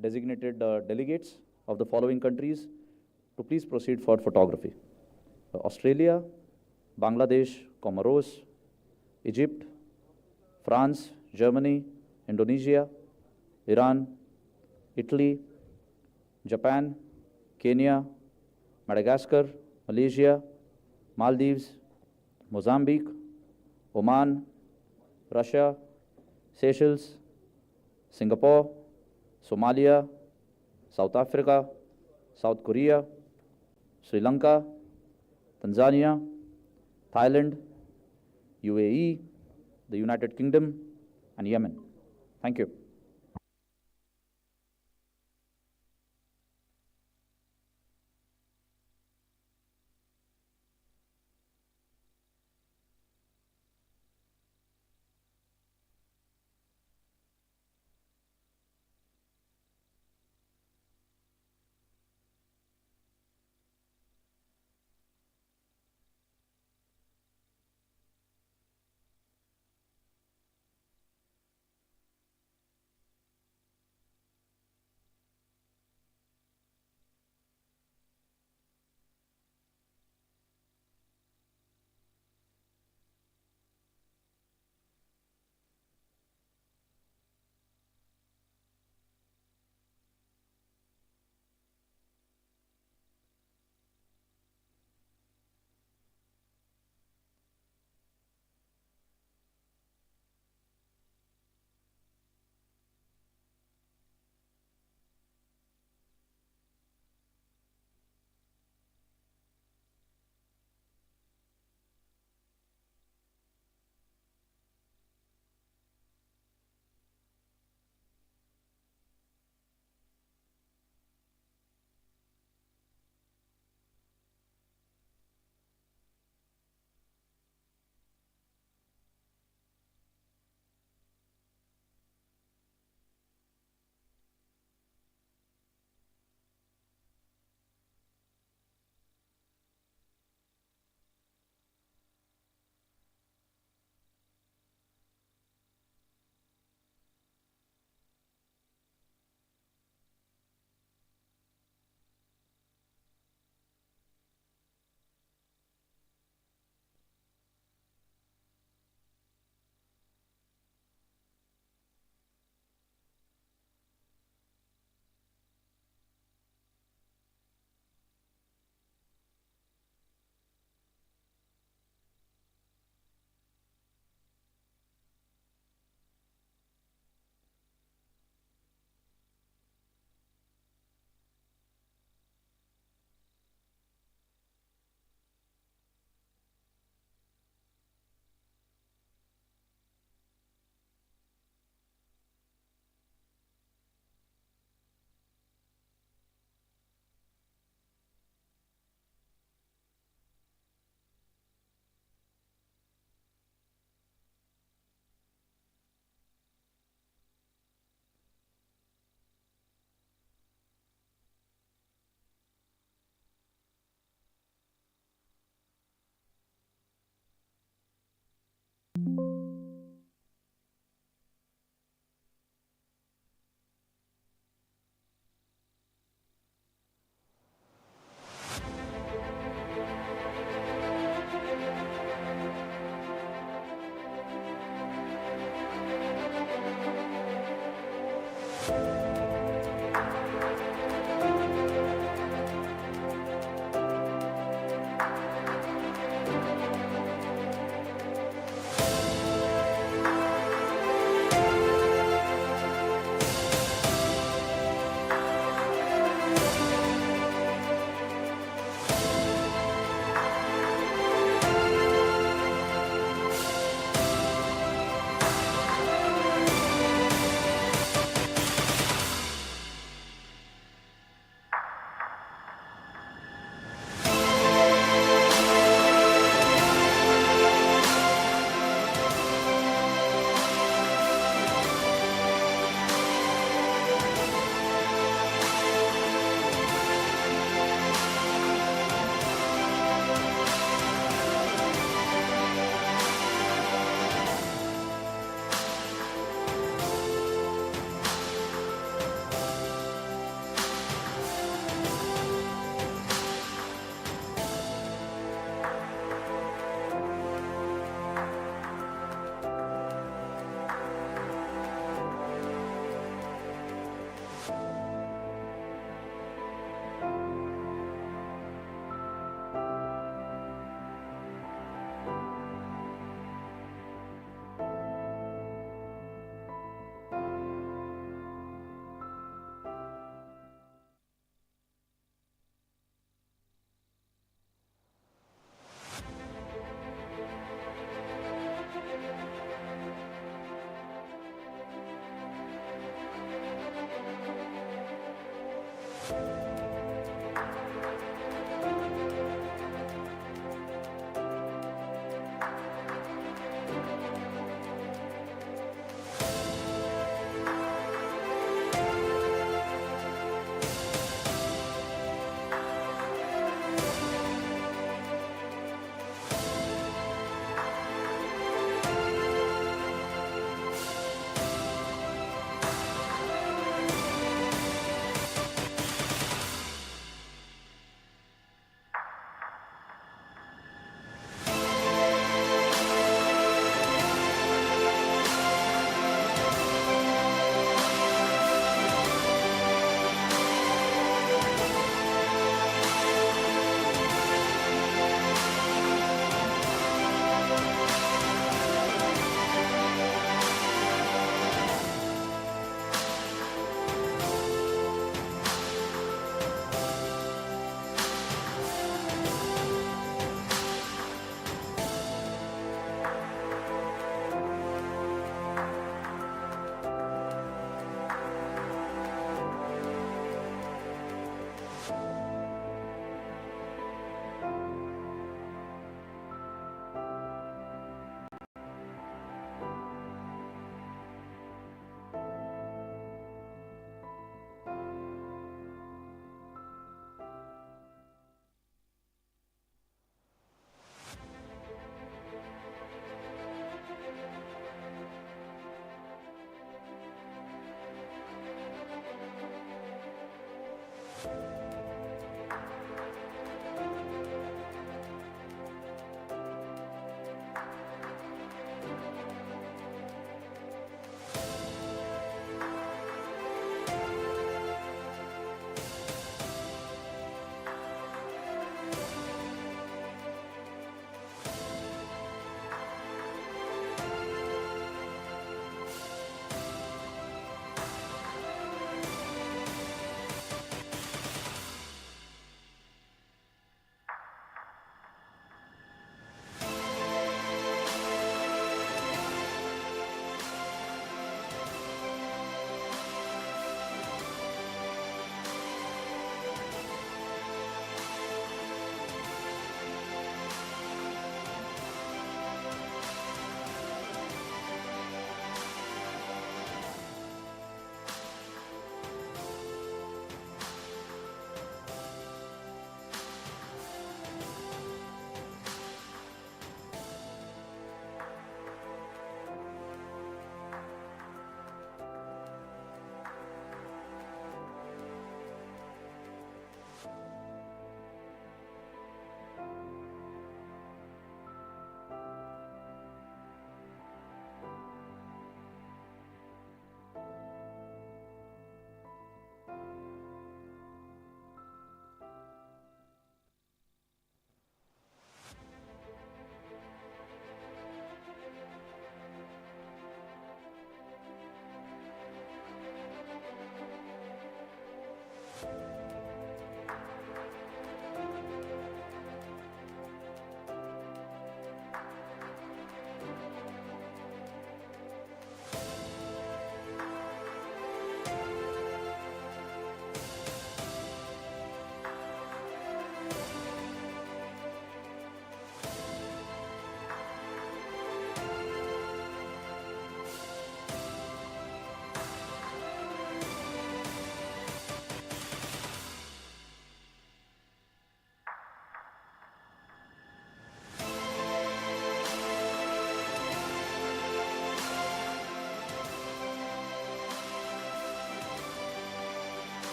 designated delegates of the following countries to please proceed for photography. Australia, Bangladesh, Comoros, Egypt, France, Germany, Indonesia, Iran, Italy, Japan, Kenya, Madagascar, Malaysia, Maldives, Mozambique, Oman, Russia, Seychelles, Singapore, Somalia, South Africa, South Korea, Sri Lanka, Tanzania, Thailand, UAE, the United Kingdom, and Yemen. Thank you.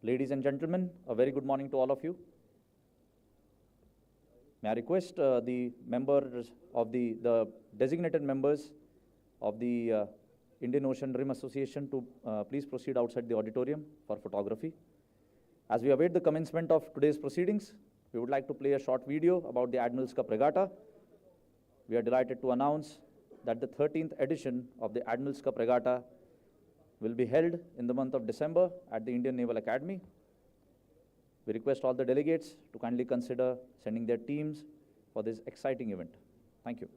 Ladies and gentlemen, a very good morning to all of you. May I request the members of the designated members of the Indian Ocean Rim Association to please proceed outside the auditorium for photography. As we await the commencement of today's proceedings, we would like to play a short video about the Admiral's Cup Regatta. We are delighted to announce that the 13th edition of the Admiral's Cup Regatta will be held in the month of December at the Indian Naval Academy. We request all the delegates to kindly consider sending their teams for this exciting event. Thank you.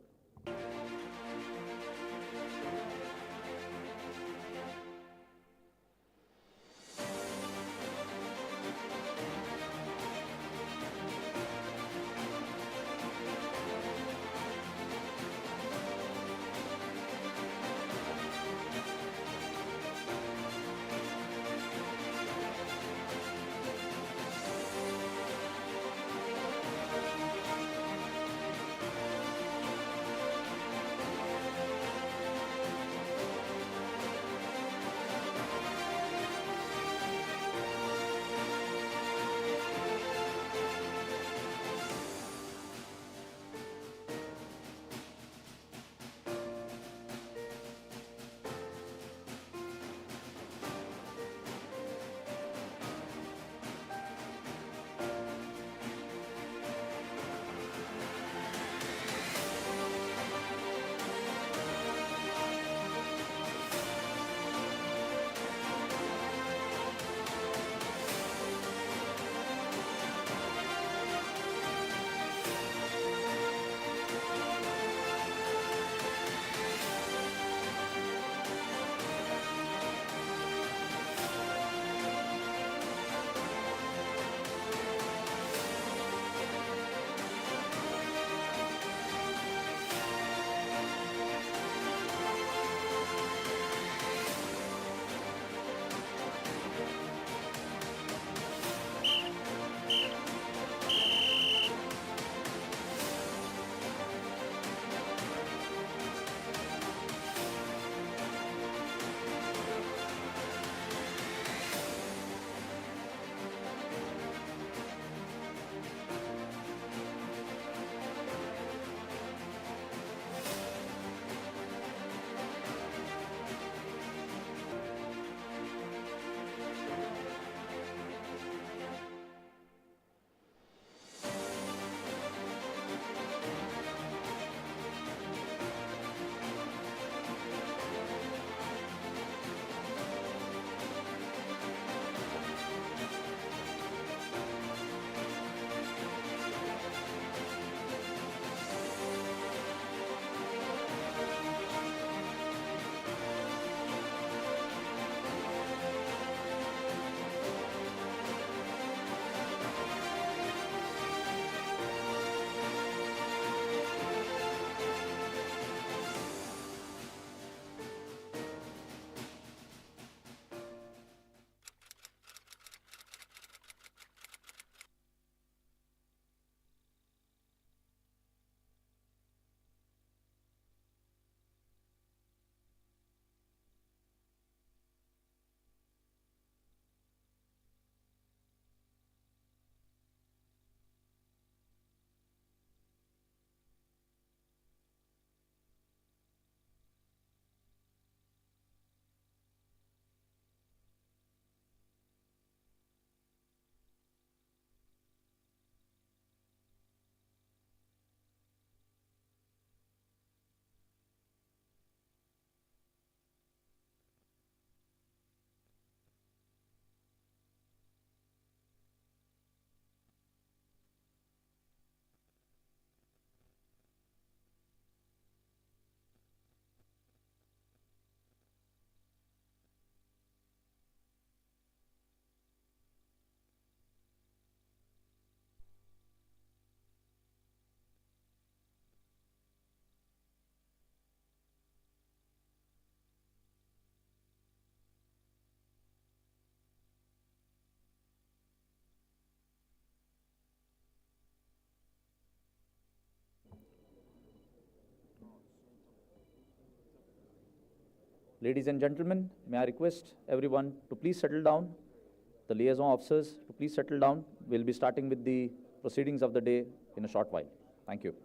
Ladies and gentlemen, may I request everyone to please settle down the liaison officers to please settle down. We'll be starting with the proceedings of the day in a short while. Thank you.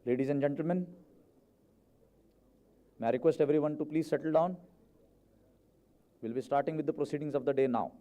Ladies and gentlemen, may I request everyone to please settle down? We'll be starting with the proceedings of the day now.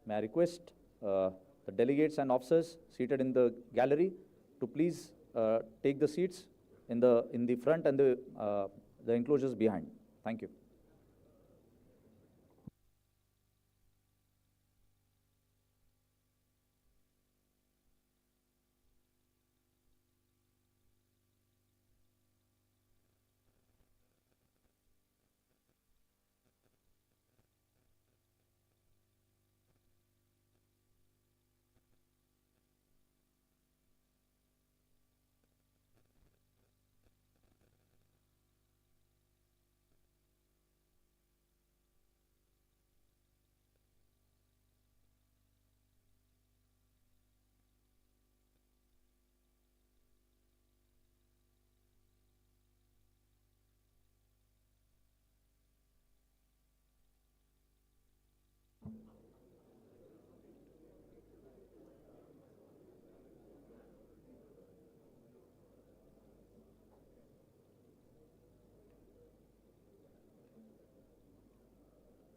May I request the delegates and officers seated in the gallery to please take the seats in the front and the enclosures behind. Thank you.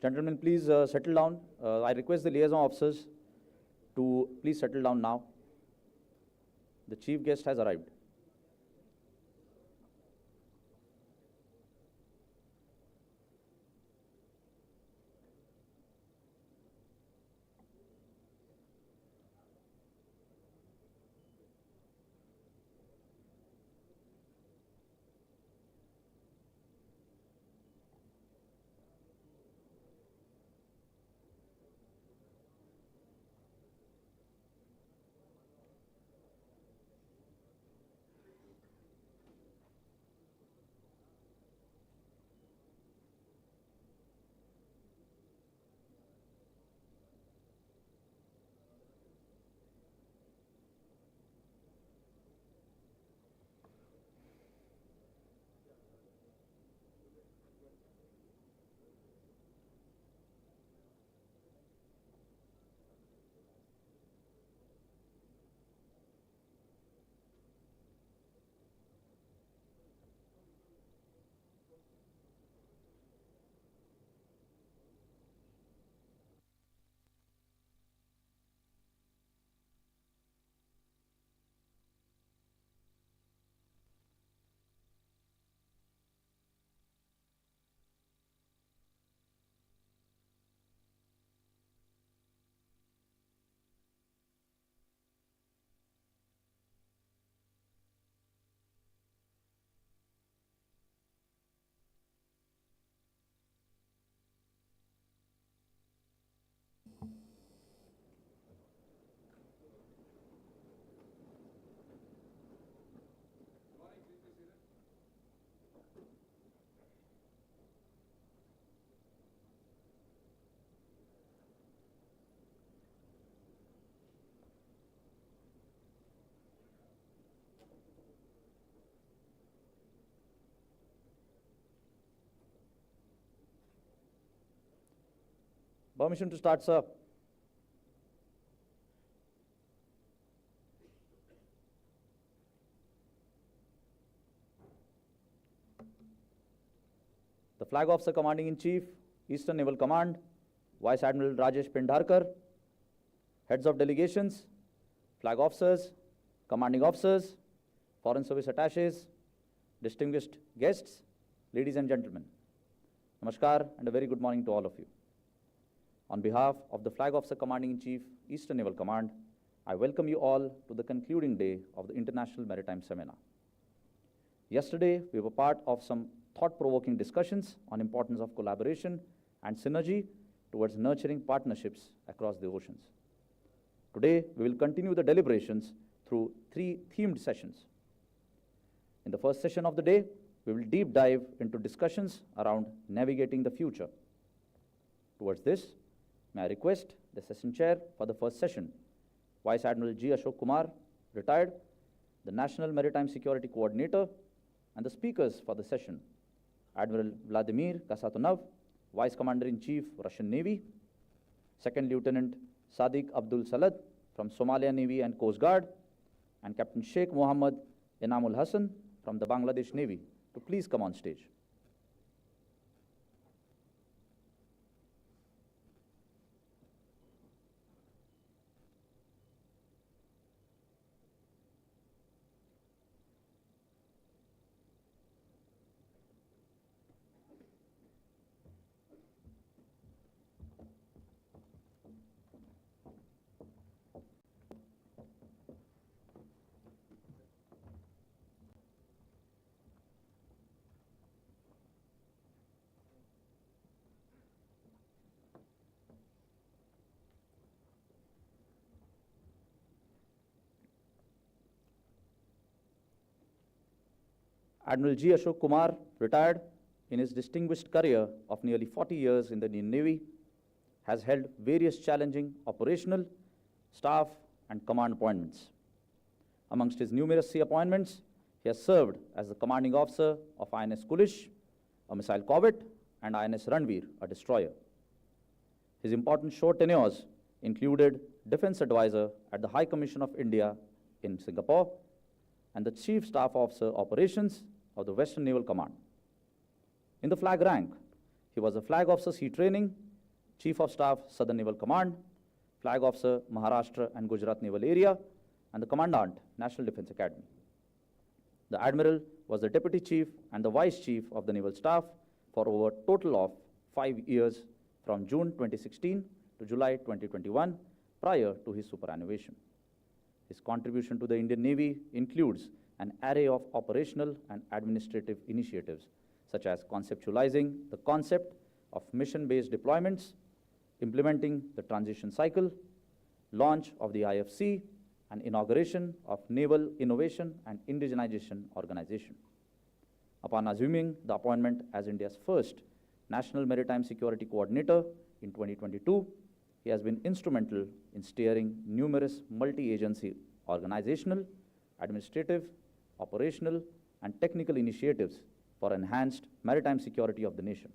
Gentlemen, please settle down. I request the liaison officers to please settle down now. The chief guest has arrived. Permission to start, sir. The Flag Officer Commanding-in-Chief, Eastern Naval Command, Vice Admiral Rajesh Pendharkar, heads of delegations, flag officers, commanding officers, foreign service attaches, distinguished guests, ladies and gentlemen. Namaskar and a very good morning to all of you. On behalf of the Flag Officer Commanding-in-Chief, Eastern Naval Command, I welcome you all to the concluding day of the International Maritime Seminar. Yesterday, we were part of some thought-provoking discussions on importance of collaboration and synergy towards nurturing partnerships across the oceans. Today, we will continue the deliberations through 3 themed sessions. In the first session of the day, we will deep dive into discussions around navigating the future. Towards this, may I request the session chair for the first session, Vice Admiral G. Ashok Kumar, retired, the National Maritime Security Coordinator, and the speakers for the session, Admiral Vladimir Kasatonov, Vice Commander-in-Chief, Russian Navy, Second Lieutenant Sadiq Abdul Salad from Somalia Navy and Coast Guard, and Captain Sheikh Mohammed Enamul Hassan from the Bangladesh Navy to please come on stage. Admiral G. Ashok Kumar, retired, in his distinguished career of nearly 40 years in the Indian Navy, has held various challenging operational, staff, and command appointments. Amongst his numerous sea appointments, he has served as the commanding officer of INS Kulish, a missile corvette, and INS Ranveer, a destroyer. His important short tenures included Defense Advisor at the High Commission of India in Singapore and the Chief Staff Officer Operations of the Western Naval Command. In the flag rank, he was a Flag Officer Sea Training Chief of Staff, Southern Naval Command, Flag Officer, Maharashtra and Gujarat Naval Area, and the Commandant, National Defence Academy. The Admiral was the Deputy Chief and the Vice Chief of the Naval Staff for over a total of 5 years from June 2016 to July 2021, prior to his superannuation. His contribution to the Indian Navy includes an array of operational and administrative initiatives, such as conceptualizing the concept of mission-based deployments, implementing the transition cycle, launch of the IFC, and inauguration of Naval Innovation and Indigenization Organization. Upon assuming the appointment as India's first National Maritime Security Coordinator in 2022, he has been instrumental in steering numerous multi-agency organizational, administrative, operational, and technical initiatives for enhanced maritime security of the nation.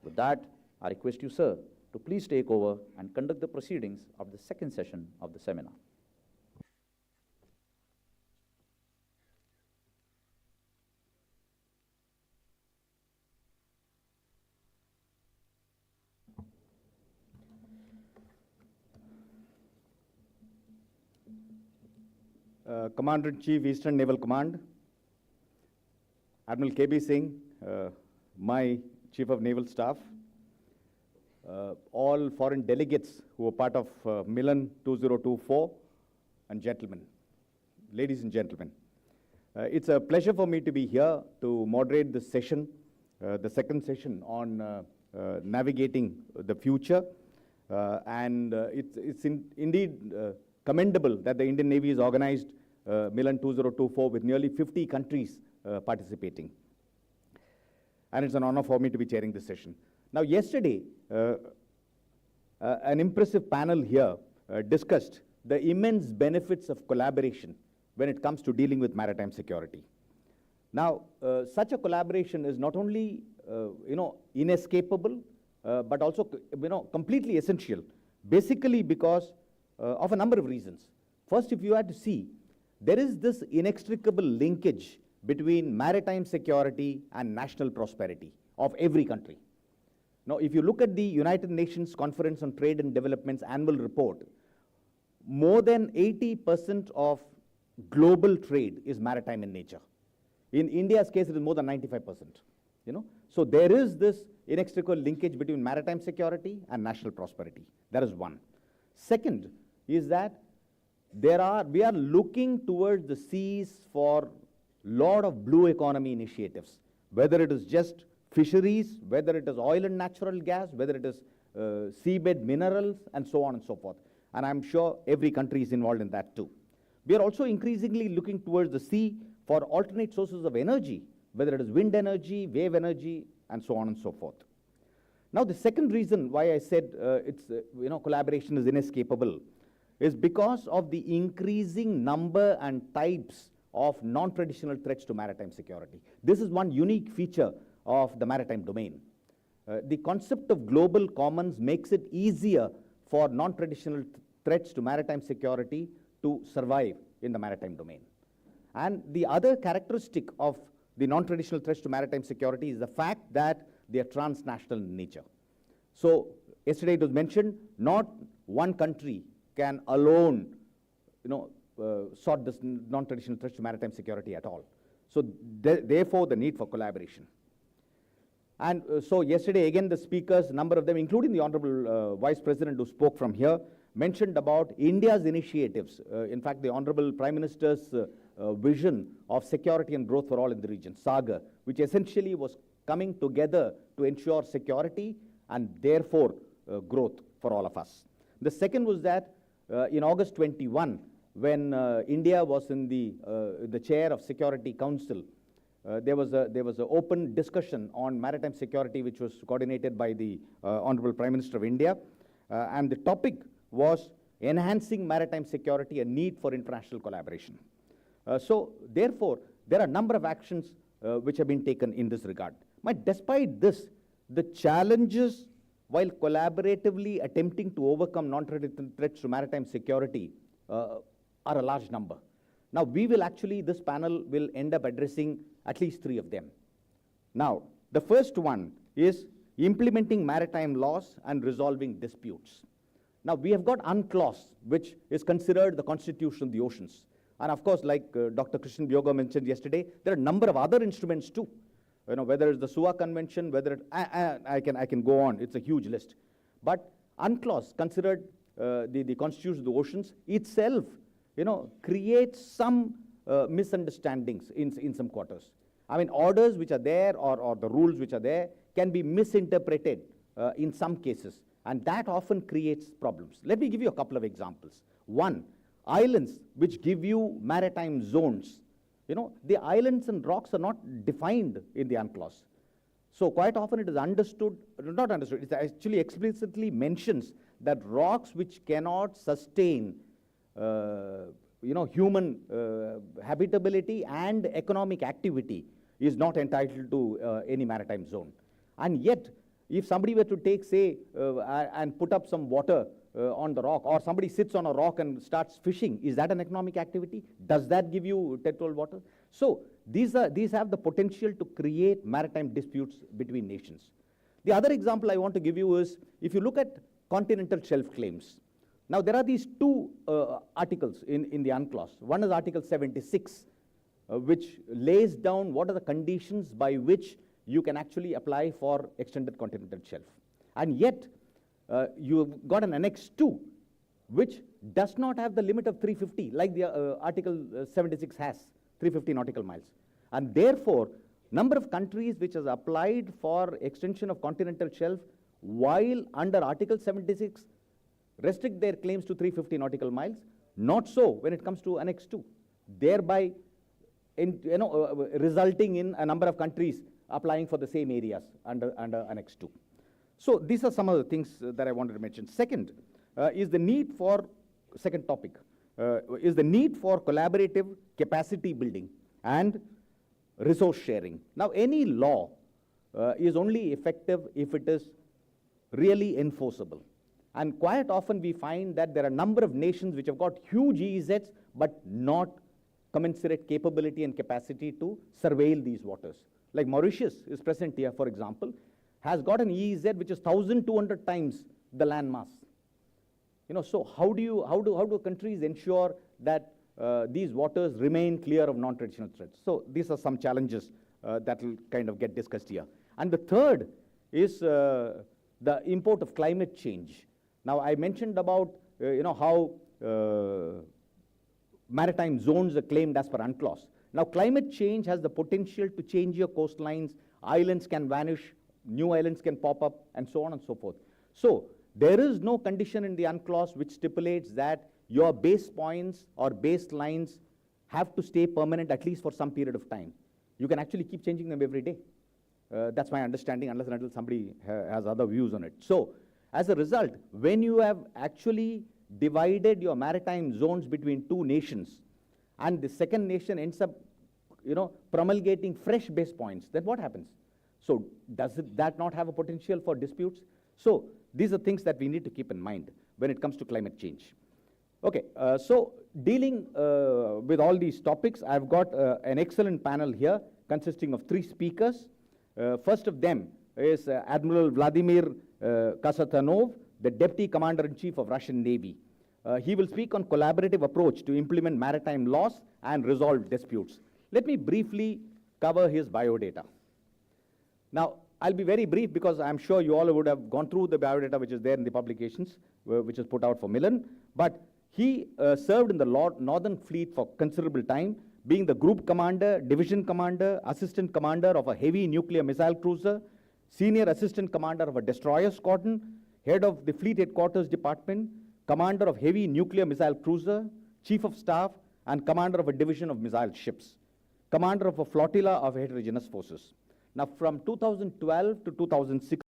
With that, I request you, sir, to please take over and conduct the proceedings of the second session of the seminar. Commander-in-Chief, Eastern Naval Command, Admiral K.B. Singh, my Chief of Naval Staff, all foreign delegates who were part of MILAN 2024, and gentlemen, ladies and gentlemen. It's a pleasure for me to be here to moderate this session, the second session on navigating the future. It's indeed commendable that the Indian Navy has organized MILAN 2024 with nearly 50 countries participating. And it's an honor for me to be chairing this session. Now, yesterday, an impressive panel here discussed the immense benefits of collaboration when it comes to dealing with maritime security. Now, such a collaboration is not only, inescapable, but also, completely essential, basically because of a number of reasons. First, if you had to see, there is this inextricable linkage between maritime security and national prosperity of every country. Now, if you look at the United Nations Conference on Trade and Development's annual report, more than 80% of global trade is maritime in nature. In India's case, it is more than 95%. So there is this inextricable linkage between maritime security and national prosperity. That is one. Second is that we are looking towards the seas for lot of blue economy initiatives, whether it is just fisheries, whether it is oil and natural gas, whether it is seabed minerals, and so on and so forth. And I'm sure every country is involved in that too. We are also increasingly looking towards the sea for alternate sources of energy, whether it is wind energy, wave energy, and so on and so forth. Now, the second reason why I said collaboration is inescapable is because of the increasing number and types of non-traditional threats to maritime security. This is one unique feature of the maritime domain. The concept of global commons makes it easier for non-traditional threats to maritime security to survive in the maritime domain. And the other characteristic of the non-traditional threats to maritime security is the fact that they are transnational in nature. So yesterday it was mentioned, not one country can alone, sort this non-traditional threats to maritime security at all. So therefore, the need for collaboration. And so yesterday, again, the speakers, number of them, including the Honorable Vice President who spoke from here, mentioned about India's initiatives. In fact, the Honorable Prime Minister's vision of security and growth for all in the region, SAGAR, which essentially was coming together to ensure security and therefore growth for all of us. The second was that in August 21, when India was in the chair of Security Council, there was an open discussion on maritime security, which was coordinated by the Honorable Prime Minister of India, and the topic was enhancing maritime security, a need for international collaboration. So therefore, there are a number of actions which have been taken in this regard. But despite this, the challenges while collaboratively attempting to overcome non-traditional threats to maritime security are a large number. Now, this panel will end up addressing at least 3 of them. Now, the first one is implementing maritime laws and resolving disputes. Now, we have got UNCLOS, which is considered the constitution of the oceans. And of course, like Dr. Krishnan Byoga mentioned yesterday, there are a number of other instruments too. You know, whether it's the SUA Convention, whether it, I can go on, it's a huge list. But UNCLOS, considered the constitution of the oceans, itself, you know, creates some misunderstandings in some quarters. I mean, orders which are there or the rules which are there can be misinterpreted in some cases, and that often creates problems. Let me give you a couple of examples. One, islands which give you maritime zones. You know, the islands and rocks are not defined in the UNCLOS. So quite often it is understood, not understood, it actually explicitly mentions that rocks which cannot sustain human habitability and economic activity is not entitled to any maritime zone. And yet, if somebody were to take, say, and put up some water on the rock, or somebody sits on a rock and starts fishing, is that an economic activity? Does that give you territorial water? So these have the potential to create maritime disputes between nations. The other example I want to give you is, if you look at continental shelf claims. Now, there are these two articles in the UNCLOS. One is Article 76, which lays down what are the conditions by which you can actually apply for extended continental shelf. And yet, you've got an Annex 2, which does not have the limit of 350, like the Article 76 has, 350 nautical miles. And therefore, number of countries which has applied for extension of continental shelf while under Article 76 restrict their claims to 350 nautical miles, not so when it comes to Annex 2, thereby resulting in a number of countries applying for the same areas under Annex 2. So these are some of the things that I wanted to mention. Second is the need for, second topic, is the need for collaborative capacity building and resource sharing. Now, any law is only effective if it is really enforceable. And quite often we find that there are a number of nations which have got huge EEZs but not commensurate capability and capacity to surveil these waters. Like Mauritius is present here, for example, has got an EEZ which is 1,200 times the land mass. You know, so how do countries ensure that these waters remain clear of non-traditional threats? So these are some challenges that will kind of get discussed here. And the third is the import of climate change. Now, I mentioned about how maritime zones are claimed as per UNCLOS. Now, climate change has the potential to change your coastlines, islands can vanish, new islands can pop up, and so on and so forth. So there is no condition in the UNCLOS which stipulates that your base points or base lines have to stay permanent at least for some period of time. You can actually keep changing them every day. That's my understanding, unless and until somebody has other views on it. So as a result, when you have actually divided your maritime zones between two nations, and the second nation ends up promulgating fresh base points, then what happens? So does that not have a potential for disputes? So these are things that we need to keep in mind when it comes to climate change. Okay, so dealing with all these topics, I've got an excellent panel here consisting of 3 speakers. First of them is Admiral Vladimir Kasatanov, the Deputy Commander-in-Chief of Russian Navy. He will speak on collaborative approach to implement maritime laws and resolve disputes. Let me briefly cover his biodata. Now, I'll be very brief because I'm sure you all would have gone through the biodata which is there in the publications, which is put out for MILAN. But he served in the Northern Fleet for considerable time, being the Group Commander, Division Commander, Assistant Commander of a heavy nuclear missile cruiser, Senior Assistant Commander of a destroyer squadron, Head of the Fleet Headquarters Department, Commander of Heavy Nuclear Missile Cruiser, Chief of Staff, and Commander of a Division of Missile Ships, Commander of a Flotilla of Heterogeneous Forces. Now, from 2012 to 2016,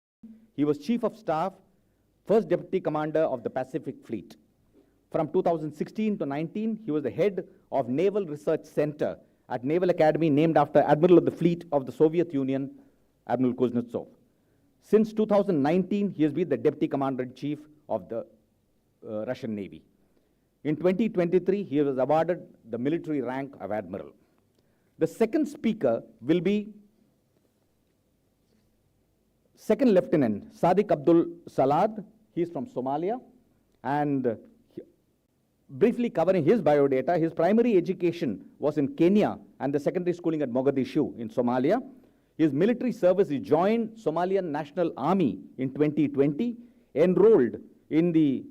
he was Chief of Staff, First Deputy Commander of the Pacific Fleet. From 2016 to 19, he was the head of Naval Research Center at Naval Academy named after Admiral of the Fleet of the Soviet Union, Admiral Kuznetsov. Since 2019, he has been the Deputy Commander-in-Chief of the Russian Navy. In 2023, he was awarded the military rank of Admiral. The second speaker will be Second Lieutenant Sadiq Abdul Salad, he's from Somalia, and briefly covering his biodata, his primary education was in Kenya and the secondary schooling at Mogadishu in Somalia. His military service, he joined Somalian National Army in 2020, enrolled in the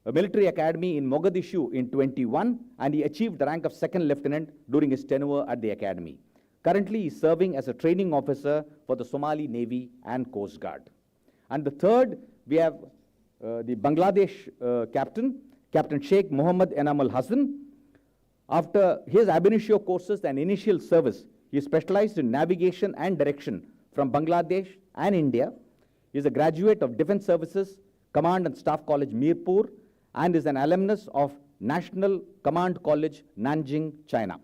military academy in Mogadishu in 21, and he achieved the rank of second lieutenant during his tenure at the academy. Currently, he is serving as a training officer for the Somali Navy and Coast Guard. And the third, we have the Bangladesh captain, Captain Sheikh Mohammed Enam Hassan. After his ab initio courses and initial service, he specialized in navigation and direction from Bangladesh and India. He is a graduate of Defense Services Command and Staff College, Mirpur, and is an alumnus of National Command College, Nanjing, China.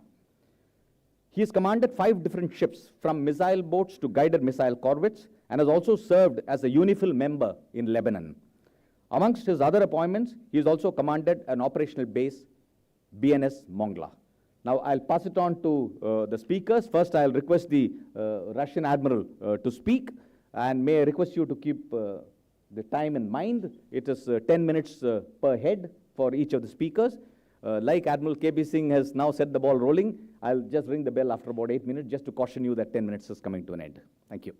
He has commanded 5 different ships, from missile boats to guided missile corvettes, and has also served as a UNIFIL member in Lebanon. Amongst his other appointments, he has also commanded an operational base, BNS Mongla. Now, I'll pass it on to the speakers. First, I'll request the Russian Admiral to speak, and may I request you to keep the time in mind. It is 10 minutes per head for each of the speakers. Like Admiral K.B. Singh has now set the ball rolling, I'll just ring the bell after about 8 minutes just to caution you that 10 minutes is coming to an end. Thank you.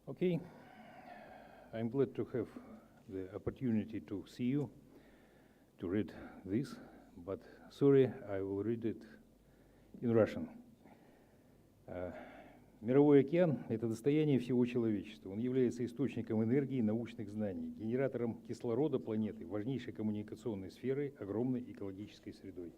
Okay, I'm glad to have the opportunity to see you, to read this, but sorry, I will read it in Russian. Мировой океан – это достояние всего человечества. Он является источником энергии и научных знаний, генератором кислорода планеты, важнейшей коммуникационной сферой, огромной экологической средой.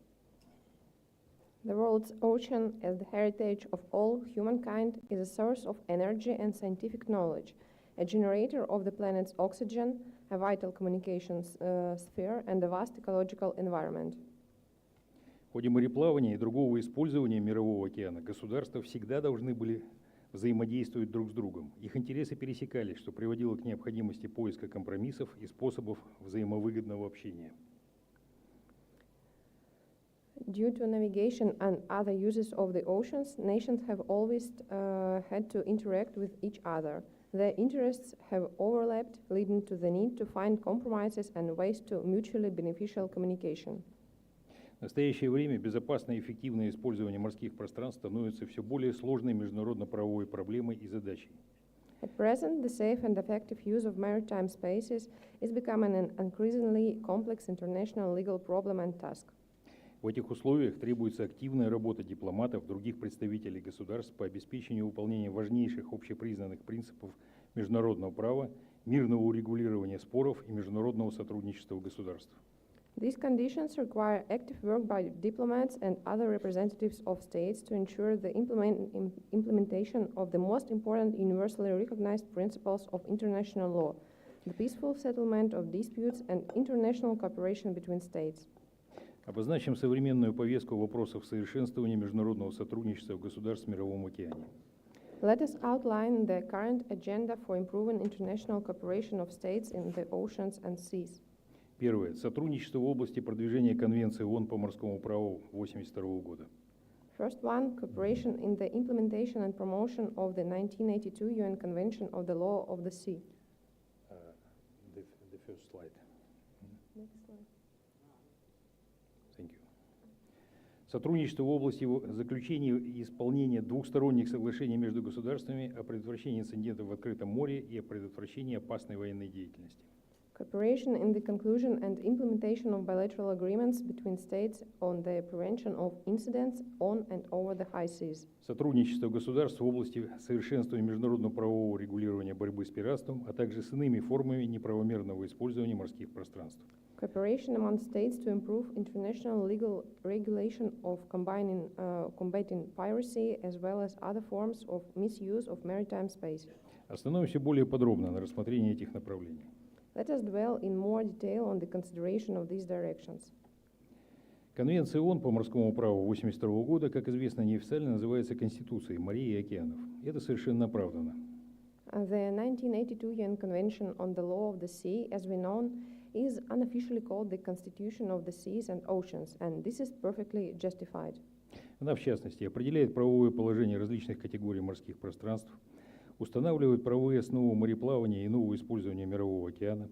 The world's ocean, as the heritage of all humankind, is a source of energy and scientific knowledge, a generator of the planet's oxygen, a vital communications sphere, and a vast ecological environment. В ходе мореплавания и другого использования Мирового океана государства всегда должны были взаимодействовать друг с другом. Их интересы пересекались, что приводило к необходимости поиска компромиссов и способов взаимовыгодного общения. Due to navigation and other uses of the oceans, nations have always had to interact with each other. Their interests have overlapped, leading to the need to find compromises and ways to mutually beneficial communication. В настоящее время безопасное и эффективное использование морских пространств становится все более сложной международно-правовой проблемой и задачей. At present, the safe and effective use of maritime spaces is becoming an increasingly complex international legal problem and task. В этих условиях требуется активная работа дипломатов, других представителей государств по обеспечению выполнения важнейших общепризнанных принципов международного права, мирного урегулирования споров и международного сотрудничества государств. These conditions require active work by diplomats and other representatives of states to ensure the implementation of the most important universally recognized principles of international law, the peaceful settlement of disputes and international cooperation between states. Обозначим современную повестку вопросов совершенствования международного сотрудничества в государств в Мировом океане. Let us outline the current agenda for improving international cooperation of states in the oceans and seas. Первое. Сотрудничество в области продвижения Конвенции ООН по морскому праву 1982 года. First one, cooperation in the implementation and promotion of the 1982 UN Convention of the Law of the Sea. The first slide. Next slide. Thank you. Сотрудничество в области заключения и исполнения двухсторонних соглашений между государствами о предотвращении инцидентов в открытом море и о предотвращении опасной военной деятельности. Cooperation in the conclusion and implementation of bilateral agreements between states on the prevention of incidents on and over the high seas. Сотрудничество государств в области совершенствования международного правового регулирования борьбы с пиратством, а также с иными формами неправомерного использования морских пространств. Cooperation among states to improve international legal regulation of combating piracy as well as other forms of misuse of maritime space. Остановимся более подробно на рассмотрении этих направлений. Let us dwell in more detail on the consideration of these directions. Конвенция ООН по морскому праву 1982 года, как известно, неофициально называется Конституцией морей и океанов. Это совершенно оправдано. The 1982 UN Convention on the Law of the Sea, as we know, is unofficially called the Constitution of the Seas and Oceans, and this is perfectly justified. Она, в частности, определяет правовое положение различных категорий морских пространств, устанавливает правовые основы мореплавания и нового использования Мирового океана,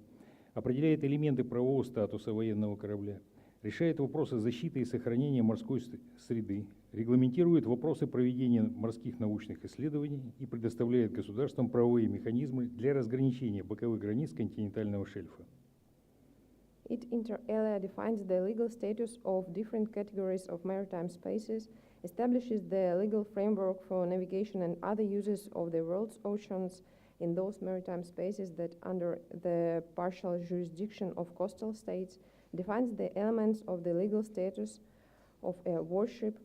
определяет элементы правового статуса военного корабля, решает вопросы защиты и сохранения морской среды, регламентирует вопросы проведения морских научных исследований и предоставляет государствам правовые механизмы для разграничения боковых границ континентального шельфа. It inter alia defines the legal status of different categories of maritime spaces, establishes the legal framework for navigation and other uses of the world's oceans in those maritime spaces that under the partial jurisdiction of coastal states, defines the elements of the legal status of a warship,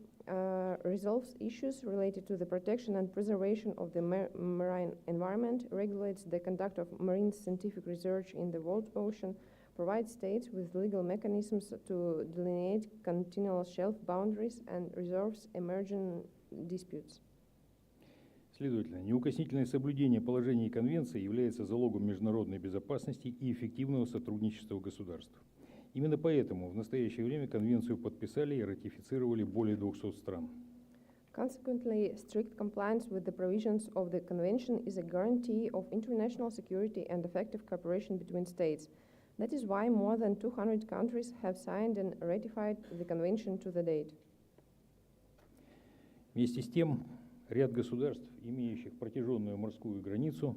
resolves issues related to the protection and preservation of the marine environment, regulates the conduct of marine scientific research in the world ocean, provides states with legal mechanisms to delineate continental shelf boundaries and resolves emerging disputes. Следовательно, неукоснительное соблюдение положений Конвенции является залогом международной безопасности и эффективного сотрудничества государств. Именно поэтому в настоящее время Конвенцию подписали и ратифицировали более 200 стран. Consequently, strict compliance with the provisions of the Convention is a guarantee of international security and effective cooperation between states. That is why more than 200 countries have signed and ratified the Convention to the date. Вместе с тем, ряд государств, имеющих протяженную морскую границу,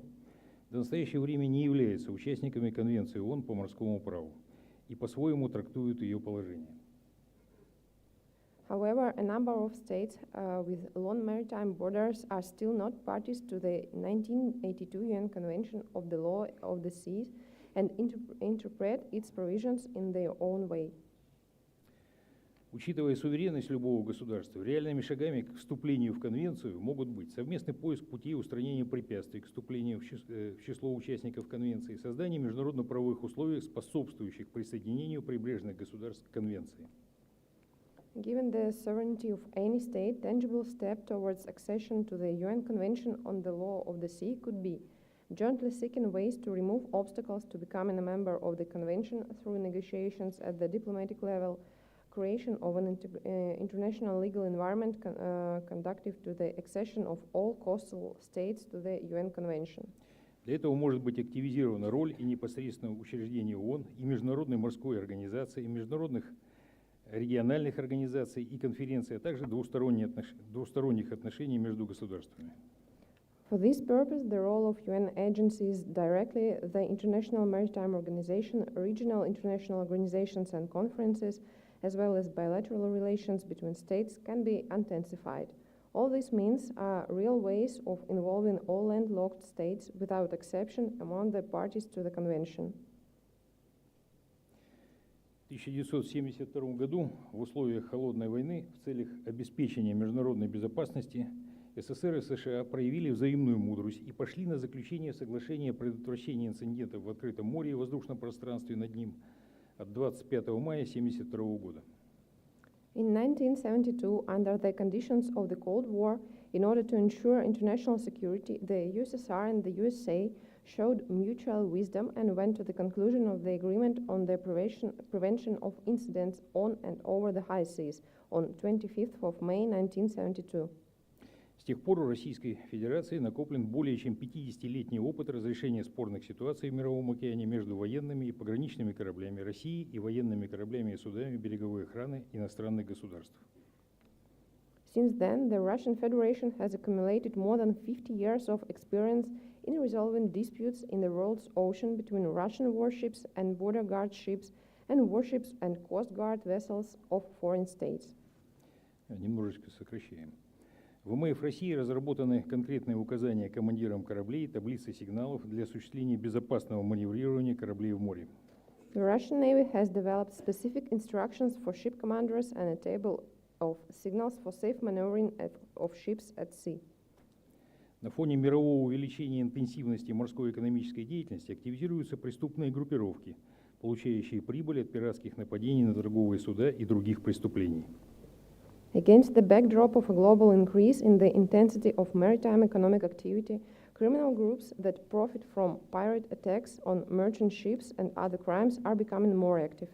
до настоящего времени не являются участниками Конвенции ООН по морскому праву и по-своему трактуют ее положение. However, a number of states with long maritime borders are still not parties to the 1982 UN Convention of the Law of the Seas and interpret its provisions in their own way. Учитывая суверенность любого государства, реальными шагами к вступлению в Конвенцию могут быть совместный поиск путей устранения препятствий к вступлению в число участников Конвенции, создание международно-правовых условий, способствующих присоединению прибрежных государств к Конвенции. Given the sovereignty of any state, tangible step towards accession to the UN Convention on the Law of the Sea could be jointly seeking ways to remove obstacles to becoming a member of the Convention through negotiations at the diplomatic level, creation of an international legal environment conducive to the accession of all coastal states to the UN Convention. Для этого может быть активизирована роль и непосредственного учреждения ООН, и Международной морской организации, и международных региональных организаций и конференций, а также двусторонних отношений между государствами. For this purpose, the role of UN agencies directly, the International Maritime Organization, regional international organizations and conferences, as well as bilateral relations between states can be intensified. All this means are real ways of involving all landlocked states without exception among the parties to the Convention. В 1972 году в условиях холодной войны в целях обеспечения международной безопасности СССР и США проявили взаимную мудрость и пошли на заключение соглашения о предотвращении инцидентов в открытом море и воздушном пространстве над ним от 25 мая 1972 года. In 1972, under the conditions of the Cold War, in order to ensure international security, the USSR and the USA showed mutual wisdom and went to the conclusion of the agreement on the prevention of incidents on and over the high seas on 25th of May 1972. С тех пор у Российской Федерации накоплен более чем 50-летний опыт разрешения спорных ситуаций в Мировом океане между военными и пограничными кораблями России и военными кораблями и судами береговой охраны иностранных государств. Since then, the Russian Federation has accumulated more than 50 years of experience in resolving disputes in the world's ocean between Russian warships and border guard ships and warships and coast guard vessels of foreign states. Немножечко сокращаем. В ВМФ России разработаны конкретные указания командирам кораблей и таблицы сигналов для осуществления безопасного маневрирования кораблей в море. The Russian Navy has developed specific instructions for ship commanders and a table of signals for safe maneuvering of ships at sea. На фоне мирового увеличения интенсивности морской экономической деятельности активизируются преступные группировки, получающие прибыль от пиратских нападений на торговые суда и других преступлений. Against the backdrop of a global increase in the intensity of maritime economic activity, Criminal groups that profit from pirate attacks on merchant ships and other crimes are becoming more active.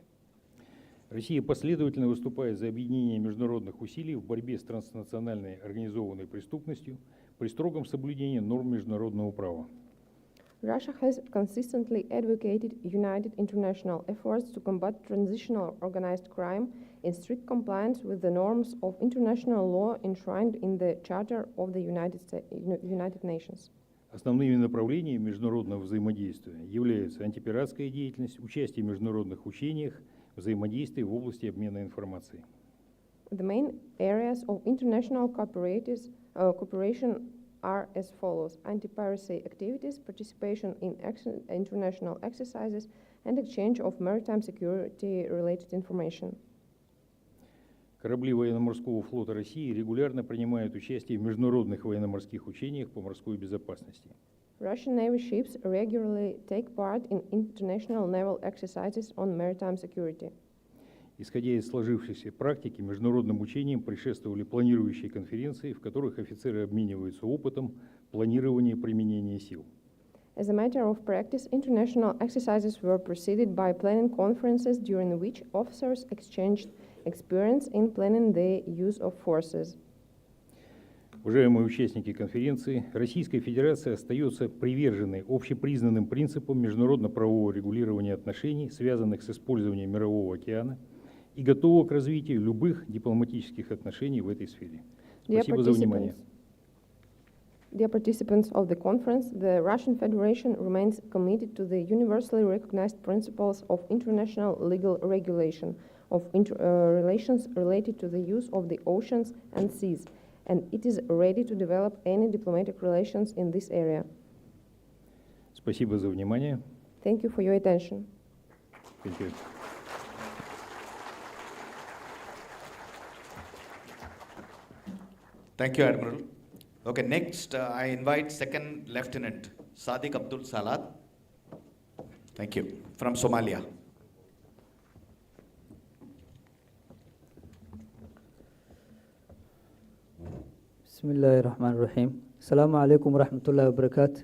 Россия последовательно выступает за объединение международных усилий в борьбе с транснациональной организованной преступностью при строгом соблюдении норм международного права. Russia has consistently advocated united international efforts to combat transitional organized crime in strict compliance with the norms of international law enshrined in the Charter of the United Nations. Основными направлениями международного взаимодействия являются антипиратская деятельность, участие в международных учениях, взаимодействие в области обмена информацией. The main areas of international cooperation are as follows: anti-piracy activities, participation in international exercises, and exchange of maritime security-related information. Корабли военно-морского флота России регулярно принимают участие в международных военно-морских учениях по морской безопасности. Russian Navy ships regularly take part in international naval exercises on maritime security. Исходя из сложившейся практики, международным учениям предшествовали планирующие конференции, в которых офицеры обмениваются опытом планирования и применения сил. As a matter of practice, international exercises were preceded by planning conferences during which officers exchanged experience in planning the use of forces. Уважаемые участники конференции, Российская Федерация остается приверженной общепризнанным принципам международно-правового регулирования отношений, связанных с использованием Мирового океана, и готова к развитию любых дипломатических отношений в этой сфере. Спасибо за внимание. Dear participants of the conference, the Russian Federation remains committed to the universally recognized principles of international legal regulation of relations related to the use of the oceans and seas, and it is ready to develop any diplomatic relations in this area. Спасибо за внимание. Thank you for your attention. Thank you. Thank you, Admiral. Okay, next I invite Second Lieutenant Sadiq Abdul Salat. Thank you. From Somalia. Bismillahirrahmanirrahim. Assalamu alaikum warahmatullahi wabarakatuh.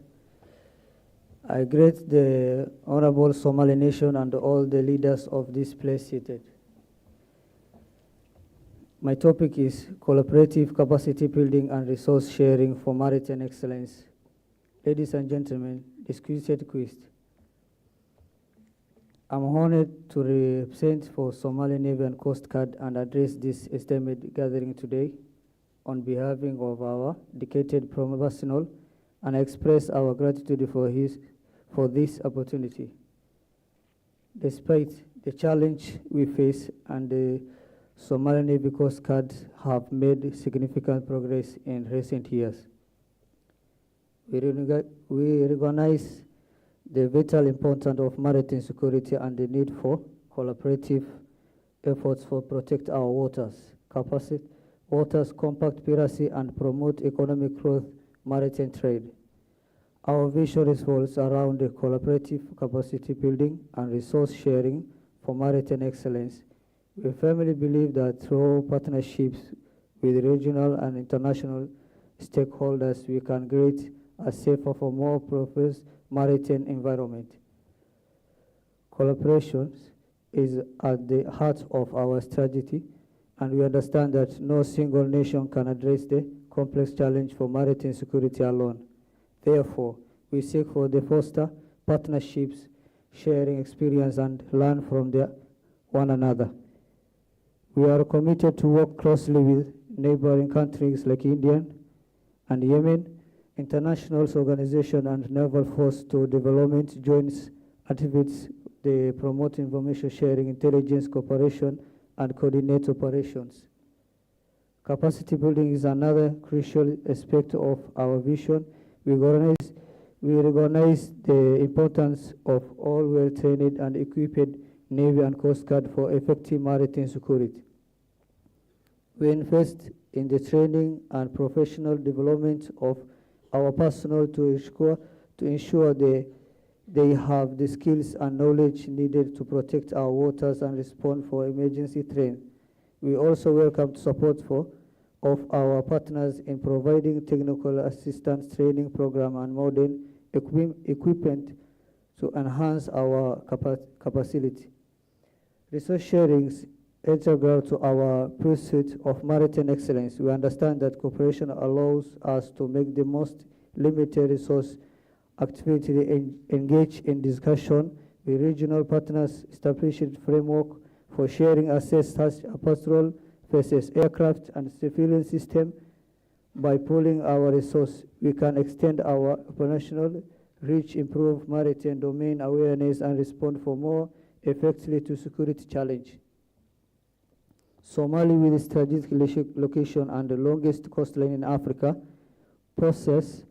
I greet the Honorable Somali nation and all the leaders of this place seated. My topic is cooperative capacity building and resource sharing for maritime excellence. Ladies and gentlemen, distinguished guests, I'm honored to represent for Somali Navy and Coast Guard and address this esteemed gathering today on behalf of our dedicated personnel and express our gratitude for this opportunity. Despite the challenge we face and the Somali Navy Coast Guard have made significant progress in recent years. We recognize the vital importance of maritime security and the need for collaborative efforts to protect our waters, combat piracy, and promote economic growth, maritime trade. Our vision revolves around the collaborative capacity building and resource sharing for maritime excellence. We firmly believe that through partnerships with regional and international stakeholders, we can create a safer, more prosperous maritime environment. Collaboration is at the heart of our strategy, and we understand that no single nation can address the complex challenge for maritime security alone. Therefore, we seek for the foster partnerships, sharing experience, and learn from one another. We are committed to work closely with neighboring countries like India and Yemen, international organizations, and naval force to development joint activities. They promote information sharing, intelligence cooperation, and coordinate operations. Capacity building is another crucial aspect of our vision. We recognize the importance of all well-trained and equipped Navy and Coast Guard for effective maritime security. We invest in the training and professional development of our personnel to ensure they have the skills and knowledge needed to protect our waters and respond for emergency threats. We also welcome support for of our partners in providing technical assistance training program and modern equipment to enhance our capacity. Resource sharing is integral to our pursuit of maritime excellence. We understand that cooperation allows us to make the most limited resource activity engage in discussion with regional partners, establishing framework for sharing assets such as patrol versus aircraft and civilian system. By pooling our resources, we can extend our operational reach, improve maritime domain awareness, and respond for more effectively to security challenge. Somalia, with its strategic location and the longest coastline in Africa, possesses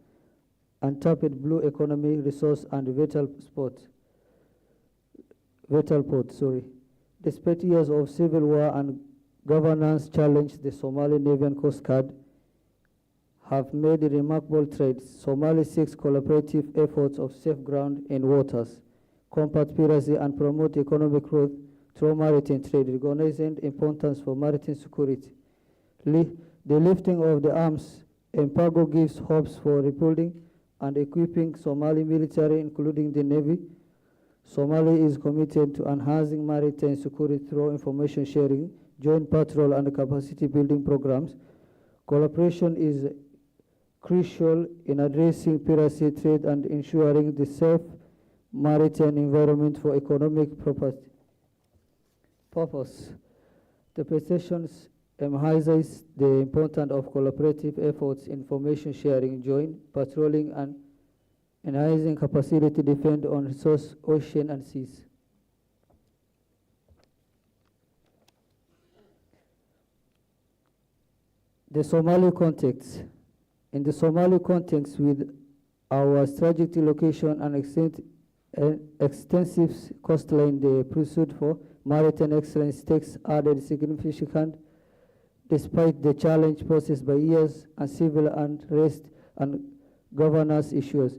untapped blue economy resource and vital port. Despite years of civil war and governance challenge, the Somali Navy and Coast Guard have made remarkable strides. Somalia seeks collaborative efforts of safe ground in waters, combat piracy, and promote economic growth through maritime trade, recognizing the importance for maritime security. The lifting of the arms embargo gives hopes for rebuilding and equipping Somali military, including the Navy. Somalia is committed to enhancing maritime security through information sharing, joint patrol, and capacity building programs. Collaboration is crucial in addressing piracy, trade, and ensuring the safe maritime environment for economic purpose. The petitions emphasize the importance of collaborative efforts, information sharing, joint patrolling, and enhancing capacity to defend on resource, ocean, and seas. The Somali context. In the Somali context, with our strategic location and extensive coastline, the pursuit for maritime excellence takes added significance despite the challenge posed by years and civil unrest and governance issues.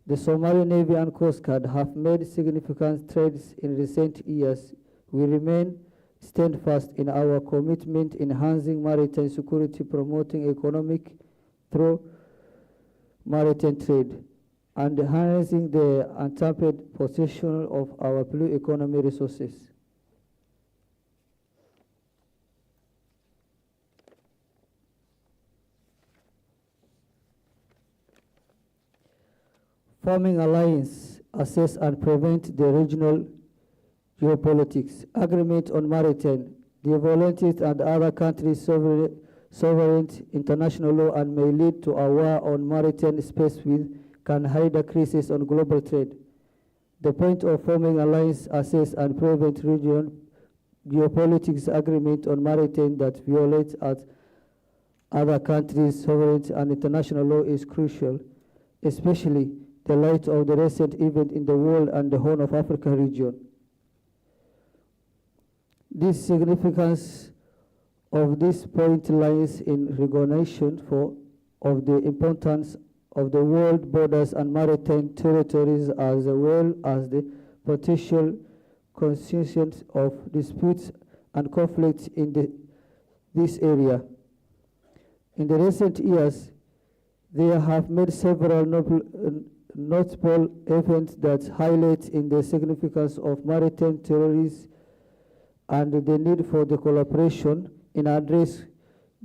The Somali Navy and Coast Guard have made significant strides in recent years. We remain steadfast in our commitment in enhancing maritime security, promoting economic through maritime trade, and harnessing the untapped potential of our blue economy resources. Forming alliance, assess and prevent the regional geopolitics. Agreement on maritime, the volunteers and other countries' sovereign international law and may lead to a war on maritime space with can hide crisis on global trade. The point of forming alliance, assess and prevent regional geopolitics agreement on maritime that violates other countries' sovereignty and international law is crucial, especially the light of the recent event in the world and the Horn of Africa region. This significance of this point lies in recognition of the importance of the world borders and maritime territories, as well as the potential consequences of disputes and conflicts in this area. In the recent years, there have made several notable events that highlight in the significance of maritime terrorism and the need for the collaboration in address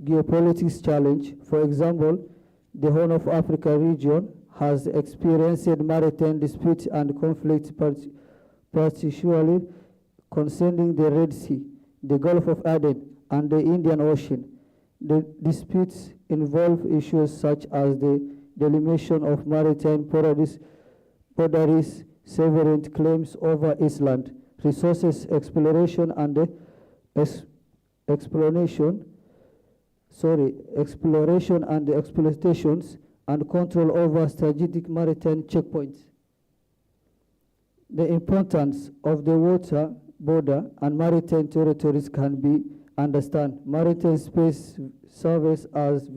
geopolitics challenge. For example, the Horn of Africa region has experienced maritime disputes and conflicts, particularly concerning the Red Sea, the Gulf of Aden, and the Indian Ocean. The disputes involve issues such as the delimitation of maritime boundaries, sovereign claims over Island, resources exploration and exploration and exploitations, and control over strategic maritime checkpoints. The importance of the water border and maritime territories can be understood. Maritime space serves as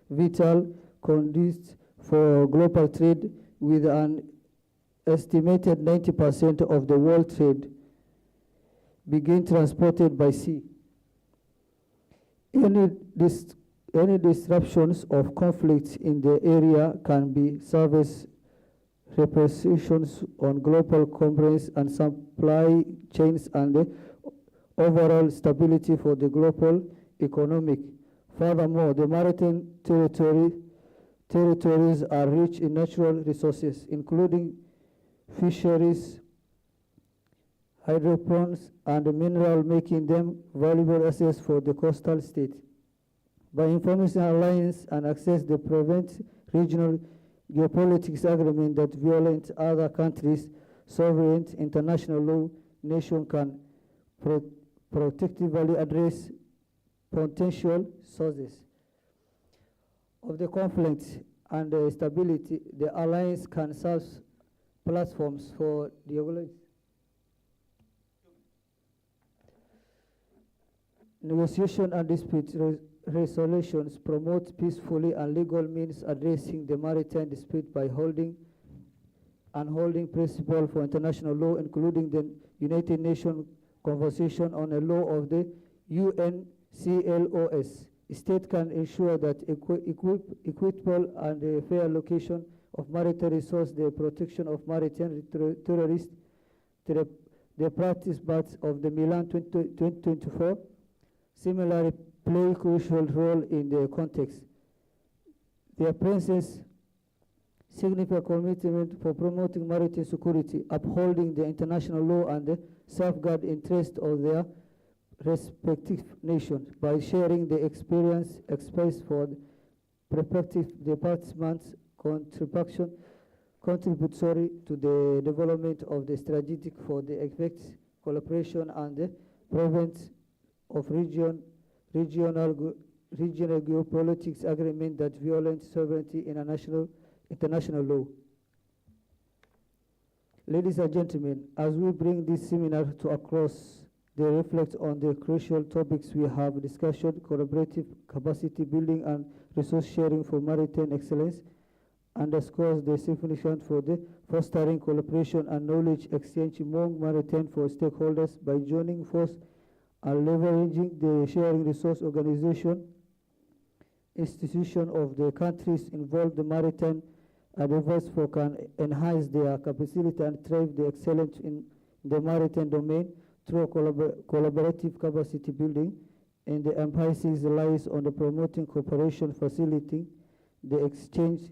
vital conduit for global trade, with an estimated 90% of the world trade being transported by sea. Any Any disruptions of conflicts in the area can be service repercussions on global commerce and supply chains and the overall stability for the global economic. Furthermore, the maritime territories are rich in natural resources, including fisheries, hydroponics, and mineral, making them valuable assets for the coastal state. By information alliance and access, they prevent regional geopolitics agreement that violate other countries' sovereign international law. Nation can protectively address potential sources of the conflict and the stability. The alliance can serve platforms for dialogue, negotiation and dispute resolutions, promote peacefully and legal means addressing the maritime dispute by holding principle for international law, including the United Nations Convention on the Law of the UNCLOS. State can ensure that equitable and fair allocation of maritime resources, the protection of maritime terrorists, the practice parts of the Milan 2024. Similarly, play a crucial role in the context. Their presence significant commitment for promoting maritime security, upholding the international law and the safeguard interests of their respective nations by sharing the experience expressed for the prospective departments contributory to the development of the strategic for the effects collaboration and the prevent of regional geopolitics agreement that violate sovereignty in international law. Ladies and gentlemen, as we bring this seminar to a close, they reflect on the crucial topics we have discussed: collaborative capacity building and resource sharing for maritime excellence, underscores the significance for the fostering collaboration and knowledge exchange among maritime for stakeholders by joining force and leveraging the sharing resource organization institution of the countries involved. The maritime advisors for can enhance their capacity and thrive the excellence in the maritime domain through collaborative capacity building, and the emphasis lies on the promoting cooperation, facilitating the exchange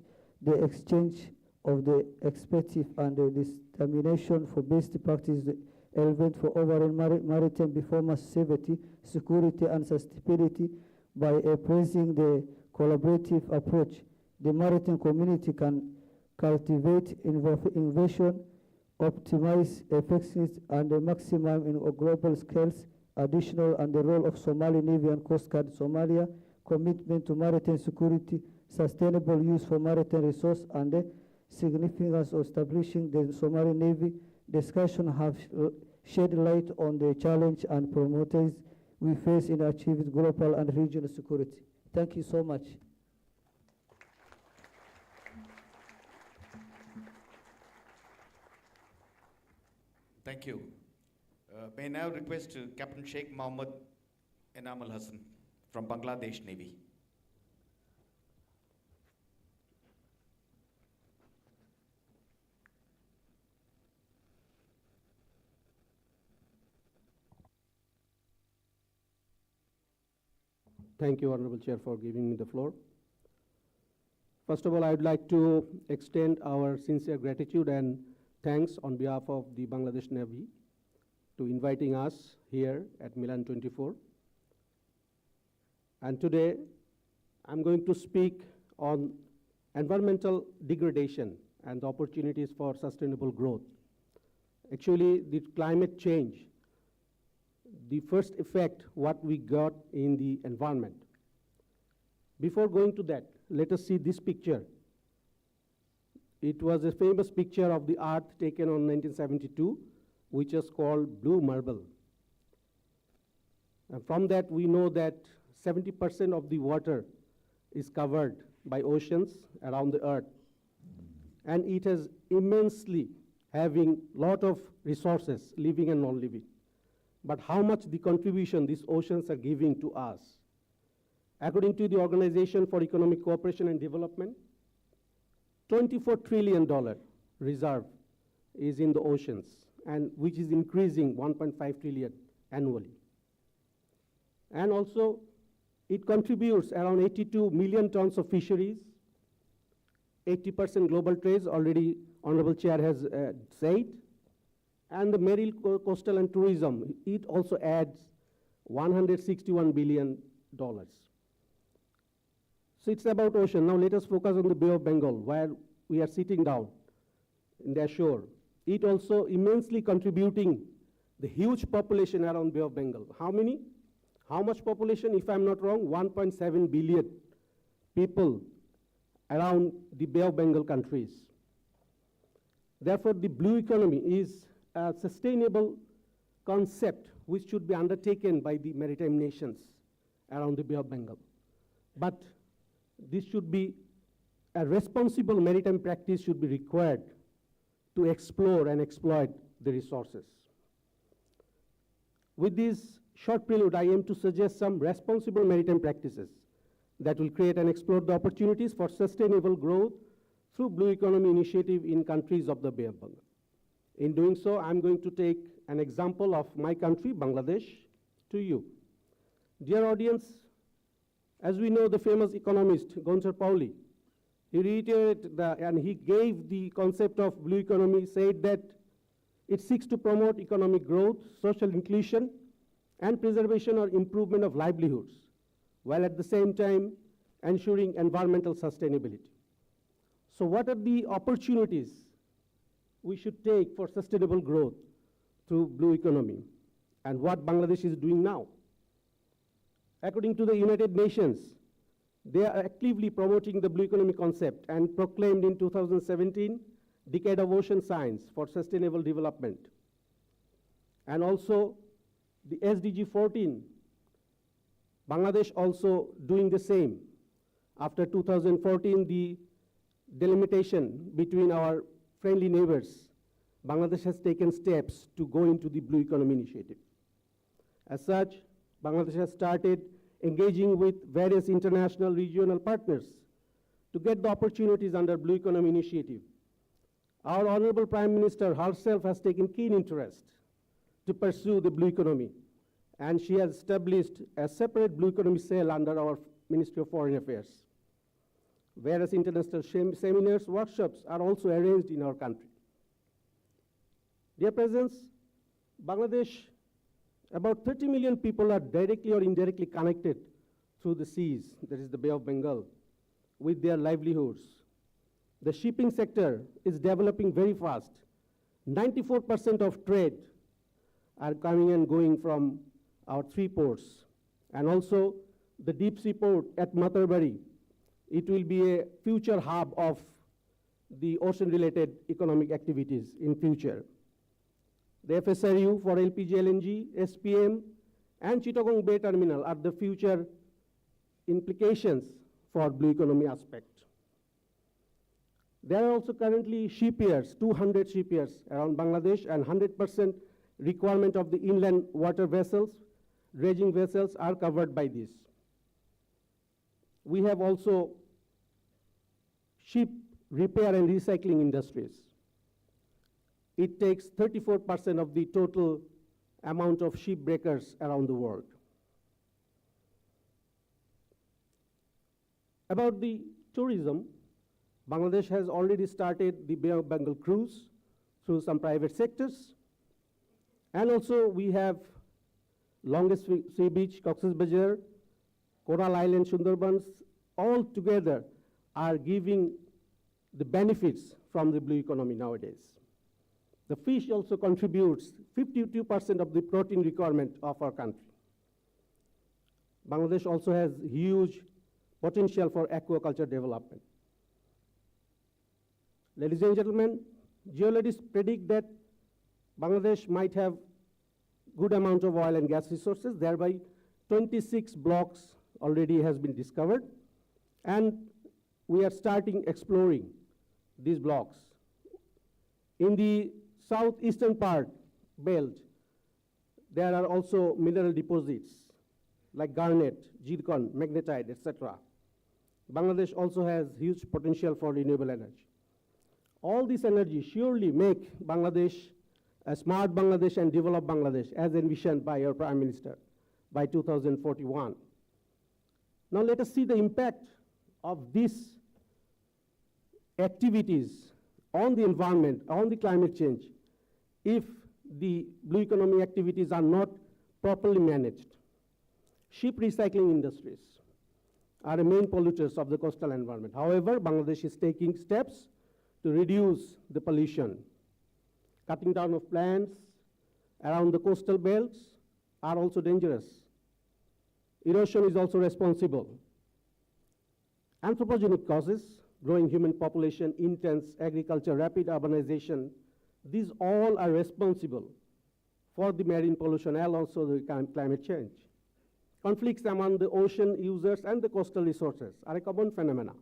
of the expertise and the dissemination for best practice relevant for overall maritime performance, safety, security, and sustainability. By embracing the collaborative approach, the maritime community can cultivate innovation, optimize effectiveness, and maximum in global scales. Additional and the role of Somali Navy and Coast Guard Somalia, commitment to maritime security, sustainable use for maritime resource, and the significance of establishing the Somali Navy discussion have shed light on the challenge and promoters we face in achieving global and regional security. Thank you so much. Thank you. May I now request Captain Sheikh Mohammed Enam Al Hassan from Bangladesh Navy. Thank you, Honorable Chair, for giving me the floor. First of all, I would like to extend our sincere gratitude and thanks on behalf of the Bangladesh Navy to inviting us here at Milan 24. And today, I'm going to speak on environmental degradation and the opportunities for sustainable growth. Actually, the climate change, the first effect what we got in the environment. Before going to that, let us see this picture. It was a famous picture of the Earth taken on 1972, which is called Blue Marble. And from that, we know that 70% of the water is covered by oceans around the Earth. And it is immensely having lot of resources, living and non-living. But how much the contribution these oceans are giving to us. According to the Organization for Economic Cooperation and Development, $24 trillion reserve is in the oceans, and which is increasing 1.5 trillion annually. And also, it contributes around 82 million tons of fisheries, 80% global trade, already Honorable Chair has said, and the marine, coastal and tourism, it also adds $161 billion. So it's about ocean. Now let us focus on the Bay of Bengal, where we are sitting down in the shore. It also immensely contributing the huge population around Bay of Bengal. How many? How much population? If I'm not wrong, 1.7 billion people around the Bay of Bengal countries. Therefore, the blue economy is a sustainable concept which should be undertaken by the maritime nations around the Bay of Bengal. But this should be a responsible maritime practice should be required to explore and exploit the resources. With this short prelude, I aim to suggest some responsible maritime practices that will create and explore the opportunities for sustainable growth through blue economy initiative in countries of the Bay of Bengal. In doing so, I'm going to take an example of my country, Bangladesh, to you. Dear audience, as we know, the famous economist, Gonzalo Pauli, he reiterated and he gave the concept of blue economy, said that it seeks to promote economic growth, social inclusion, and preservation or improvement of livelihoods, while at the same time ensuring environmental sustainability. So what are the opportunities we should take for sustainable growth through blue economy, and what Bangladesh is doing now? According to the United Nations, they are actively promoting the blue economy concept and proclaimed in 2017 Decade of Ocean Science for Sustainable Development. And also the SDG 14, Bangladesh also doing the same. After 2014, the delimitation between our friendly neighbors, Bangladesh has taken steps to go into the Blue Economy Initiative. As such, Bangladesh has started engaging with various international regional partners to get the opportunities under Blue Economy Initiative. Our Honorable Prime Minister herself has taken keen interest to pursue the blue economy, and she has established a separate blue economy cell under our Ministry of Foreign Affairs. Various international seminars, workshops are also arranged in our country. Dear presence, Bangladesh, about 30 million people are directly or indirectly connected through the seas, that is the Bay of Bengal, with their livelihoods. The shipping sector is developing very fast. 94% of trade are coming and going from our three ports. And also the deep sea port at Matarbari, it will be a future hub of the ocean-related economic activities in future. The FSRU for LPG, LNG, SPM, and Chittagong Bay Terminal are the future implications for blue economy aspect. There are also currently shipyards, 200 shipyards around Bangladesh, and 100% requirement of the inland water vessels, dredging vessels are covered by this. We have also ship repair and recycling industries. It takes 34% of the total amount of ship breakers around the world. About the tourism, Bangladesh has already started the Bay of Bengal cruise through some private sectors. And also we have longest sea beach, Cox's Bazar, Coral Island, Sundarbans, all together are giving the benefits from the blue economy nowadays. The fish also contributes 52% of the protein requirement of our country. Bangladesh also has huge potential for aquaculture development. Ladies and gentlemen, geologists predict that Bangladesh might have good amount of oil and gas resources, thereby 26 blocks already has been discovered, and we are starting exploring these blocks. In the southeastern part belt, there are also mineral deposits, like garnet, zircon, magnetite, etc. Bangladesh also has huge potential for renewable energy. All this energy surely make Bangladesh a smart Bangladesh and develop Bangladesh as envisioned by our Prime Minister by 2041. Now let us see the impact of these activities on the environment, on the climate change, if the blue economy activities are not properly managed. Ship recycling industries are the main polluters of the coastal environment. However, Bangladesh is taking steps to reduce the pollution. Cutting down of plants around the coastal belts are also dangerous. Erosion is also responsible. Anthropogenic causes, growing human population, intense agriculture, rapid urbanization, these all are responsible for the marine pollution and also the climate change. Conflicts among the ocean users and the coastal resources are a common phenomena.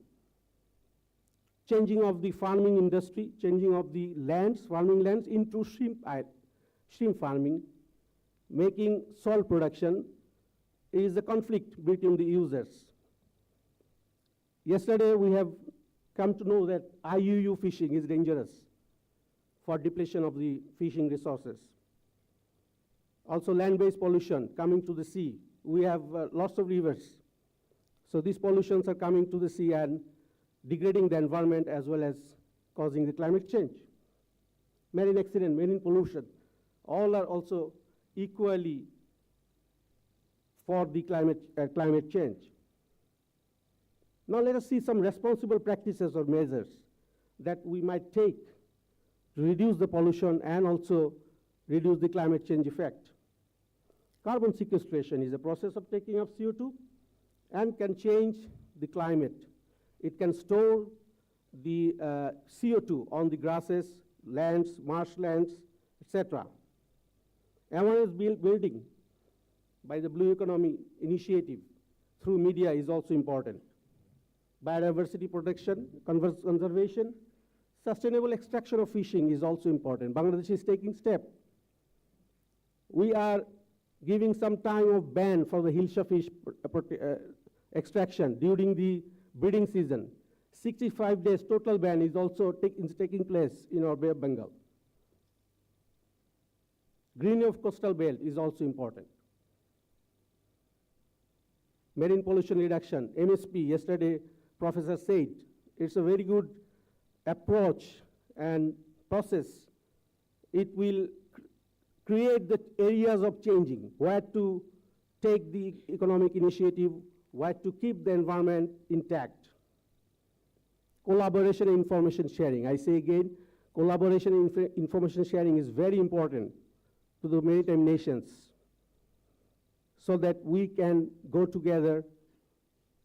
Changing of the farming industry, changing of the lands, farming lands into shrimp farming, making salt production is a conflict between the users. Yesterday we have come to know that IUU fishing is dangerous for depletion of the fishing resources. Also land-based pollution coming to the sea. We have lots of rivers. So these pollutions are coming to the sea and degrading the environment as well as causing the climate change. Marine accident, marine pollution, all are also equally for the climate change. Now let us see some responsible practices or measures that we might take to reduce the pollution and also reduce the climate change effect. Carbon sequestration is a process of taking up CO2 and can change the climate. It can store the CO2 on the grasses, lands, marshlands, etc. Awareness building by the Blue Economy Initiative through media is also important. Biodiversity protection, conservation, sustainable extraction of fishing is also important. Bangladesh is taking steps. We are giving some time of ban for the Hilsa fish extraction during the breeding season. 65 days total ban is also taking place in our Bay of Bengal. Greening of coastal belt is also important. Marine pollution reduction, MSP, yesterday Professor said, it's a very good approach and process. It will create the areas of changing, where to take the economic initiative, where to keep the environment intact. Collaboration and information sharing. I say again, collaboration and information sharing is very important to the maritime nations so that we can go together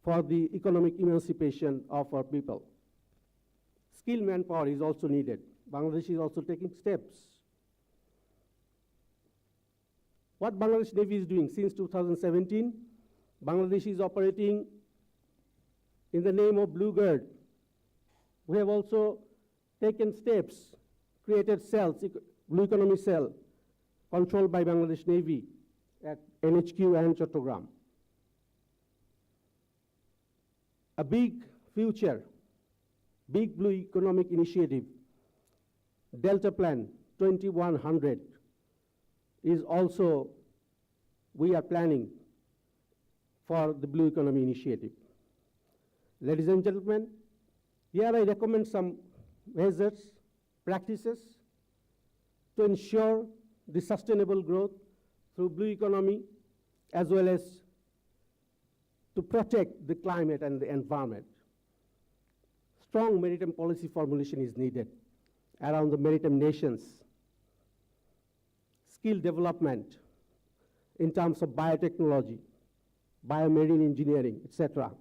for the economic emancipation of our people. Skilled manpower is also needed. Bangladesh is also taking steps. What Bangladesh Navy is doing since 2017, Bangladesh is operating in the name of Blue Guard. We have also taken steps, created cells, Blue Economy Cell, controlled by Bangladesh Navy at NHQ and Chattogram. A big future, big Blue Economic Initiative, Delta Plan 2100 is also, we are planning for the Blue Economy Initiative. Ladies and gentlemen, here I recommend some measures, practices to ensure the sustainable growth through blue economy as well as to protect the climate and the environment. Strong maritime policy formulation is needed around the maritime nations. Skill development in terms of biotechnology, biomarine engineering, etc.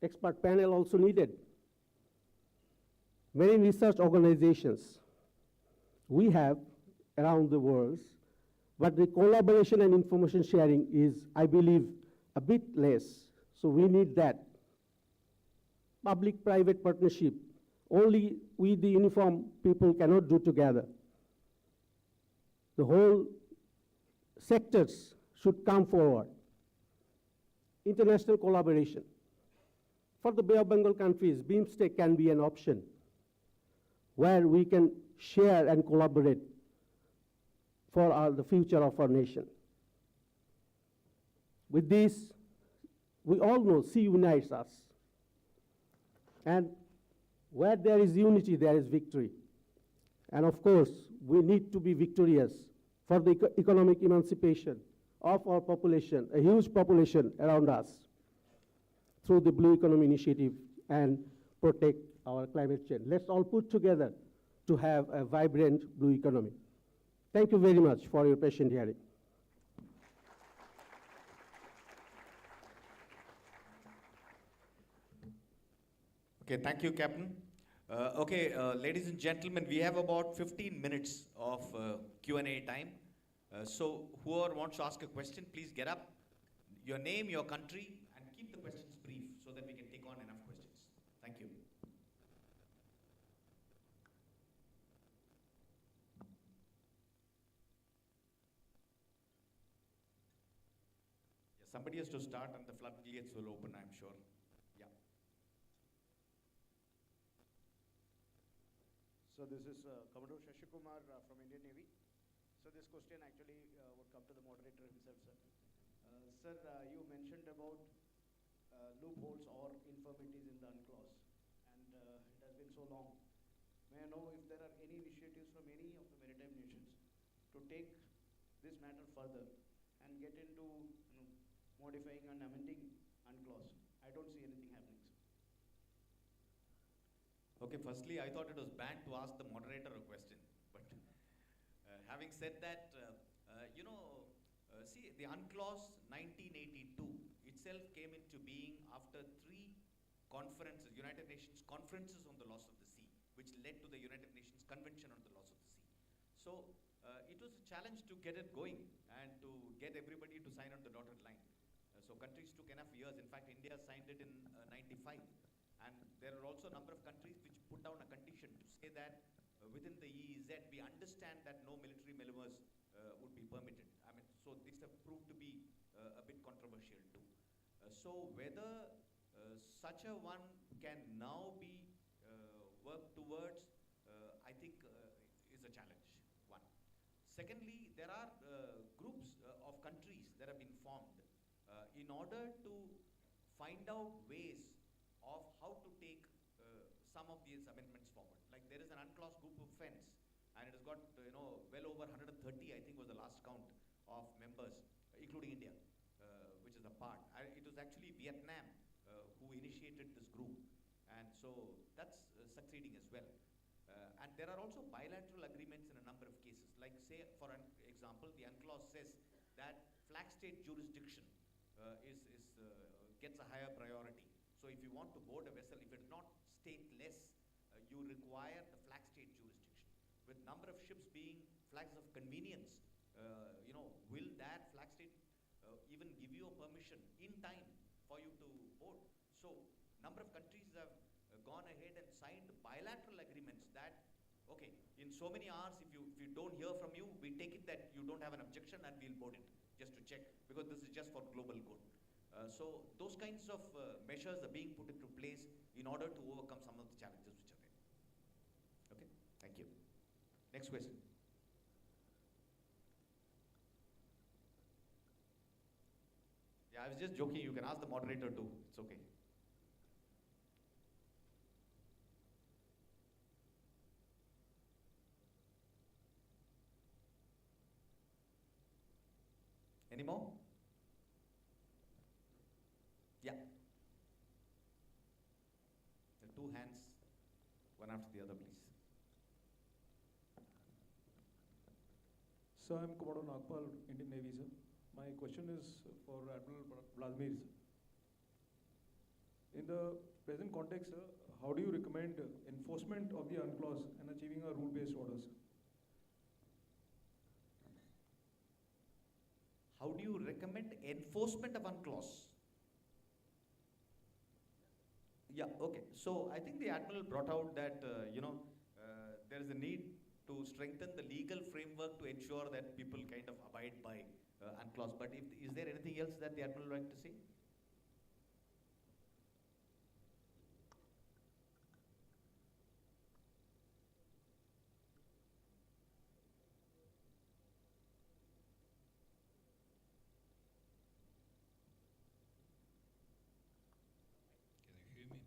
Expert panel also needed. Marine research organizations we have around the world, but the collaboration and information sharing is, I believe, a bit less. So we need that. Public-private partnership, only we the uniform people cannot do together. The whole sectors should come forward. International collaboration. For the Bay of Bengal countries, BIMSTEC can be an option where we can share and collaborate for the future of our nation. With this, we all know sea unites us. And where there is unity, there is victory. And of course, we need to be victorious for the economic emancipation of our population, a huge population around us, through the Blue Economy Initiative and protect our climate change. Let's all put together to have a vibrant blue economy. Thank you very much for your patient hearing. Okay, thank you, Captain. Ladies and gentlemen, we have about 15 minutes of Q&A time. So whoever wants to ask a question, please get up, your name, your country, and keep the questions brief so that we can take on enough questions. Thank you. Yeah, somebody has to start and the floodgates will open, I'm sure. Yeah. So this is Commodore Shashikumar from Indian Navy. So this question actually would come to the moderator himself, sir. Sir, you mentioned about loopholes or infirmities in the UNCLOS, and it has been so long. May I know if there are any initiatives from any of the maritime nations to take this matter further and get into modifying and amending UNCLOS? I don't see anything happening, sir. Okay, firstly, I thought it was banned to ask the moderator a question. But having said that, see, the UNCLOS 1982 itself came into being after 3 conferences, United Nations conferences on the loss of the sea, which led to the United Nations Convention on the Loss of the Sea. So it was a challenge to get it going and to get everybody to sign on the dotted line. So countries took enough years. In fact, India signed it in 95. And there are also a number of countries which put down a condition to say that within the EEZ, we understand that no military maneuvers would be permitted. I mean, so this have proved to be a bit controversial too. So whether such a one can now be worked towards, I think is a challenge, one. Secondly, there are groups of countries that have been formed in order to find out ways of how to take some of these amendments forward. Like there is an UNCLOS group of friends, and it has got well over 130, I think was the last count of members, including India, which is a part. It was actually Vietnam who initiated this group, and so that's succeeding as well. And there are also bilateral agreements in a number of cases. Like say, for an example, the UNCLOS says that flag state jurisdiction gets a higher priority. So if you want to board a vessel, if it's not stateless, you require the flag state jurisdiction. With number of ships being flags of convenience, will that flag state even give you a permission in time for you to board? So number of countries have gone ahead and signed bilateral agreements that, okay, in so many hours, if you don't hear from you, we take it that you don't have an objection and we'll board it, just to check, because this is just for global good. So those kinds of measures are being put into place in order to overcome some of the challenges which are there. Okay, thank you. Next question. Yeah, I was just joking. You can ask the moderator too. It's okay. Any more? Yeah. The 2 hands, one after the other, please. So I'm Commodore Nagpal, Indian Navy, sir. My question is for Admiral Vladimir, sir. In the present context, sir, how do you recommend enforcement of the UNCLOS and achieving a rule-based order, sir? How do you recommend enforcement of UNCLOS? Yeah, okay. So I think the Admiral brought out that, there is a need to strengthen the legal framework to ensure that people kind of abide by UNCLOS. But is there anything else that the Admiral would like to say? Can you hear me?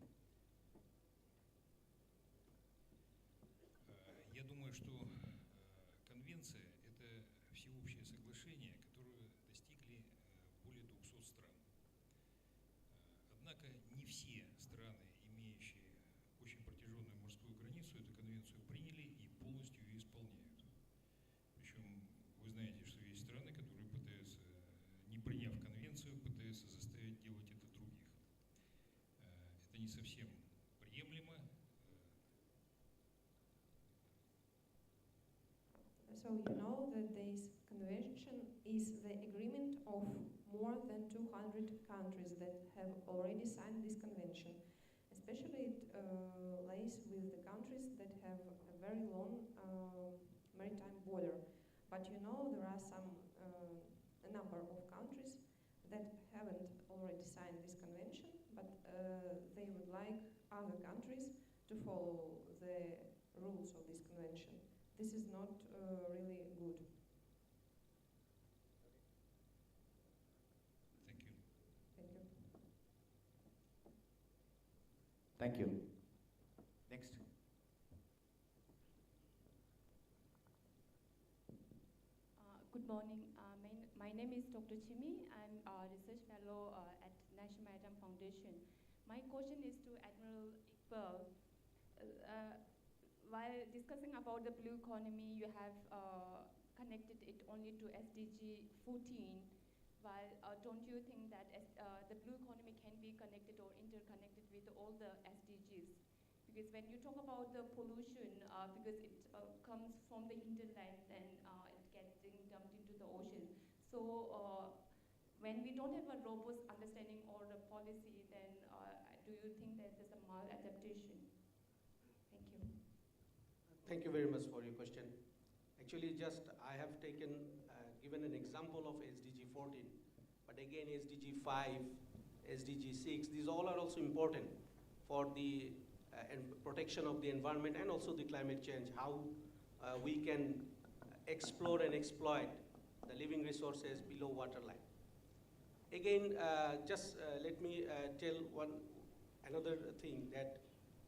Я думаю, что конвенция – это всеобщее соглашение, которое достигли более 200 стран. Однако не все страны, имеющие очень протяженную морскую границу, эту конвенцию приняли и полностью ее исполняют. Причем вы знаете, что есть страны, которые пытаются, не приняв конвенцию, пытаются заставить делать это других. Это не совсем приемлемо. So you know that this convention is the agreement of more than 200 countries that have already signed this convention. Especially it lays with the countries that have a very long maritime border. But you know there are a number of countries that haven't already signed this convention, but they would like other countries to follow the rules of this convention. This is not really good. Thank you. Thank you. Thank you. Next. Good morning. My name is Dr. Chimi. I'm a research fellow at National Maritime Foundation. My question is to Admiral Iqbal. While discussing about the blue economy, you have connected it only to SDG 14. While don't you think that the blue economy can be connected or interconnected with all the SDGs? Because when you talk about the pollution, because it comes from the hinterland and it gets dumped into the ocean. So when we don't have a robust understanding or a policy, then do you think that there's a maladaptation? Thank you. Thank you very much for your question. Actually, just I have given an example of SDG 14, but again SDG 5, SDG 6, these all are also important for the protection of the environment and also the climate change, how we can explore and exploit the living resources below waterline. Again, just let me tell another thing, that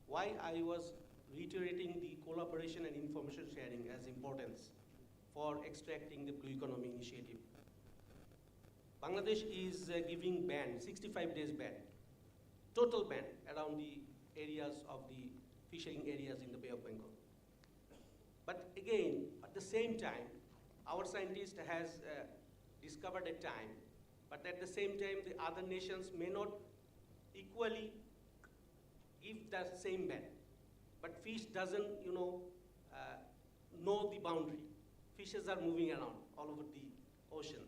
why I was reiterating the collaboration and information sharing as importance for extracting the Blue Economy Initiative. Bangladesh is giving ban, 65 days ban, total ban around the areas of the fishing areas in the Bay of Bengal. But again, at the same time, our scientist has discovered a time, but at the same time, the other nations may not equally give the same ban. But fish doesn't, know the boundary. Fishes are moving around all over the ocean.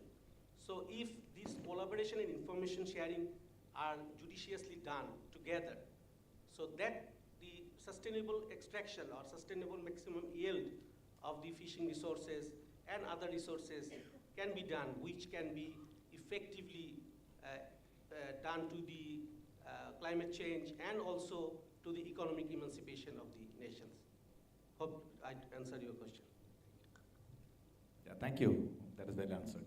So if this collaboration and information sharing are judiciously done together, so that the sustainable extraction or sustainable maximum yield of the fishing resources and other resources can be done, which can be effectively done to the climate change and also to the economic emancipation of the nations. Hope I answered your question. Yeah, thank you. That is well answered.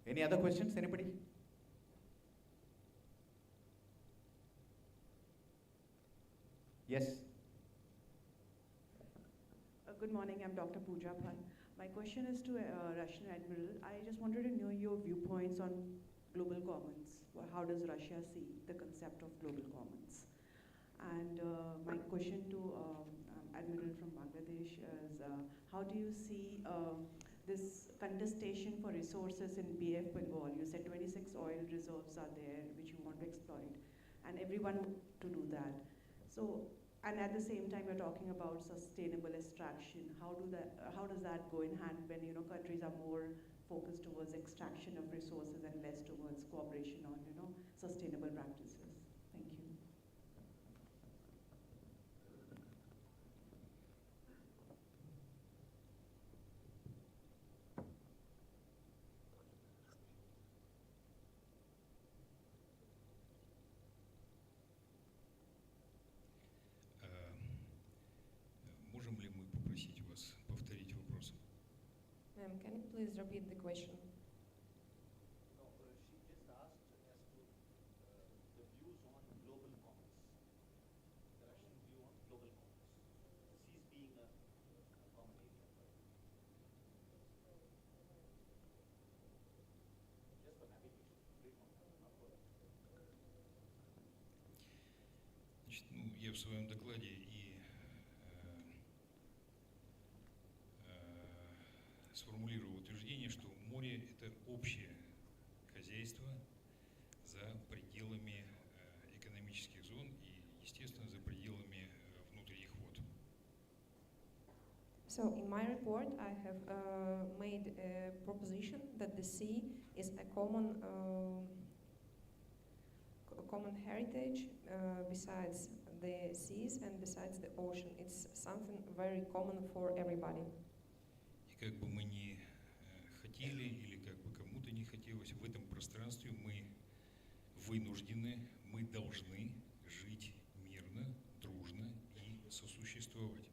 Any other questions? Anybody? Yes. Good morning, I'm Dr. Pooja Bhan. My question is to Russian Admiral. I just wanted to know your viewpoints on global commons. How does Russia see the concept of global commons? And my question to Admiral from Bangladesh is, how do you see this contestation for resources in BF Bengal? You said 26 oil reserves are there which you want to exploit, and everyone to do that. So, and at the same time, you're talking about sustainable extraction. How does that go in hand when countries are more focused towards extraction of resources and less towards cooperation on sustainable practices? Thank you. please repeat the question? No, she just asked as to the views on global commons, the Russian view on global commons, the seas being a common area. Just for navigation, not for Значит, ну, я в своем докладе и сформулировал утверждение, что море – это общее хозяйство за пределами экономических зон и, естественно, за пределами внутренних вод. So in my report, I have made a proposition that the sea is a common heritage besides the seas and besides the ocean. It's something very common for everybody. И как бы мы ни хотели или как бы кому-то не хотелось, в этом пространстве мы вынуждены, мы должны жить мирно, дружно и сосуществовать.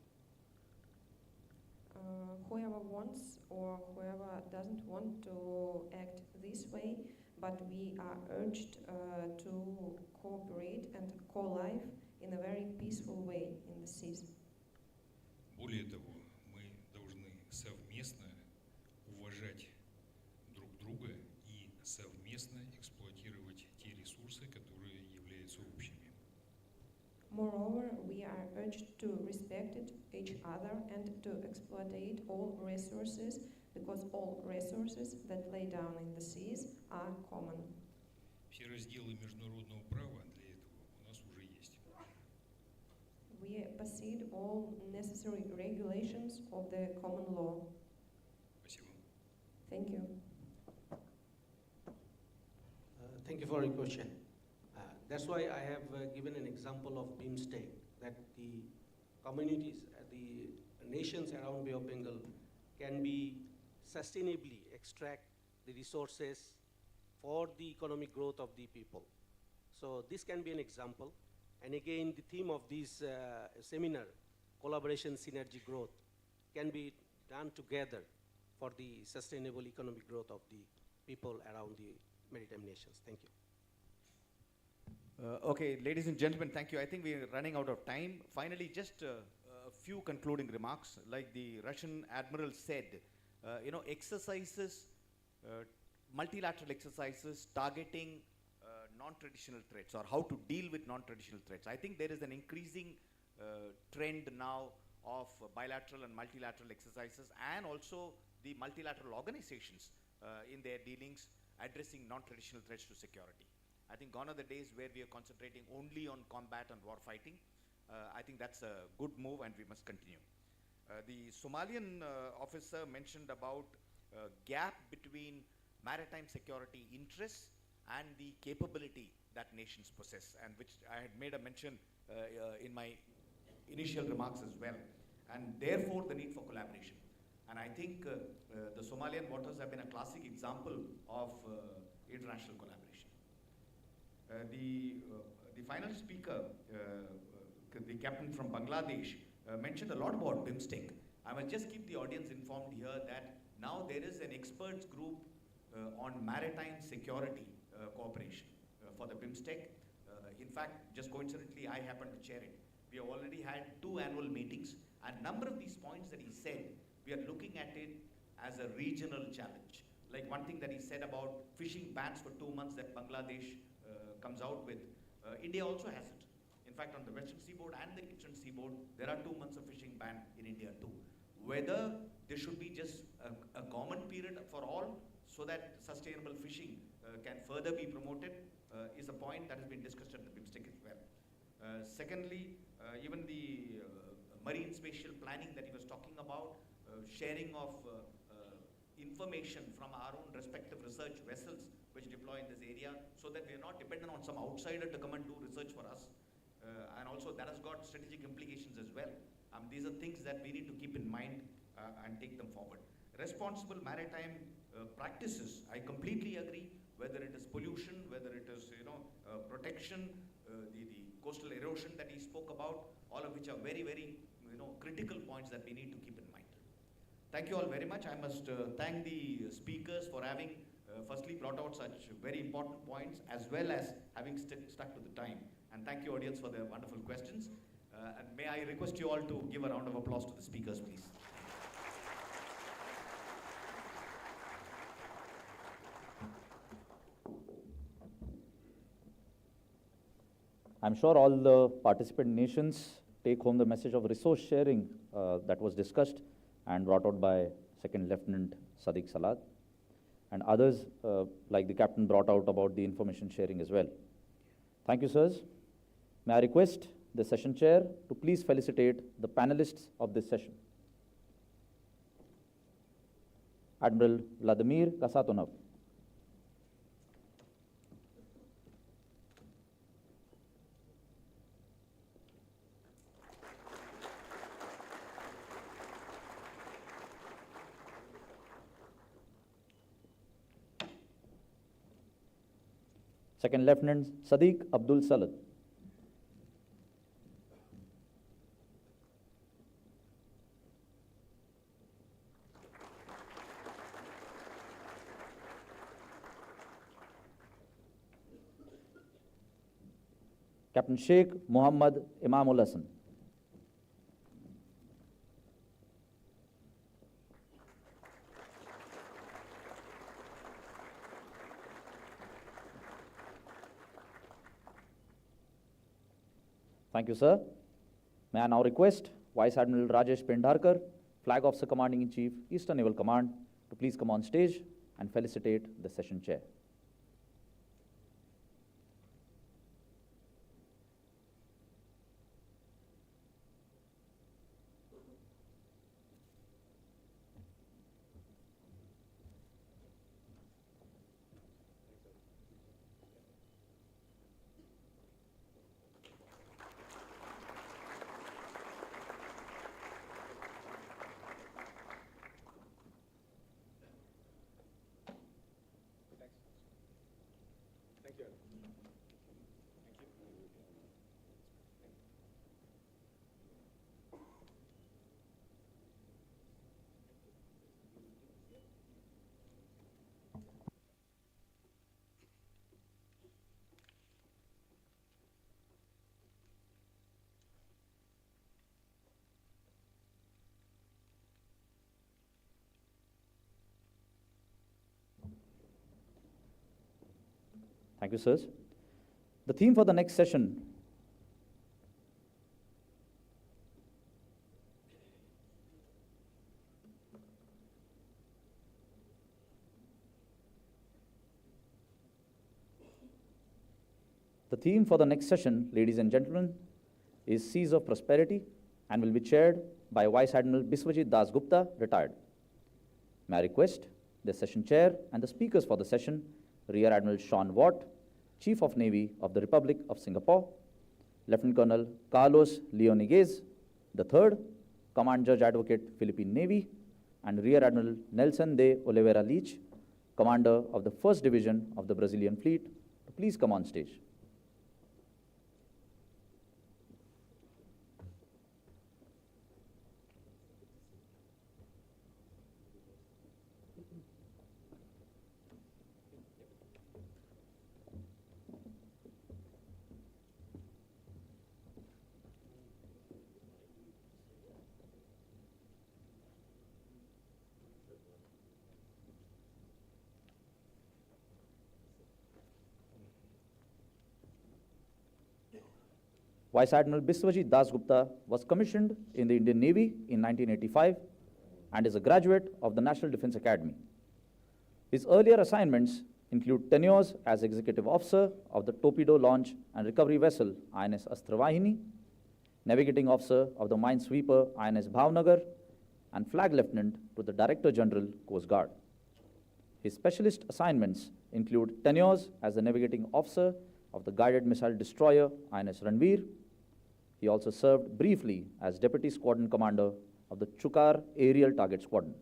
Whoever wants or whoever doesn't want to act this way, but we are urged to cooperate and co-live in a very peaceful way in the seas. Более того, мы должны совместно уважать друг друга и совместно эксплуатировать те ресурсы, которые являются общими. Moreover, we are urged to respect each other and to exploit all resources, because all resources that lay down in the seas are common. Все разделы международного права для этого у нас уже есть. We possess all necessary regulations of the common law. Спасибо. Thank you. Thank you for your question. That's why I have given an example of BIMSTEC, that the communities, the nations around Bay of Bengal can be sustainably extract the resources for the economic growth of the people. So this can be an example. And again, the theme of this seminar, collaboration, synergy, growth, can be done together for the sustainable economic growth of the people around the maritime nations. Thank you. Okay, ladies and gentlemen, thank you. I think we're running out of time. Finally, just a few concluding remarks. Like the Russian admiral said, exercises, multilateral exercises targeting non-traditional threats, or how to deal with non-traditional threats. I think there is an increasing trend now of bilateral and multilateral exercises, and also the multilateral organizations in their dealings addressing non-traditional threats to security. I think gone are the days where we are concentrating only on combat and war fighting. I think that's a good move, and we must continue. The Somalian officer mentioned about gap between maritime security interests and the capability that nations possess, and which I had made a mention in my initial remarks as well, and therefore the need for collaboration. And I think the Somalian waters have been a classic example of international collaboration. The final speaker, the captain from Bangladesh, mentioned a lot about BIMSTEC. I must just keep the audience informed here that now there is an experts group on maritime security cooperation for the BIMSTEC. In fact, just coincidentally, I happen to chair it. We have already had 2 annual meetings, and a number of these points that he said, we are looking at it as a regional challenge. Like one thing that he said about fishing bans for 2 months that Bangladesh comes out with, India also has it. In fact, on the western seaboard and the eastern seaboard, there are 2 months of fishing ban in India too. Whether there should be just a common period for all so that sustainable fishing can further be promoted is a point that has been discussed at the BIMSTEC as well. Secondly, even the marine spatial planning that he was talking about, sharing of information from our own respective research vessels which deploy in this area, so that we are not dependent on some outsider to come and do research for us. And also that has got strategic implications as well. These are things that we need to keep in mind and take them forward. Responsible maritime practices, I completely agree, whether it is pollution, whether it is protection, the coastal erosion that he spoke about, all of which are very, very critical points that we need to keep in mind. Thank you all very much. I must thank the speakers for having firstly brought out such very important points as well as having stuck to the time. And thank you audience for their wonderful questions. And may I request you all to give a round of applause to the speakers, please. I'm sure all the participant nations take home the message of resource sharing that was discussed and brought out by Second Lieutenant Sadiq Salad, and others like the captain brought out about the information sharing as well. Thank you, sirs. May I request the session chair to please felicitate the panelists of this session. Admiral Vladimir Kasatonov. Second Lieutenant Sadiq Abdul Salad. Captain Sheikh Muhammad Imamul Hasan. Thank you, sir. May I now request Vice Admiral Rajesh Pendharkar, Flag Officer Commanding in Chief, Eastern Naval Command, to please come on stage and felicitate the session chair. Thank you, sirs. The theme for the next session ladies and gentlemen, is Seas of Prosperity and will be chaired by Vice Admiral Biswajit Das Gupta, retired. May I request the session chair and the speakers for the session, Rear Admiral Sean Watt, Chief of Navy of the Republic of Singapore, Lieutenant Colonel Carlos Leoniguez III, Command Judge Advocate Philippine Navy, and Rear Admiral Nelson de Oliveira Leach, Commander of the 1st Division of the Brazilian Fleet, to please come on stage. Vice Admiral Biswajit Das Gupta was commissioned in the Indian Navy in 1985 and is a graduate of the National Defence Academy. His earlier assignments include tenures as Executive Officer of the Torpedo Launch and Recovery Vessel INS Astravahini, Navigating Officer of the Minesweeper INS Bhavnagar, and Flag Lieutenant to the Director General, Coast Guard. His specialist assignments include tenures as the Navigating Officer of the Guided Missile Destroyer INS Ranveer. He also served briefly as Deputy Squadron Commander of the Chukar Aerial Target Squadron.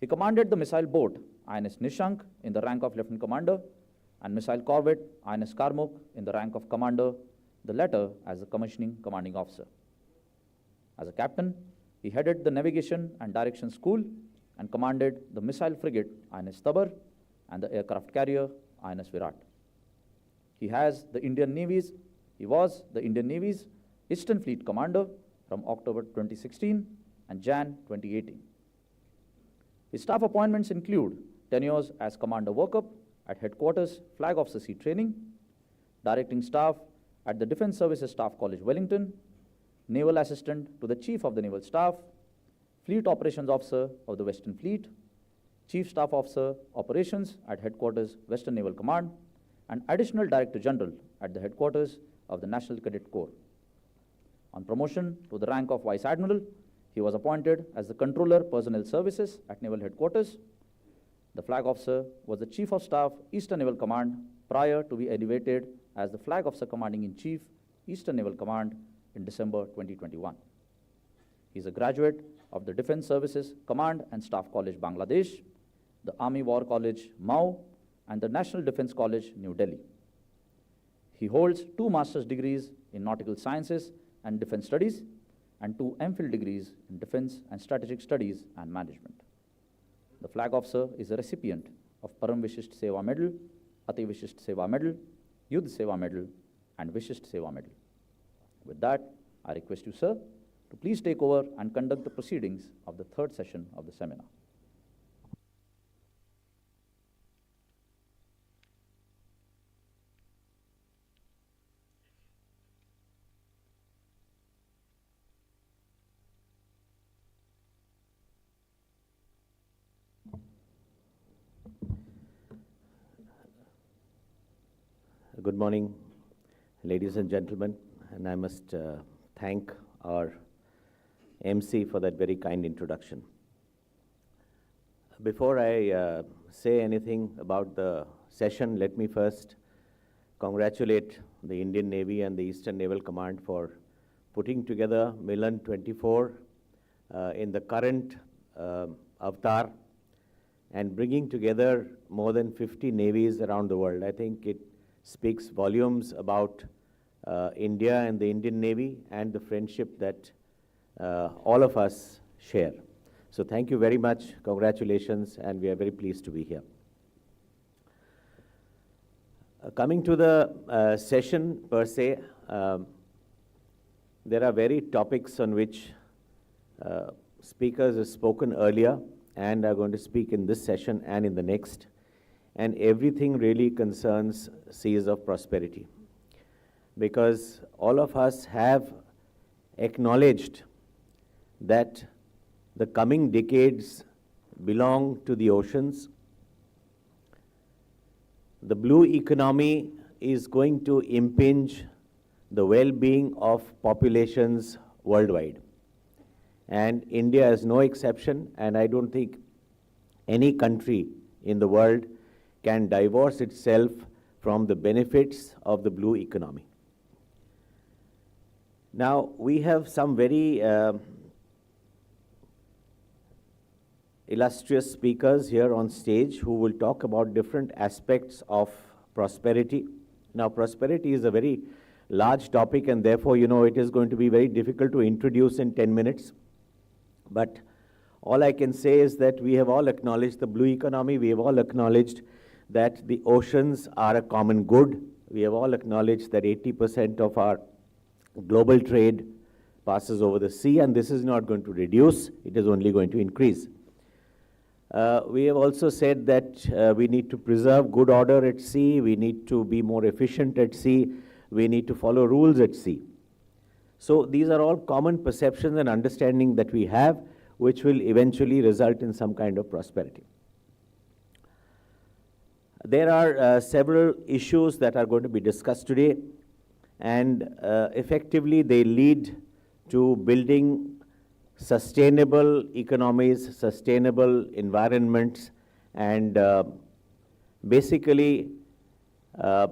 He commanded the missile boat INS Nishank in the rank of Lieutenant Commander and missile corvette INS Karmuk in the rank of Commander, the latter as the Commissioning Commanding Officer. As a captain, He headed the Navigation and Direction School and commanded the missile frigate INS Tabar and the aircraft carrier INS Virat. He was the Indian Navy's Eastern Fleet Commander from October 2016 and Jan 2018. His staff appointments include tenures as Commander Workup at Headquarters Flag Officer Sea Training, directing staff at the Defence Services Staff College, Wellington, Naval Assistant to the Chief of the Naval Staff, Fleet Operations Officer of the Western Fleet, Chief Staff Officer Operations at Headquarters Western Naval Command, and Additional Director General at the Headquarters of the National Cadet Corps. On promotion to the rank of Vice Admiral, he was appointed as the Controller Personnel Services at Naval Headquarters. The Flag Officer was the Chief of Staff, Eastern Naval Command, prior to be elevated as the Flag Officer Commanding-in-Chief, Eastern Naval Command in December 2021. He is a graduate of the Defence Services Command and Staff College, Bangladesh, the Army War College, Mao, and the National Defence College, New Delhi. He holds 2 master's degrees in Nautical Sciences and Defence Studies and 2 MPhil degrees in Defence and Strategic Studies and Management. The Flag Officer is a recipient of Param Vishisht Seva Medal, Ati Vishisht Seva Medal, Yudh Seva Medal, and Vishisht Seva Medal. With that, I request you, sir, to please take over and conduct the proceedings of the 3rd session of the seminar. Good morning, ladies and gentlemen, and I must thank our MC for that very kind introduction. Before I say anything about the session, let me first congratulate the Indian Navy and the Eastern Naval Command for putting together MILAN 24 in the current avatar and bringing together more than 50 navies around the world. I think it speaks volumes about India and the Indian Navy and the friendship that all of us share. So thank you very much, congratulations, and we are very pleased to be here. Coming to the session per se, there are varied topics on which speakers have spoken earlier and are going to speak in this session and in the next. And everything really concerns seas of prosperity, because all of us have acknowledged that the coming decades belong to the oceans. The blue economy is going to impinge the well-being of populations worldwide. And India is no exception, and I don't think any country in the world can divorce itself from the benefits of the blue economy. Now, we have some very illustrious speakers here on stage who will talk about different aspects of prosperity. Now, prosperity is a very large topic, and therefore, it is going to be very difficult to introduce in 10 minutes. But all I can say is that we have all acknowledged the blue economy. We have all acknowledged that the oceans are a common good. We have all acknowledged that 80% of our global trade passes over the sea, and this is not going to reduce, it is only going to increase. We have also said that we need to preserve good order at sea, we need to be more efficient at sea, we need to follow rules at sea. So these are all common perceptions and understanding that we have, which will eventually result in some kind of prosperity. There are several issues that are going to be discussed today, and effectively they lead to building sustainable economies, sustainable environments, and basically to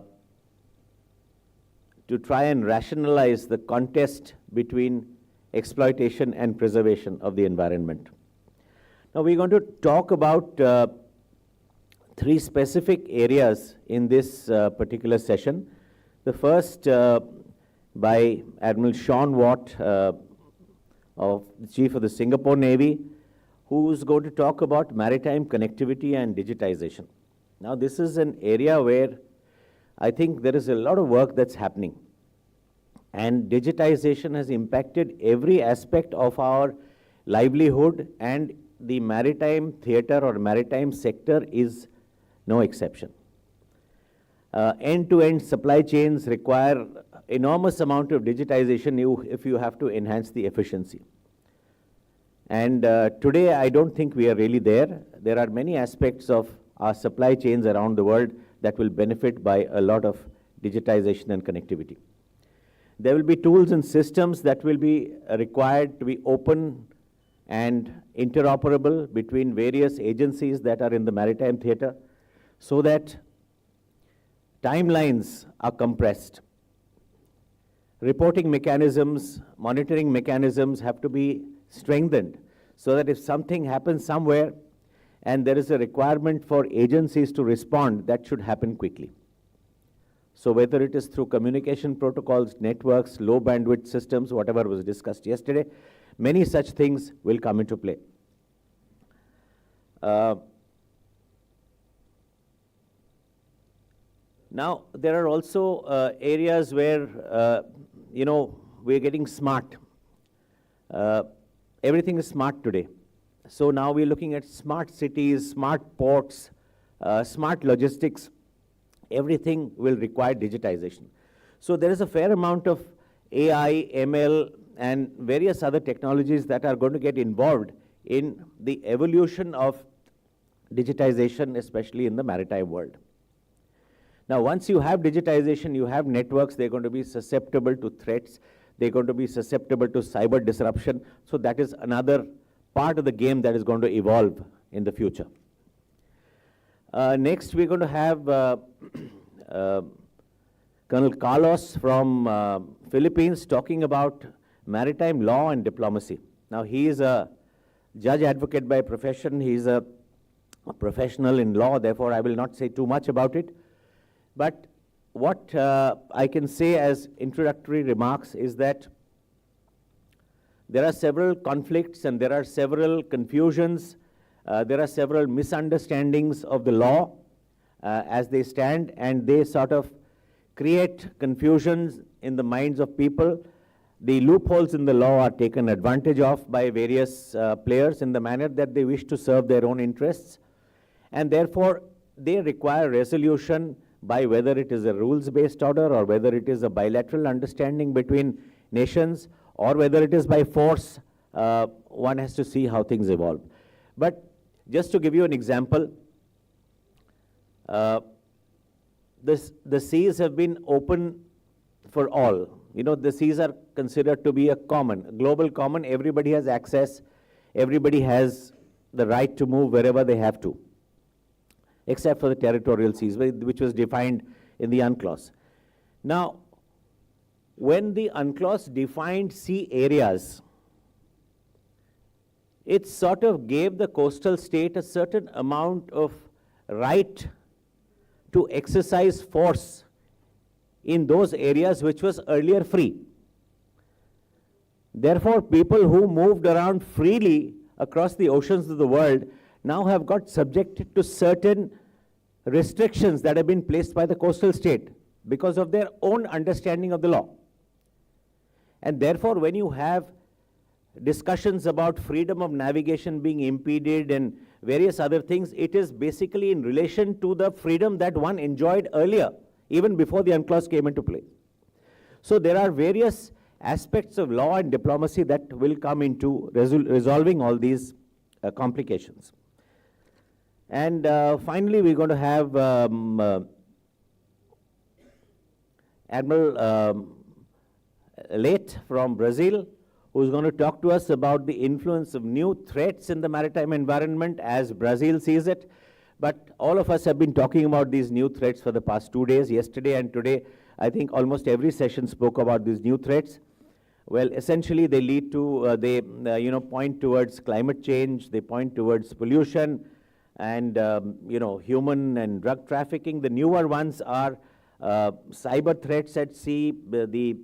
try and rationalize the contest between exploitation and preservation of the environment. Now we're going to talk about 3 specific areas in this particular session. The first by Admiral Sean Watt of the Chief of the Singapore Navy, who's going to talk about maritime connectivity and digitization. Now, this is an area where I think there is a lot of work that's happening. And digitization has impacted every aspect of our livelihood, and the maritime theater or maritime sector is no exception. End-to-end supply chains require enormous amount of digitization if you have to enhance the efficiency. And today, I don't think we are really there. There are many aspects of our supply chains around the world that will benefit by a lot of digitization and connectivity. There will be tools and systems that will be required to be open and interoperable between various agencies that are in the maritime theater, so that timelines are compressed. Reporting mechanisms, monitoring mechanisms have to be strengthened, so that if something happens somewhere and there is a requirement for agencies to respond, that should happen quickly. So whether it is through communication protocols, networks, low bandwidth systems, whatever was discussed yesterday, many such things will come into play. Now, there are also areas where, we're getting smart. Everything is smart today. So now we're looking at smart cities, smart ports, smart logistics. Everything will require digitization. So there is a fair amount of AI, ML, and various other technologies that are going to get involved in the evolution of digitization, especially in the maritime world. Now, once you have digitization, you have networks, they're going to be susceptible to threats, they're going to be susceptible to cyber disruption. So that is another part of the game that is going to evolve in the future. Next, we're going to have Colonel Carlos from Philippines talking about maritime law and diplomacy. Now, he is a judge advocate by profession. He's a professional in law, therefore I will not say too much about it. But what I can say as introductory remarks is that there are several conflicts and there are several confusions. There are several misunderstandings of the law as they stand, and they sort of create confusions in the minds of people. The loopholes in the law are taken advantage of by various players in the manner that they wish to serve their own interests, and therefore they require resolution by whether it is a rules-based order or whether it is a bilateral understanding between nations or whether it is by force. One has to see how things evolve. But just to give you an example, the seas have been open for all. The seas are considered to be a global common. Everybody has access. Everybody has the right to move wherever they have to, except for the territorial seas, which was defined in the UNCLOS. Now, when the UNCLOS defined sea areas, it sort of gave the coastal state a certain amount of right to exercise force in those areas which was earlier free. Therefore, people who moved around freely across the oceans of the world now have got subjected to certain restrictions that have been placed by the coastal state because of their own understanding of the law. And therefore, when you have discussions about freedom of navigation being impeded and various other things, it is basically in relation to the freedom that one enjoyed earlier, even before the UNCLOS came into play. So there are various aspects of law and diplomacy that will come into resolving all these complications. And finally, we're going to have Admiral Leite from Brazil, who's going to talk to us about the influence of new threats in the maritime environment as Brazil sees it. But all of us have been talking about these new threats for the past 2 days. Yesterday and today, I think almost every session spoke about these new threats. Well, essentially, they lead to, point towards climate change, they point towards pollution, and, human and drug trafficking. The newer ones are cyber threats at sea, the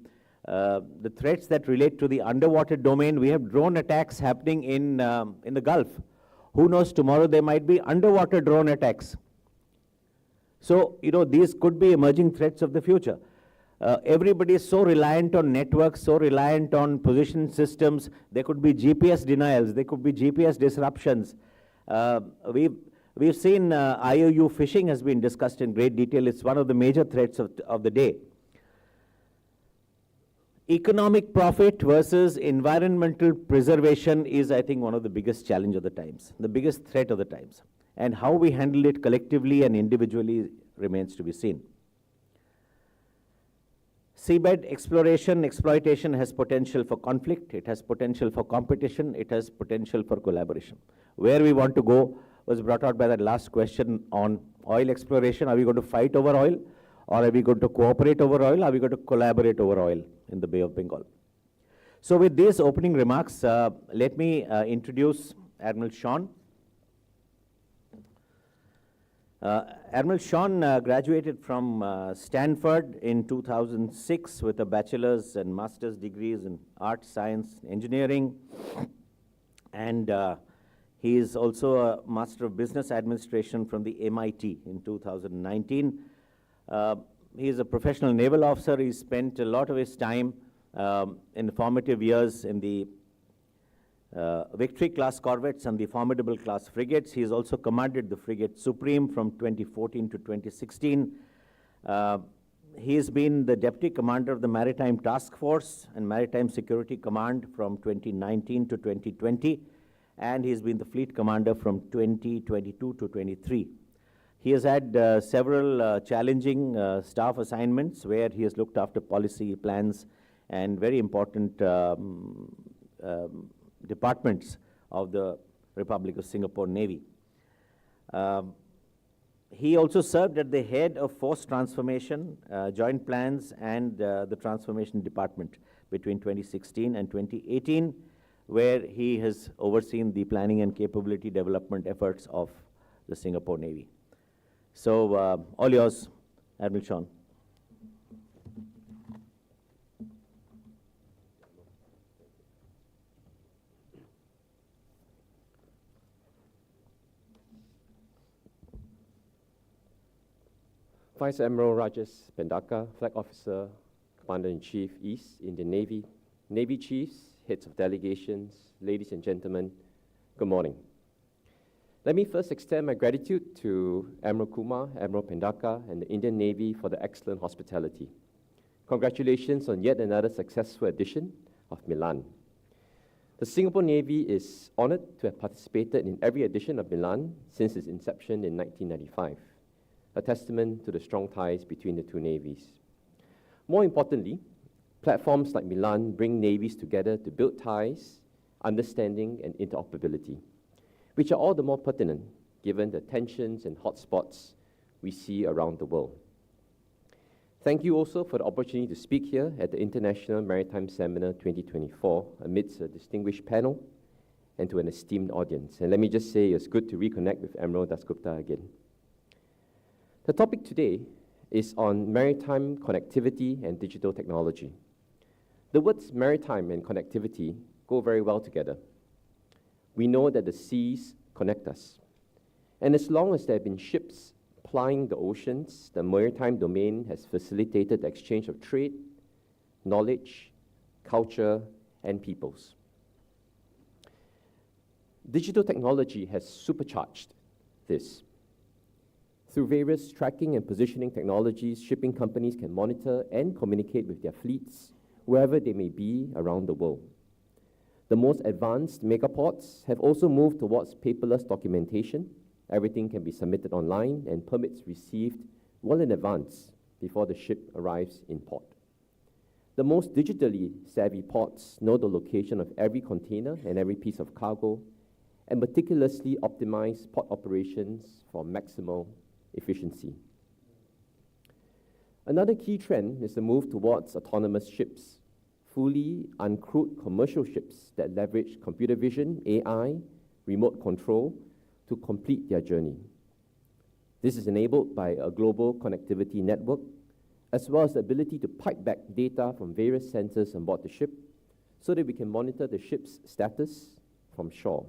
the threats that relate to the underwater domain. We have drone attacks happening in the Gulf. Who knows, tomorrow there might be underwater drone attacks. So, these could be emerging threats of the future. Everybody is so reliant on networks, so reliant on position systems. There could be GPS denials, there could be GPS disruptions. We've seen IOU phishing has been discussed in great detail. It's one of the major threats of the day. Economic profit versus environmental preservation is, I think, one of the biggest challenge of the times, the biggest threat of the times. And how we handle it collectively and individually remains to be seen. Seabed exploration, exploitation has potential for conflict, it has potential for competition, it has potential for collaboration. Where we want to go was brought out by that last question on oil exploration. Are we going to fight over oil? Or are we going to cooperate over oil? Are we going to collaborate over oil in the Bay of Bengal? So with these opening remarks, let me introduce Admiral Sean. Admiral Sean graduated from Stanford in 2006 with a bachelor's and master's degrees in arts, science, engineering. And he is also a Master of Business Administration from the MIT in 2019. He is a professional naval officer. He spent a lot of his time in formative years in the Victory class corvettes and the Formidable class frigates. He has also commanded the frigate Supreme from 2014 to 2016. He has been the Deputy Commander of the Maritime Task Force and Maritime Security Command from 2019 to 2020. And he has been the Fleet Commander from 2022 to 23. He has had several challenging staff assignments where he has looked after policy plans and very important departments of the Republic of Singapore Navy. He also served at the head of Force Transformation, Joint Plans, and the Transformation Department between 2016 and 2018, where he has overseen the planning and capability development efforts of the Singapore Navy. So, all yours, Admiral Sean. Vice Admiral Rajesh Pendaka, Flag Officer, Commander-in-Chief, East Indian Navy, Navy Chiefs, Heads of Delegations, ladies and gentlemen, good morning. Let me first extend my gratitude to Admiral Kumar, Admiral Pendaka, and the Indian Navy for the excellent hospitality. Congratulations on yet another successful edition of Milan. The Singapore Navy is honored to have participated in every edition of Milan since its inception in 1995, a testament to the strong ties between the two navies. More importantly, platforms like Milan bring navies together to build ties, understanding, and interoperability, which are all the more pertinent given the tensions and hotspots we see around the world. Thank you also for the opportunity to speak here at the International Maritime Seminar 2024 amidst a distinguished panel and to an esteemed audience. And let me just say it's good to reconnect with Admiral Dasgupta again. The topic today is on maritime connectivity and digital technology. The words maritime and connectivity go very well together. We know that the seas connect us. And as long as there have been ships plying the oceans, the maritime domain has facilitated the exchange of trade, knowledge, culture, and peoples. Digital technology has supercharged this. Through various tracking and positioning technologies, shipping companies can monitor and communicate with their fleets wherever they may be around the world. The most advanced megaports have also moved towards paperless documentation. Everything can be submitted online and permits received well in advance before the ship arrives in port. The most digitally savvy ports know the location of every container and every piece of cargo and meticulously optimize port operations for maximal efficiency. Another key trend is the move towards autonomous ships, fully uncrewed commercial ships that leverage computer vision, AI, remote control to complete their journey. This is enabled by a global connectivity network, as well as the ability to pipe back data from various sensors on board the ship so that we can monitor the ship's status from shore.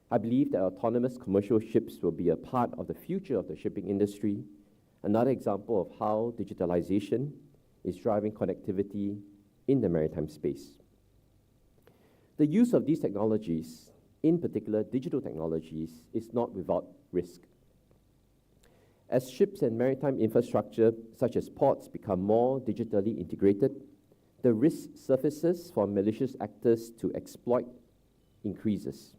I believe that autonomous commercial ships will be a part of the future of the shipping industry, another example of how digitalization is driving connectivity in the maritime space. The use of these technologies, in particular digital technologies, is not without risk. As ships and maritime infrastructure, such as ports, become more digitally integrated, the risk surfaces for malicious actors to exploit increases.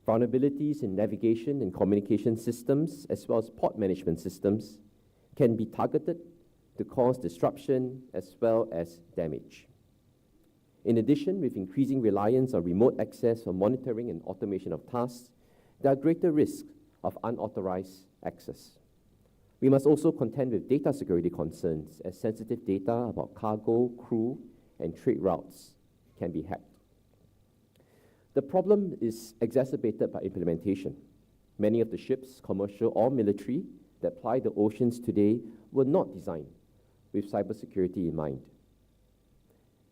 Vulnerabilities in navigation and communication systems, as well as port management systems, can be targeted to cause disruption as well as damage. In addition, with increasing reliance on remote access for monitoring and automation of tasks, there are greater risks of unauthorized access. We must also contend with data security concerns, as sensitive data about cargo, crew, and trade routes can be hacked. The problem is exacerbated by implementation. Many of the ships, commercial or military, that ply the oceans today were not designed with cybersecurity in mind.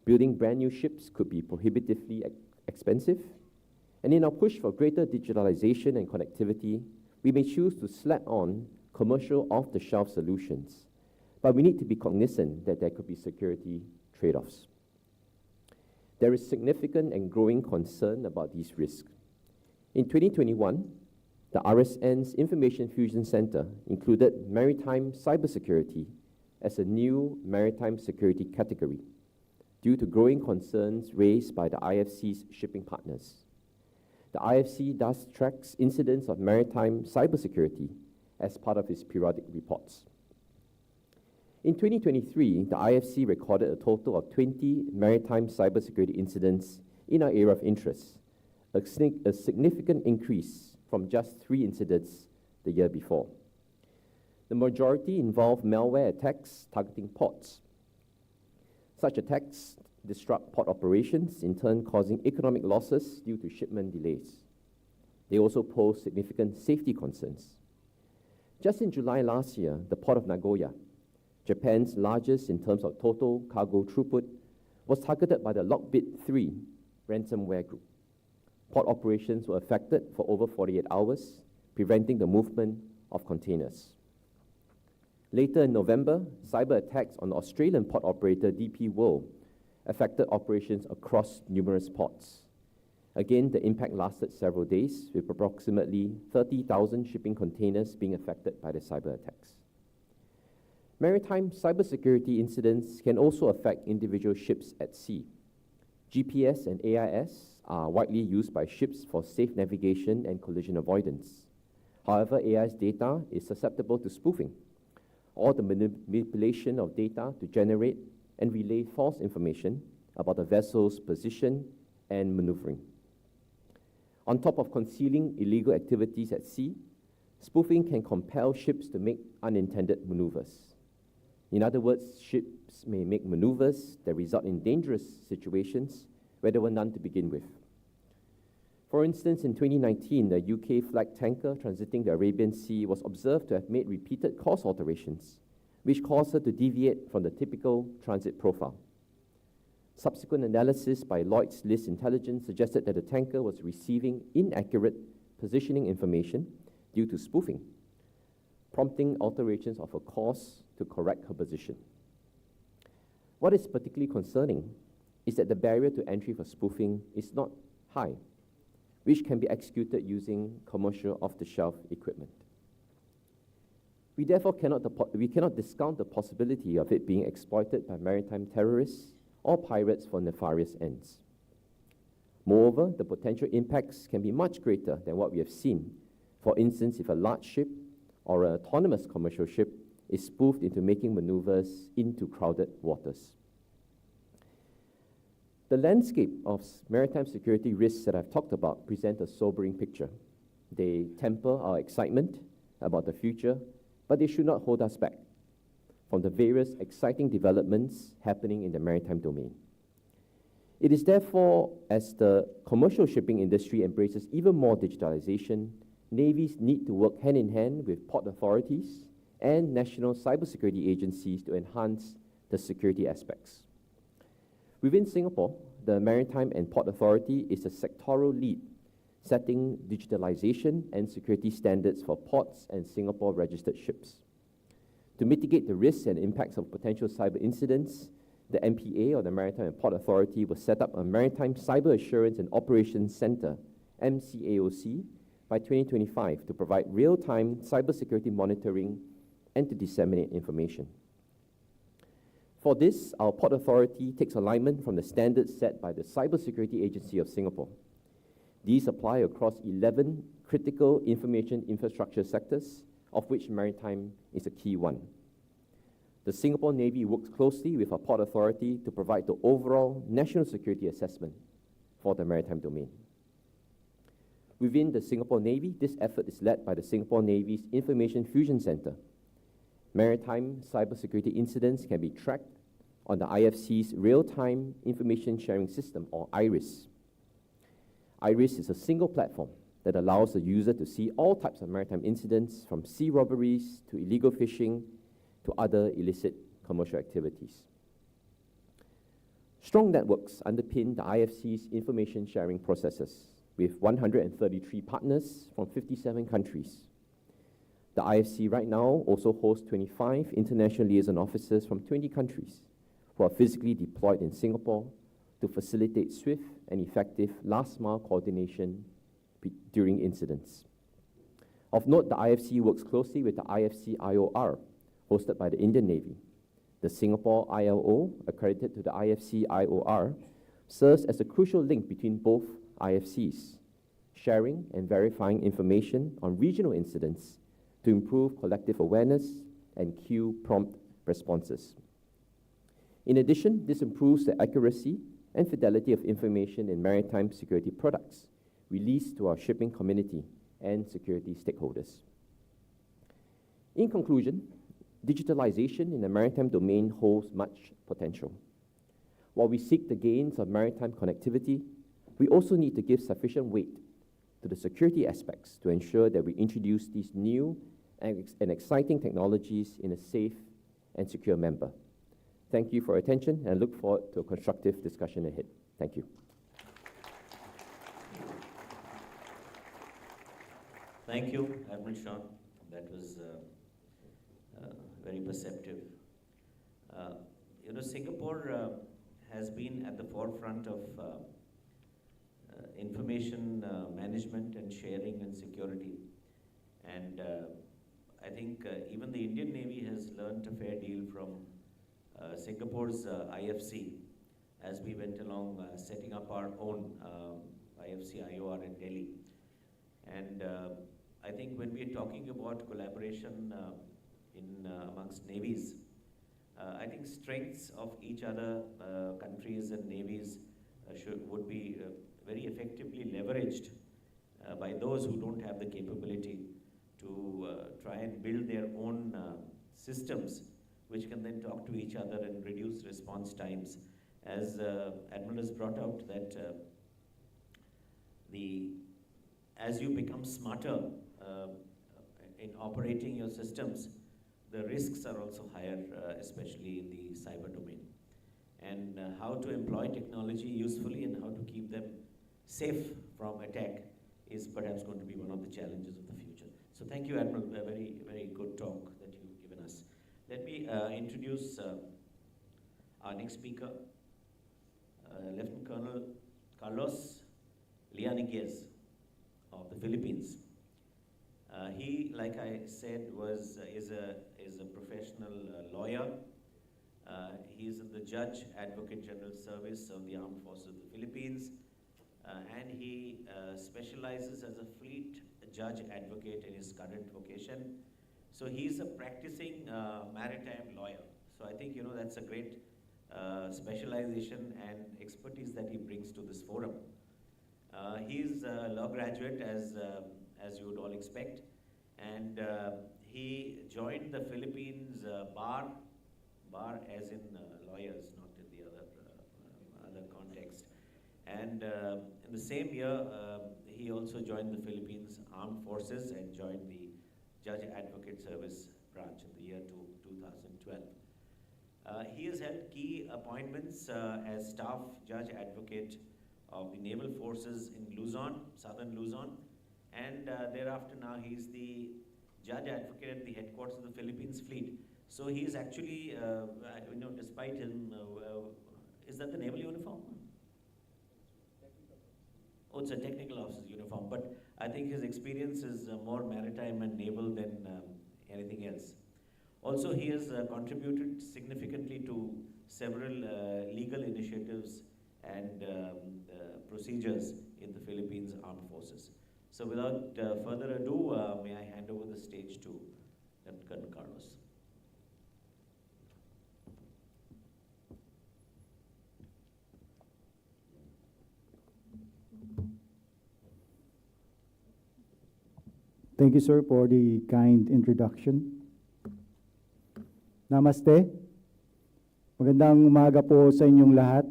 Building brand new ships could be prohibitively expensive, and in our push for greater digitalization and connectivity, we may choose to slap on commercial off-the-shelf solutions, but we need to be cognizant that there could be security trade-offs. There is significant and growing concern about these risks. In 2021, the RSN's Information Fusion Center included maritime cybersecurity as a new maritime security category due to growing concerns raised by the IFC's shipping partners. The IFC thus tracks incidents of maritime cybersecurity as part of its periodic reports. In 2023, the IFC recorded a total of 20 maritime cybersecurity incidents in our area of interest, a significant increase from just 3 incidents the year before. The majority involved malware attacks targeting ports. Such attacks disrupt port operations, in turn causing economic losses due to shipment delays. They also pose significant safety concerns. Just in July last year, the port of Nagoya, Japan's largest in terms of total cargo throughput, was targeted by the Lockbit 3 ransomware group. Port operations were affected for over 48 hours, preventing the movement of containers. Later in November, cyber attacks on Australian port operator DP World affected operations across numerous ports. Again, the impact lasted several days, with approximately 30,000 shipping containers being affected by the cyber attacks. Maritime cybersecurity incidents can also affect individual ships at sea. GPS and AIS are widely used by ships for safe navigation and collision avoidance. However, AIS data is susceptible to spoofing, or the manipulation of data to generate and relay false information about the vessel's position and maneuvering. On top of concealing illegal activities at sea, spoofing can compel ships to make unintended maneuvers. In other words, ships may make maneuvers that result in dangerous situations where there were none to begin with. For instance, in 2019, the UK-flagged tanker transiting the Arabian Sea was observed to have made repeated course alterations, which caused her to deviate from the typical transit profile. Subsequent analysis by Lloyd's List Intelligence suggested that the tanker was receiving inaccurate positioning information due to spoofing, prompting alterations of her course to correct her position. What is particularly concerning is that the barrier to entry for spoofing is not high, which can be executed using commercial off-the-shelf equipment. We therefore cannot discount the possibility of it being exploited by maritime terrorists or pirates for nefarious ends. Moreover, the potential impacts can be much greater than what we have seen. For instance, if a large ship or an autonomous commercial ship is spoofed into making maneuvers into crowded waters. The landscape of maritime security risks that I've talked about present a sobering picture. They temper our excitement about the future, but they should not hold us back from the various exciting developments happening in the maritime domain. It is therefore, as the commercial shipping industry embraces even more digitalization, navies need to work hand in hand with port authorities and national cybersecurity agencies to enhance the security aspects. Within Singapore, the Maritime and Port Authority is a sectoral lead, setting digitalization and security standards for ports and Singapore-registered ships. To mitigate the risks and impacts of potential cyber incidents, the MPA, or the Maritime and Port Authority, will set up a Maritime Cyber Assurance and Operations Center, MCAOC, by 2025 to provide real-time cybersecurity monitoring and to disseminate information. For this, our Port Authority takes alignment from the standards set by the Cybersecurity Agency of Singapore. These apply across 11 critical information infrastructure sectors, of which maritime is a key one. The Singapore Navy works closely with our Port Authority to provide the overall national security assessment for the maritime domain. Within the Singapore Navy, this effort is led by the Singapore Navy's Information Fusion Center. Maritime cybersecurity incidents can be tracked on the IFC's Real-Time Information Sharing System, or IRIS. IRIS is a single platform that allows the user to see all types of maritime incidents, from sea robberies to illegal fishing to other illicit commercial activities. Strong networks underpin the IFC's information sharing processes, with 133 partners from 57 countries. The IFC right now also hosts 25 international liaison officers from 20 countries who are physically deployed in Singapore to facilitate swift and effective last-mile coordination during incidents. Of note, the IFC works closely with the IFC IOR, hosted by the Indian Navy. The Singapore ILO, accredited to the IFC IOR, serves as a crucial link between both IFCs, sharing and verifying information on regional incidents to improve collective awareness and cue prompt responses. In addition, this improves the accuracy and fidelity of information in maritime security products released to our shipping community and security stakeholders. In conclusion, digitalization in the maritime domain holds much potential. While we seek the gains of maritime connectivity, we also need to give sufficient weight to the security aspects to ensure that we introduce these new and exciting technologies in a safe and secure manner. Thank you for your attention, and I look forward to a constructive discussion ahead. Thank you. Thank you, Admiral Sean. That was very perceptive. Singapore has been at the forefront of information management and sharing and security. And I think even the Indian Navy has learned a fair deal from Singapore's IFC as we went along setting up our own IFC IOR in Delhi. And I think when we are talking about collaboration amongst navies, I think strengths of each other, countries and navies would be very effectively leveraged by those who don't have the capability to try and build their own systems which can then talk to each other and reduce response times. As Admiral has brought out that as you become smarter in operating your systems, the risks are also higher, especially in the cyber domain. And how to employ technology usefully and how to keep them safe from attack is perhaps going to be one of the challenges of the future. So thank you, Admiral, a very, very good talk that you've given us. Let me introduce our next speaker, Lieutenant Colonel Carlos Lianiguez of the Philippines. He, like I said, is a professional lawyer. He is in the Judge Advocate General Service of the Armed Forces of the Philippines, and he specializes as a fleet judge advocate in his current vocation. So he's a practicing maritime lawyer. So I think that's a great specialization and expertise that he brings to this forum. He's a law graduate, as you would all expect, and he joined the Philippines bar as in lawyers, not in the other context. And in the same year, he also joined the Philippines Armed Forces and joined the Judge Advocate Service branch in the year 2012. He has held key appointments as staff judge advocate of the naval forces in Luzon, southern Luzon, and thereafter now he's the judge advocate at the headquarters of the Philippines fleet. So he is actually, despite him, is that the naval uniform? Oh, it's a technical officer's uniform, but I think his experience is more maritime and naval than anything else. Also, he has contributed significantly to several legal initiatives and procedures in the Philippines Armed Forces. So without further ado, may I hand over the stage to Lieutenant Carlos. Thank you, sir, for the kind introduction. Namaste. Magandang umaga po sa inyong lahat.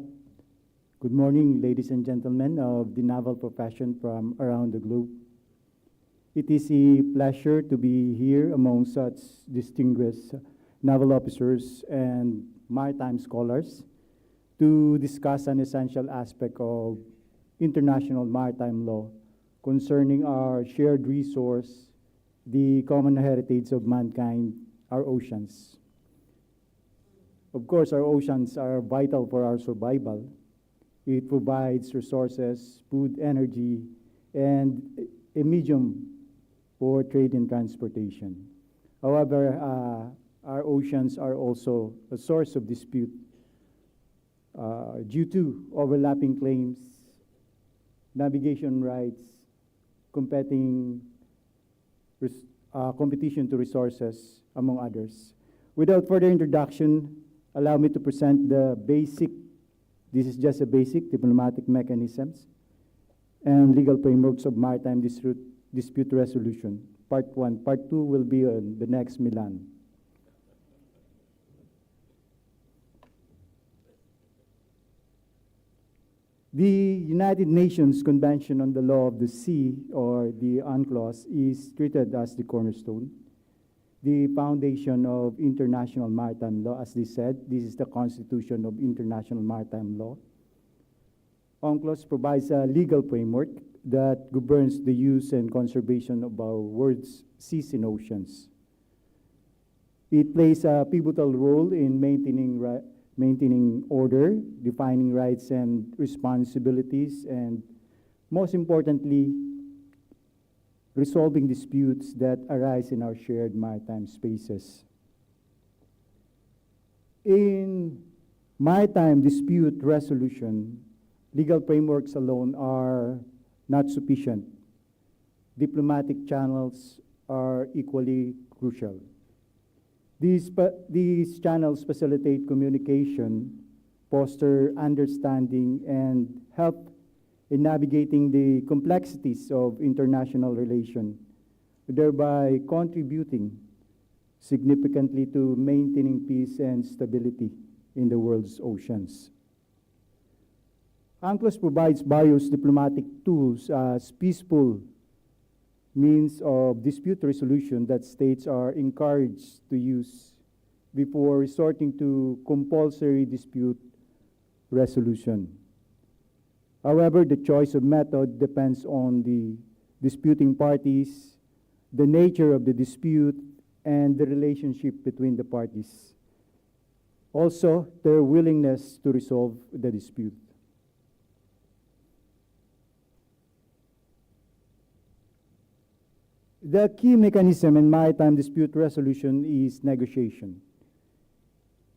Good morning, ladies and gentlemen of the naval profession from around the globe. It is a pleasure to be here among such distinguished naval officers and maritime scholars to discuss an essential aspect of international maritime law concerning our shared resource, the common heritage of mankind, our oceans. Of course, our oceans are vital for our survival. It provides resources, food, energy, and a medium for trade and transportation. However, our oceans are also a source of dispute due to overlapping claims, navigation rights, competition to resources, among others. Without further introduction, allow me to present the basic, this is just a basic diplomatic mechanisms and legal frameworks of maritime dispute resolution. Part 1. Part 2 will be on the next MILAN. The United Nations Convention on the Law of the Sea, or the UNCLOS, is treated as the cornerstone, the foundation of international maritime law. As they said, this is the constitution of international maritime law. UNCLOS provides a legal framework that governs the use and conservation of our world's seas and oceans. It plays a pivotal role in maintaining order, defining rights and responsibilities, and most importantly, resolving disputes that arise in our shared maritime spaces. In maritime dispute resolution, legal frameworks alone are not sufficient. Diplomatic channels are equally crucial. These channels facilitate communication, foster understanding, and help in navigating the complexities of international relations, thereby contributing significantly to maintaining peace and stability in the world's oceans. UNCLOS provides various diplomatic tools as peaceful means of dispute resolution that states are encouraged to use before resorting to compulsory dispute resolution. However, the choice of method depends on the disputing parties, the nature of the dispute, and the relationship between the parties. Also, their willingness to resolve the dispute. The key mechanism in maritime dispute resolution is negotiation.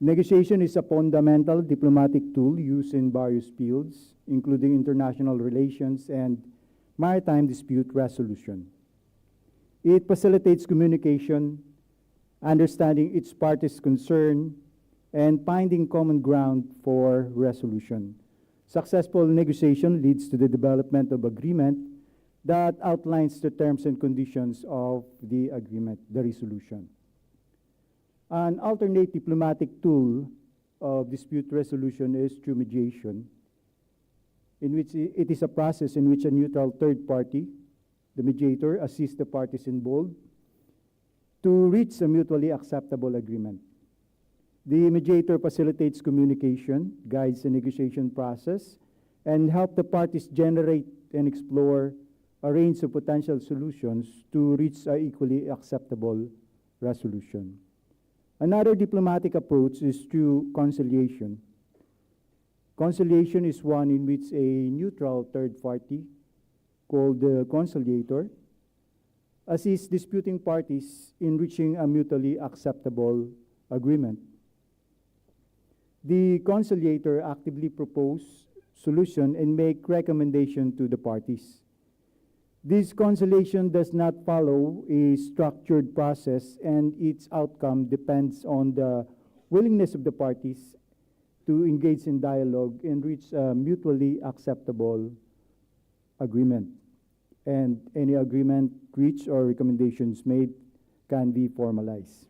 Negotiation is a fundamental diplomatic tool used in various fields, including international relations and maritime dispute resolution. It facilitates communication, understanding each party's concern, and finding common ground for resolution. Successful negotiation leads to the development of agreement that outlines the terms and conditions of the agreement, the resolution. An alternate diplomatic tool of dispute resolution is through mediation, in which it is a process in which a neutral third party, the mediator, assists the parties involved to reach a mutually acceptable agreement. The mediator facilitates communication, guides the negotiation process, and help the parties generate and explore a range of potential solutions to reach an equally acceptable resolution. Another diplomatic approach is through conciliation. Conciliation is one in which a neutral third party, called the conciliator, assists disputing parties in reaching a mutually acceptable agreement. The conciliator actively proposes solution and make recommendation to the parties. This conciliation does not follow a structured process, and its outcome depends on the willingness of the parties to engage in dialogue and reach a mutually acceptable agreement. And any agreement reached or recommendations made can be formalized.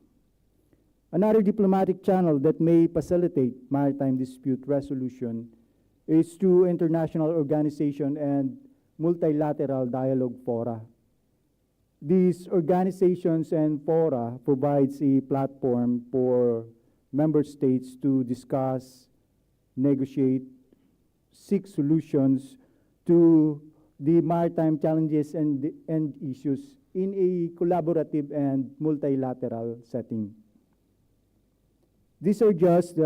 Another diplomatic channel that may facilitate maritime dispute resolution is through international organization and multilateral dialogue fora. These organizations and fora provides a platform for member states to discuss, negotiate, seek solutions to the maritime challenges and issues in a collaborative and multilateral setting. These are just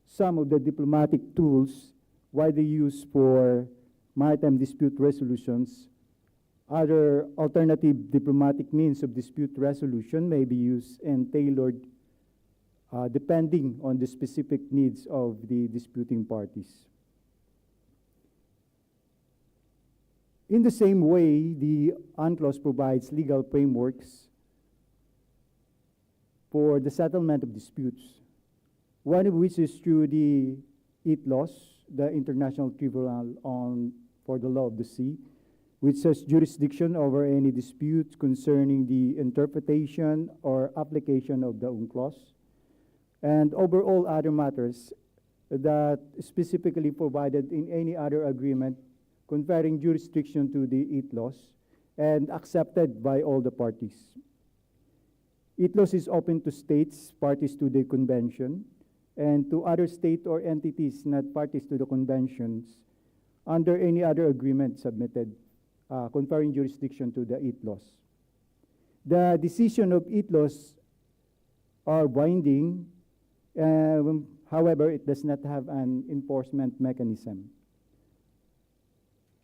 some of the diplomatic tools widely used for maritime dispute resolutions. Other alternative diplomatic means of dispute resolution may be used and tailored depending on the specific needs of the disputing parties. In the same way, the UNCLOS provides legal frameworks for the settlement of disputes, one of which is through the ITLOS, the International Tribunal for the Law of the Sea, which has jurisdiction over any disputes concerning the interpretation or application of the UNCLOS, and over all other matters that specifically provided in any other agreement conferring jurisdiction to the ITLOS and accepted by all the parties. ITLOS is open to states parties to the convention and to other state or entities not parties to the conventions under any other agreement submitted conferring jurisdiction to the ITLOS. The decision of ITLOS are binding, however, it does not have an enforcement mechanism.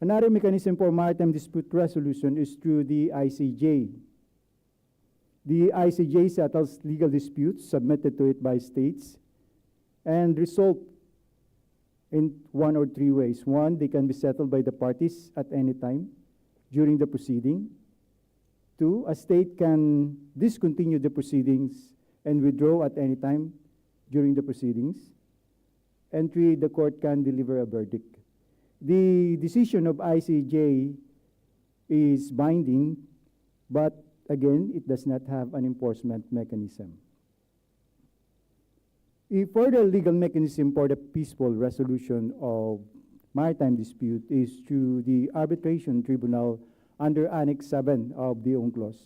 Another mechanism for maritime dispute resolution is through the ICJ. The ICJ settles legal disputes submitted to it by states and result in one or three ways. One, they can be settled by the parties at any time during the proceeding. Two, a state can discontinue the proceedings and withdraw at any time during the proceedings. And three, the court can deliver a verdict. The decision of ICJ is binding, but again, it does not have an enforcement mechanism. A further legal mechanism for the peaceful resolution of maritime dispute is through the arbitration tribunal under Annex 7 of the UNCLOS.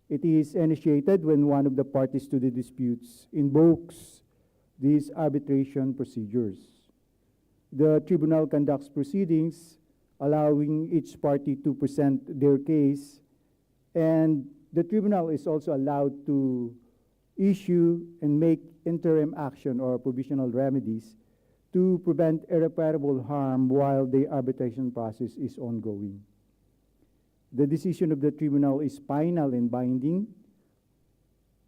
It is initiated when one of the parties to the disputes invokes these arbitration procedures. The tribunal conducts proceedings allowing each party to present their case, and the tribunal is also allowed to issue and make interim action or provisional remedies to prevent irreparable harm while the arbitration process is ongoing. The decision of the tribunal is final and binding,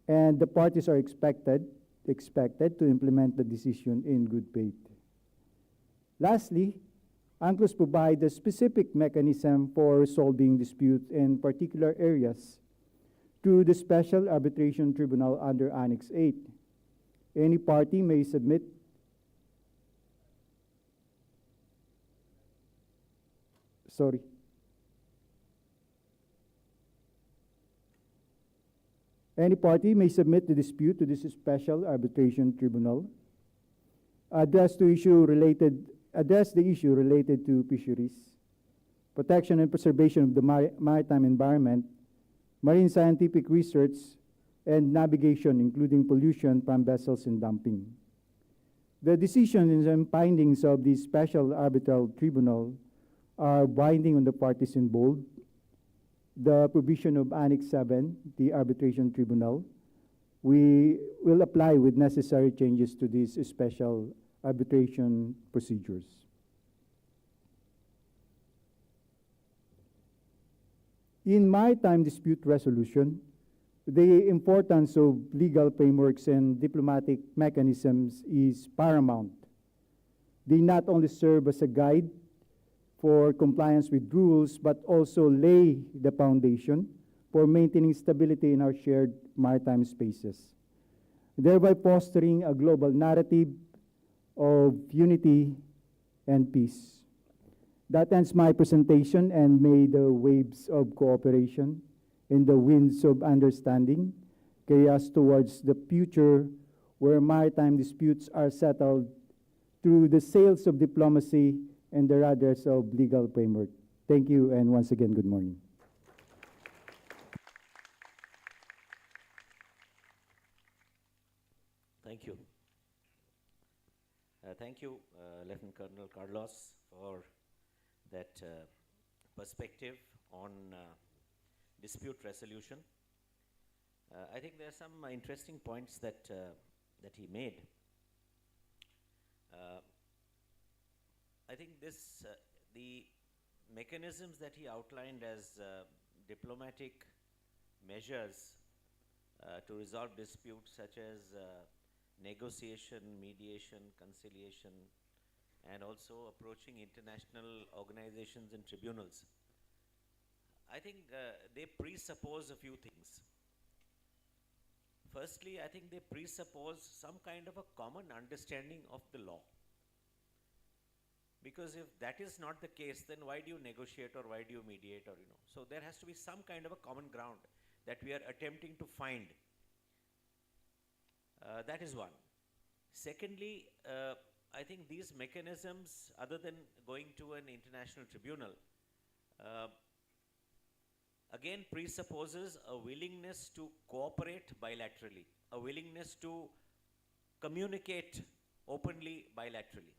and the parties are expected to implement the decision in good faith. Lastly, UNCLOS provides a specific mechanism for resolving disputes in particular areas through the Special Arbitration Tribunal under Annex 8. Any party may submit Any party may submit the dispute to this Special Arbitration Tribunal, address the issue related to fisheries, protection and preservation of the maritime environment, marine scientific research, and navigation, including pollution from vessels and dumping. The decisions and findings of the Special Arbitral Tribunal are binding on the parties involved. The provision of Annex 7, the Arbitration Tribunal, we will apply with necessary changes to these special arbitration procedures. In maritime dispute resolution, the importance of legal frameworks and diplomatic mechanisms is paramount. They not only serve as a guide for compliance with rules, but also lay the foundation for maintaining stability in our shared maritime spaces, thereby fostering a global narrative of unity and peace. That ends my presentation, and may the waves of cooperation and the winds of understanding carry us towards the future where maritime disputes are settled through the sails of diplomacy and the rudders of legal framework. Thank you, and once again, good morning. Thank you. Thank you, Lieutenant Colonel Carlos, for that perspective on dispute resolution. I think there are some interesting points that he made. I think the mechanisms that he outlined as diplomatic measures to resolve disputes, such as negotiation, mediation, conciliation, and also approaching international organizations and tribunals, I think they presuppose a few things. Firstly, I think they presuppose some kind of a common understanding of the law. Because if that is not the case, then why do you negotiate, or why do you mediate, or So there has to be some kind of a common ground that we are attempting to find. That is one. Secondly, I think these mechanisms, other than going to an international tribunal, again presupposes a willingness to cooperate bilaterally, a willingness to communicate openly bilaterally.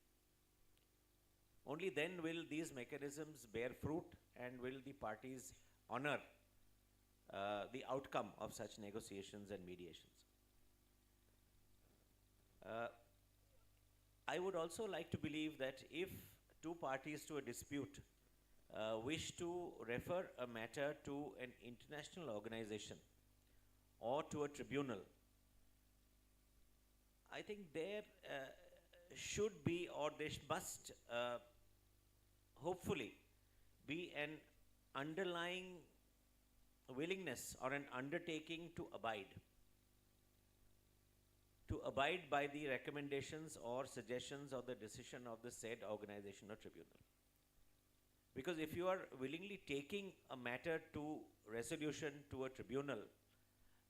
Only then will these mechanisms bear fruit, and will the parties honor the outcome of such negotiations and mediations. I would also like to believe that if two parties to a dispute wish to refer a matter to an international organization or to a tribunal, I think there should be, or there must hopefully be an underlying willingness or an undertaking to abide by the recommendations or suggestions or the decision of the said organization or tribunal. Because if you are willingly taking a matter to resolution to a tribunal,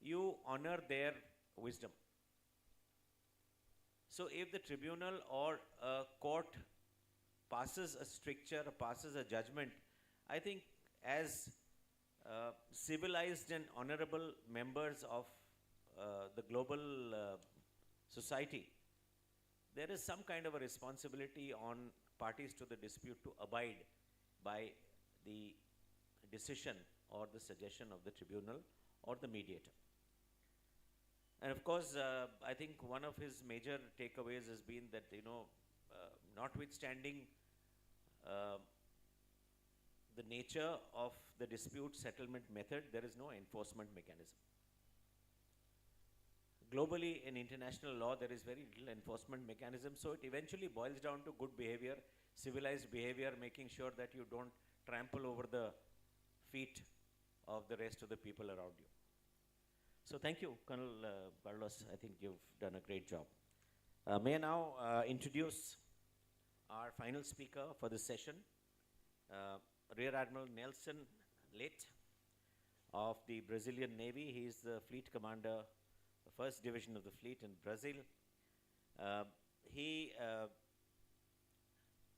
you honor their wisdom. So if the tribunal or a court passes a stricture, passes a judgment, I think as civilized and honorable members of the global society, there is some kind of a responsibility on parties to the dispute to abide by the decision or the suggestion of the tribunal or the mediator. And of course, I think one of his major takeaways has been that, notwithstanding the nature of the dispute settlement method, there is no enforcement mechanism. Globally, in international law, there is very little enforcement mechanism, so it eventually boils down to good behavior, civilized behavior, making sure that you don't trample over the feet of the rest of the people around you. So thank you, Colonel Carlos. I think you've done a great job. May I now introduce our final speaker for this session, Rear Admiral Nelson Leite of the Brazilian Navy. He is the fleet commander, the 1st Division of the fleet in Brazil. He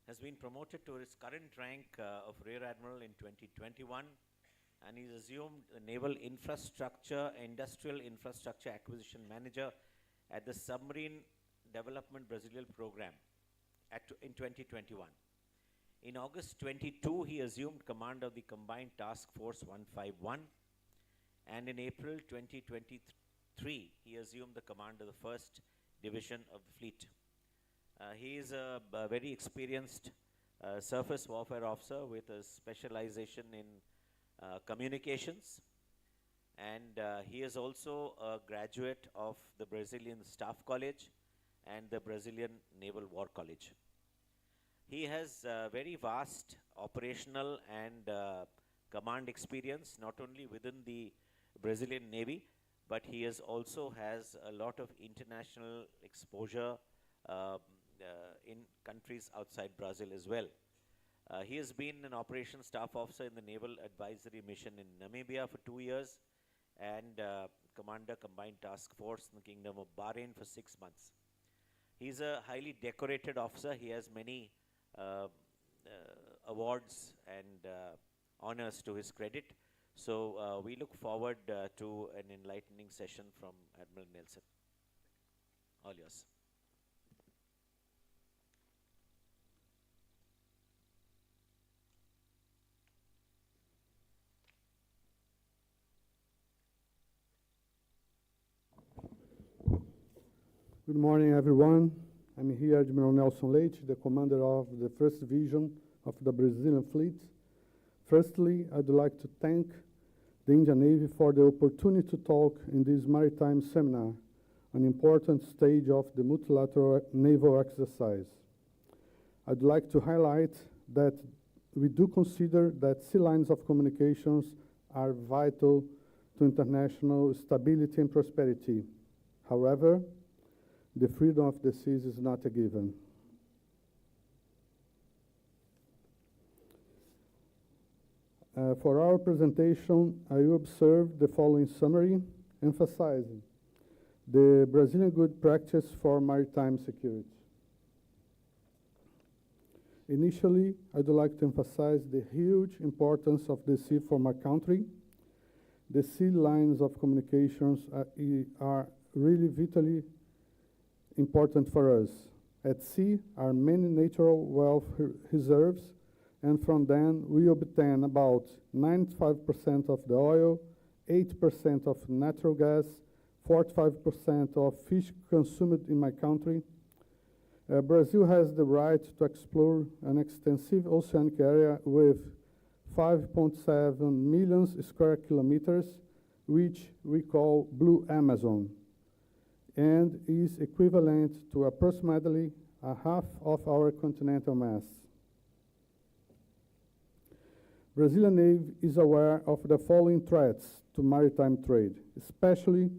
has been promoted to his current rank of Rear Admiral in 2021. and he's assumed the Naval Industrial Infrastructure Acquisition Manager at the Submarine Development Brazilian Program in 2021. In August 22, he assumed command of the Combined Task Force 151, and in April 2023, he assumed the command of the 1st Division of the Fleet. He is a very experienced surface warfare officer with a specialization in communications, and he is also a graduate of the Brazilian Staff College and the Brazilian Naval War College. He has very vast operational and command experience, not only within the Brazilian Navy, but he also has a lot of international exposure in countries outside Brazil as well. He has been an operations staff officer in the Naval Advisory Mission in Namibia for 2 years, and Commander Combined Task Force in the Kingdom of Bahrain for 6 months. He's a highly decorated officer. He has many awards and honors to his credit. So we look forward to an enlightening session from Admiral Nelson. All yours. Good morning, everyone. I'm here, Admiral Nelson Leite, the commander of the 1st Division of the Brazilian Fleet. Firstly, I'd like to thank the Indian Navy for the opportunity to talk in this maritime seminar, an important stage of the multilateral naval exercise. I'd like to highlight that we do consider that sea lines of communications are vital to international stability and prosperity. However, the freedom of the seas is not a given. For our presentation, I will observe the following summary, emphasizing the Brazilian good practice for maritime security. Initially, I'd like to emphasize the huge importance of the sea for my country. The sea lines of communications are really vitally important for us. At sea are many natural wealth reserves, and from them we obtain about 95% of the oil, 8% of natural gas, 45% of fish consumed in my country. Brazil has the right to explore an extensive oceanic area with 5.7 million square kilometers, which we call Blue Amazon, and is equivalent to approximately a half of our continental mass. Brazilian Navy is aware of the following threats to maritime trade, especially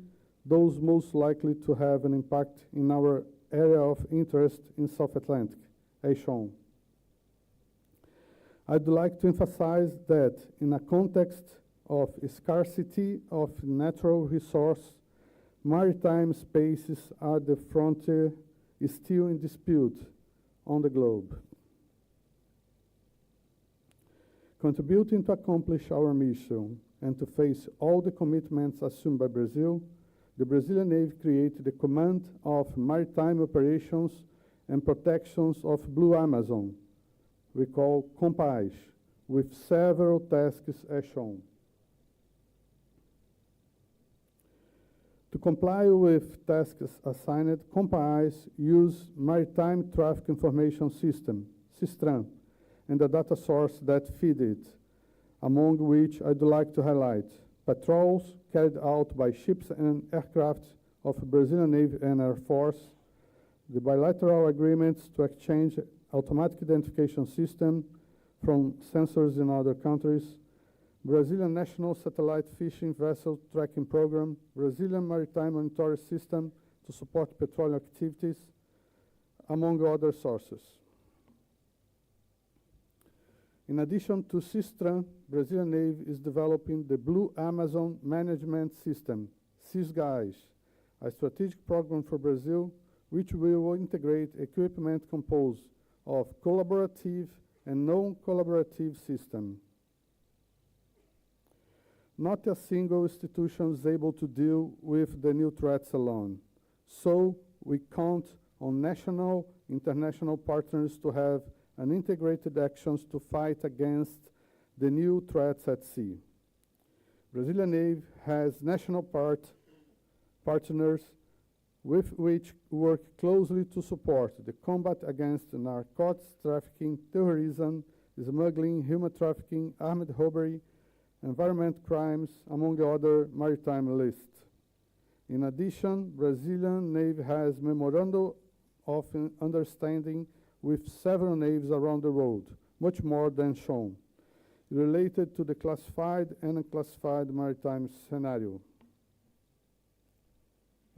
those most likely to have an impact in our area of interest in South Atlantic, as shown. I'd like to emphasize that in a context of scarcity of natural resource, maritime spaces are the frontier is still in dispute on the globe. Contributing to accomplish our mission and to face all the commitments assumed by Brazil, the Brazilian Navy created the Command of Maritime Operations and Protections of Blue Amazon, we call COMPAIS, with several tasks as shown. To comply with tasks assigned, COMPAIS use Maritime Traffic Information System, SISTRAN, and the data source that feed it, among which I'd like to highlight patrols carried out by ships and aircraft of Brazilian Navy and Air Force, the bilateral agreements to exchange automatic identification system from sensors in other countries, Brazilian National Satellite Fishing Vessel Tracking Program, Brazilian Maritime Monitoring System to support petroleum activities, among other sources. In addition to SISTRAN, Brazilian Navy is developing the Blue Amazon Management System, SISGAIS, a strategic program for Brazil, which will integrate equipment composed of collaborative and non-collaborative systems. not a single institution is able to deal with the new threats alone. So we count on national, international partners to have an integrated actions to fight against the new threats at sea. Brazilian Navy has national partners with which work closely to support the combat against narcotics trafficking, terrorism, smuggling, human trafficking, armed robbery, environment crimes, among other maritime lists. In addition, Brazilian Navy has memorandum of understanding with several navies around the world, much more than shown, related to the classified and unclassified maritime scenario.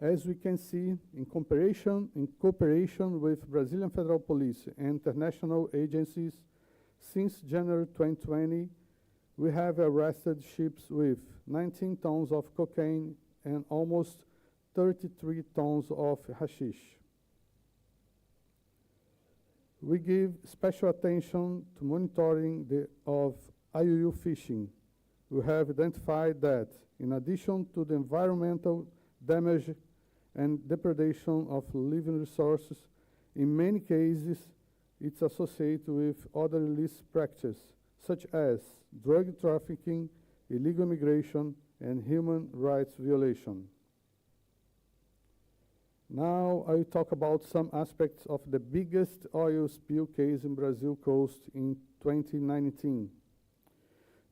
As we can see, in cooperation with Brazilian Federal Police and international agencies, since January 2020, we have arrested ships with 19 tons of cocaine and almost 33 tons of hashish. We give special attention to monitoring of IUU fishing. We have identified that, in addition to the environmental damage and depredation of living resources, in many cases, it's associated with other illicit practices, such as drug trafficking, illegal immigration, and human rights violation. Now I will talk about some aspects of the biggest oil spill case in Brazil coast in 2019.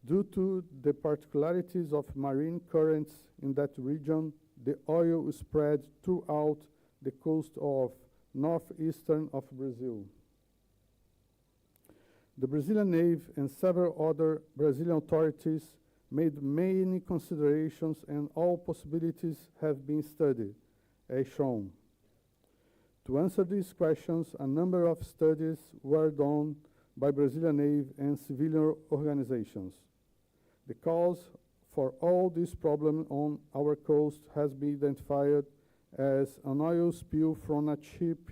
Due to the particularities of marine currents in that region, the oil spread throughout the coast of northeastern of Brazil. The Brazilian Navy and several other Brazilian authorities made many considerations, and all possibilities have been studied, as shown. To answer these questions, a number of studies were done by Brazilian Navy and civilian organizations. The cause for all these problems on our coast has been identified as an oil spill from a ship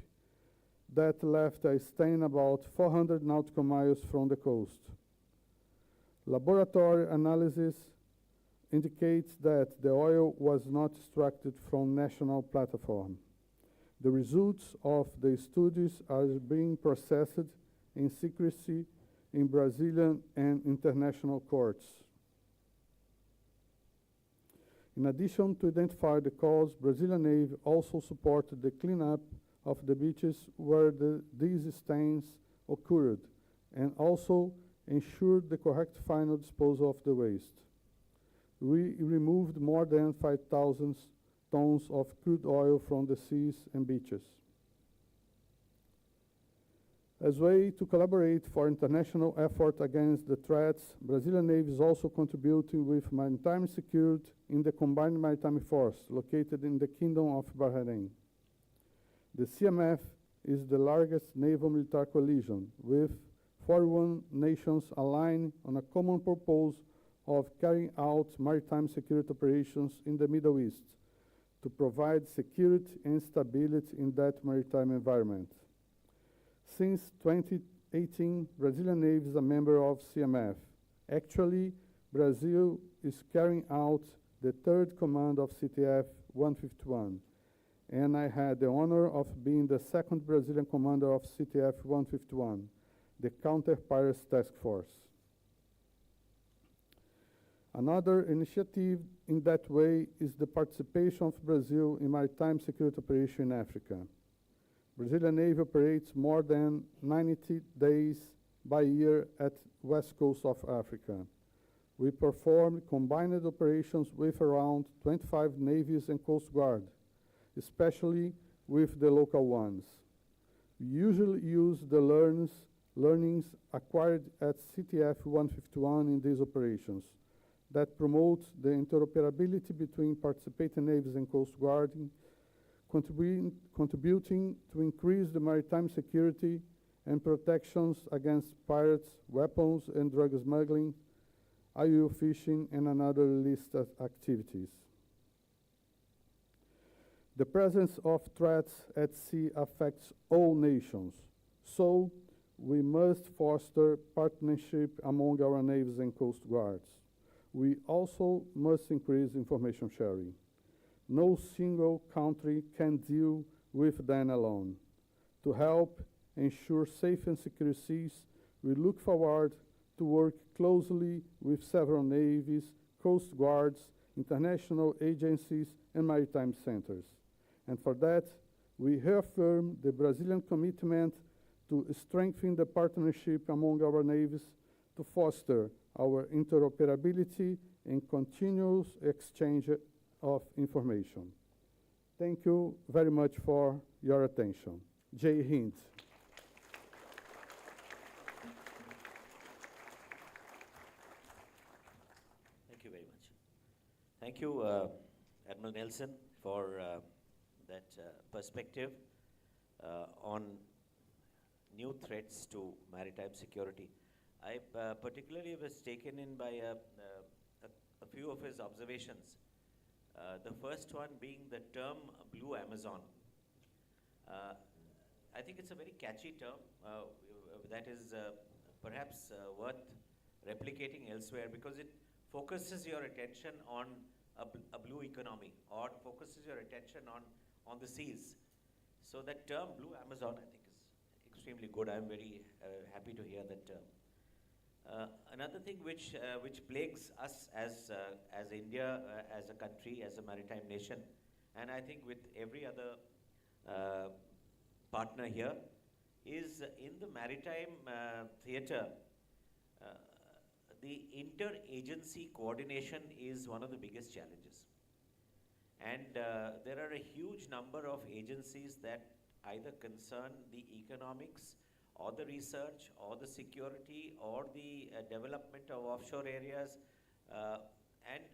that left a stain about 400 nautical miles from the coast. Laboratory analysis indicates that the oil was not extracted from national platform. The results of the studies are being processed in secrecy in Brazilian and international courts. In addition to identify the cause, Brazilian Navy also supported the cleanup of the beaches where these stains occurred, and also ensured the correct final disposal of the waste. We removed more than 5,000 tons of crude oil from the seas and beaches. As a way to collaborate for international effort against the threats, Brazilian Navy is also contributing with maritime security in the Combined Maritime Force located in the Kingdom of Bahrain. The CMF is the largest naval military coalition, with 41 nations aligned on a common purpose of carrying out maritime security operations in the Middle East to provide security and stability in that maritime environment. Since 2018, Brazilian Navy is a member of CMF. Actually, Brazil is carrying out the third command of CTF 151, and I had the honor of being the second Brazilian commander of CTF 151, the Counter-Piracy Task Force. Another initiative in that way is the participation of Brazil in maritime security operation in Africa. Brazilian Navy operates more than 90 days by year at west coast of Africa. We perform combined operations with around 25 navies and coast guard, especially with the local ones. We usually use the learnings acquired at CTF 151 in these operations that promotes the interoperability between participating navies and coast guarding, contributing to increase the maritime security and protections against pirates, weapons and drug smuggling, IUU fishing, and another list of activities. The presence of threats at sea affects all nations, so we must foster partnership among our navies and coast guards. we also must increase information sharing. No single country can deal with them alone. To help ensure safe and secure seas, we look forward to work closely with several navies, coast guards, international agencies, and maritime centers. And for that, we reaffirm the Brazilian commitment to strengthen the partnership among our navies to foster our interoperability and continuous exchange of information. Thank you very much for your attention. Jai Hind. Thank you very much. Thank you, Admiral Nelson, for that perspective on new threats to maritime security. I particularly was taken in by a few of his observations. The first one being the term Blue Amazon. I think it's a very catchy term that is perhaps worth replicating elsewhere, because it focuses your attention on a blue economy, or focuses your attention on the seas. So that term Blue Amazon, I think, is extremely good. I'm very happy to hear that term. Another thing which plagues us as India, as a country, as a maritime nation, and I think with every other partner here, is in the maritime theatre, the inter-agency coordination is one of the biggest challenges. And there are a huge number of agencies that either concern the economics, or the research, or the security, or the development of offshore areas, and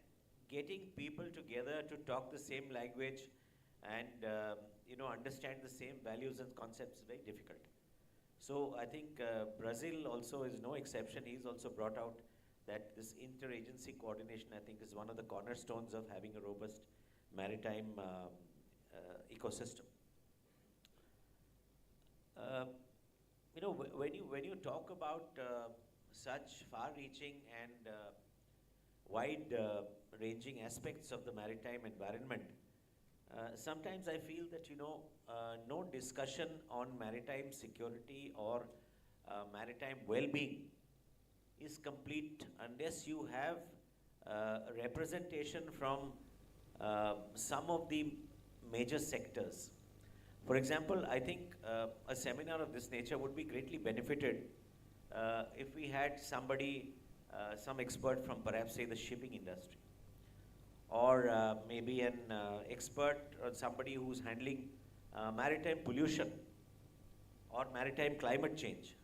getting people together to talk the same language and understand the same values and concepts is very difficult. So I think Brazil also is no exception. He's also brought out that this interagency coordination, I think, is one of the cornerstones of having a robust maritime ecosystem. When you talk about such far-reaching and wide-ranging aspects of the maritime environment, sometimes I feel that no discussion on maritime security or maritime well-being is complete unless you have representation from some of the major sectors. For example, I think a seminar of this nature would be greatly benefited if we had somebody, some expert from perhaps, say, the shipping industry, or maybe an expert or somebody who's handling maritime pollution or maritime climate change.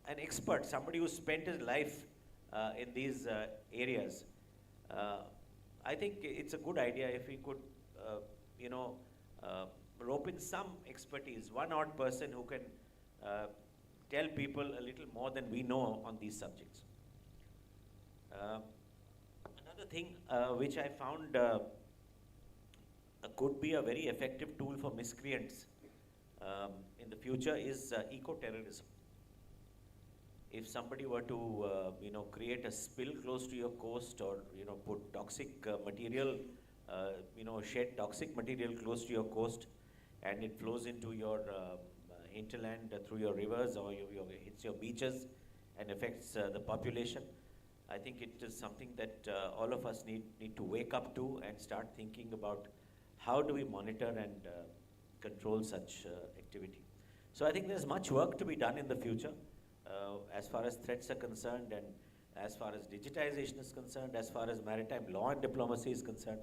An expert, somebody who spent his life in these areas. I think it's a good idea if we could, rope in some expertise, one odd person who can tell people a little more than we know on these subjects. Another thing which I found could be a very effective tool for miscreants in the future is eco-terrorism. If somebody were to, create a spill close to your coast, or put toxic material, shed toxic material close to your coast, and it flows into your hinterland through your rivers, or hits your beaches and affects the population, I think it is something that all of us need to wake up to and start thinking about how do we monitor and control such activity. So I think there's much work to be done in the future as far as threats are concerned, and as far as digitization is concerned, as far as maritime law and diplomacy is concerned.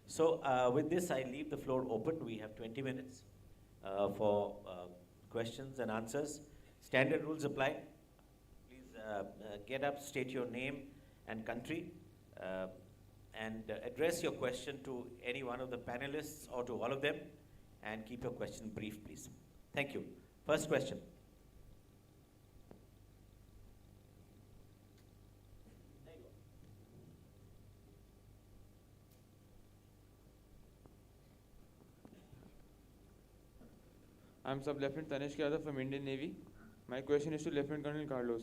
So with this, I leave the floor open. We have 20 minutes for questions and answers. Standard rules apply. Please get up, state your name and country, and address your question to any one of the panelists or to all of them, and keep your question brief, please. Thank you. First question. I'm Sub Lieutenant Tanish Yadav from Indian Navy. My question is to Lieutenant Colonel Carlos.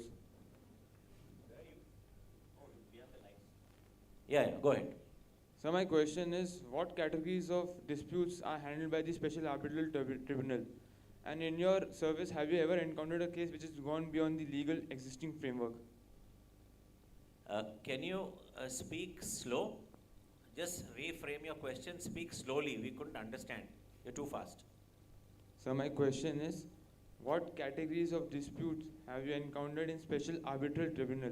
Yeah, go ahead. So my question is, what categories of disputes are handled by the Special Arbitral Tribunal? And in your service, have you ever encountered a case which has gone beyond the legal existing framework? Can you speak slow? Just reframe your question, speak slowly. We couldn't understand. You're too fast. So my question is, what categories of disputes have you encountered in Special Arbitral Tribunal?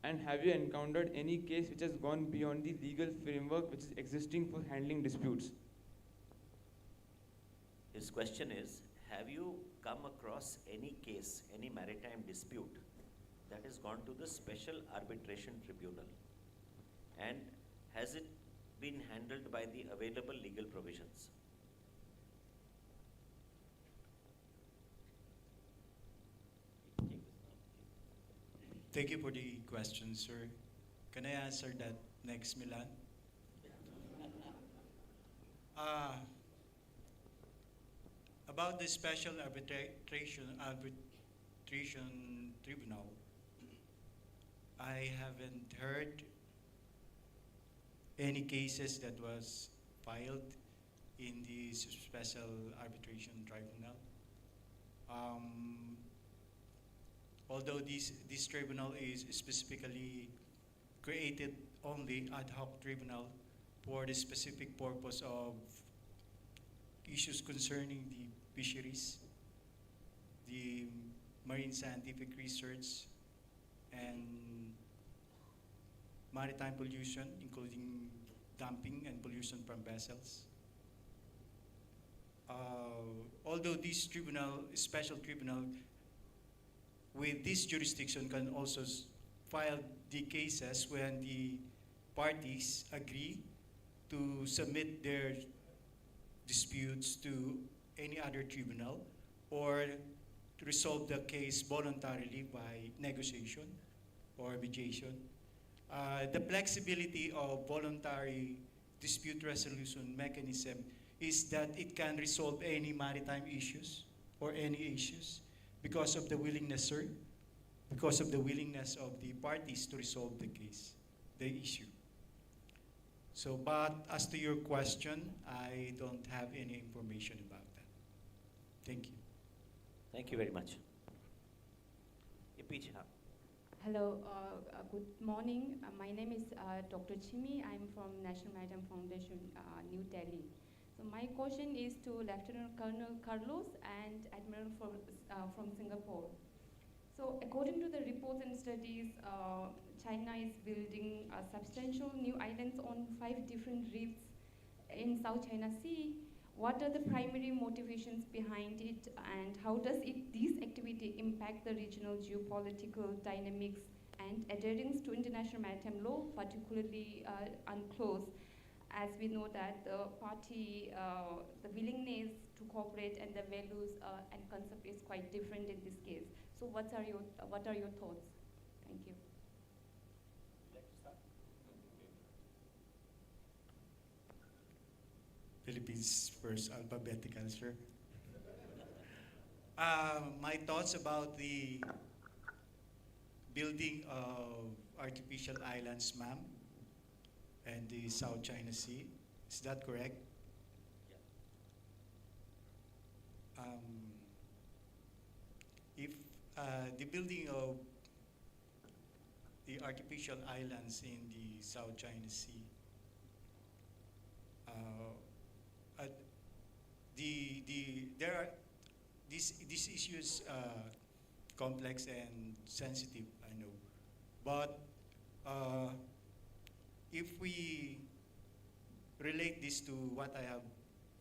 And have you encountered any case which has gone beyond the legal framework which is existing for handling disputes? His question is, have you come across any case, any maritime dispute that has gone to the Special Arbitration Tribunal? And has it been handled by the available legal provisions? Thank you for the question, sir. Can I answer that next, Milan? About the Special Arbitration Tribunal, I haven't heard any cases that was filed in the Special Arbitration Tribunal. Although this tribunal is specifically created only ad hoc tribunal for the specific purpose of issues concerning the fisheries, the marine scientific research, and maritime pollution, including dumping and pollution from vessels. Although this tribunal, special tribunal, with this jurisdiction can also file the cases when the parties agree to submit their disputes to any other tribunal or to resolve the case voluntarily by negotiation or mediation. The flexibility of voluntary dispute resolution mechanism is that it can resolve any maritime issues or any issues because of the willingness, sir, because of the willingness of the parties to resolve the case, the issue. So, but as to your question, I don't have any information about that. Thank you. Thank you very much. Hello, good morning. My name is Dr. Chimi. I'm from National Maritime Foundation, New Delhi. So my question is to Lieutenant Colonel Carlos and Admiral from Singapore. So according to the reports and studies, China is building substantial new islands on 5 different reefs in South China Sea. What are the primary motivations behind it, and how does this activity impact the regional geopolitical dynamics and adherence to international maritime law, particularly UNCLOS, as we know that the party, the willingness to cooperate and the values and concept is quite different in this case. So what are your thoughts? Thank you. Philippines first alphabetical, sir. My thoughts about the building of artificial islands, ma'am, and the South China Sea. Is that correct? If the building of the artificial islands in the South China Sea, there are this issue is complex and sensitive, I know, but if we relate this to what I have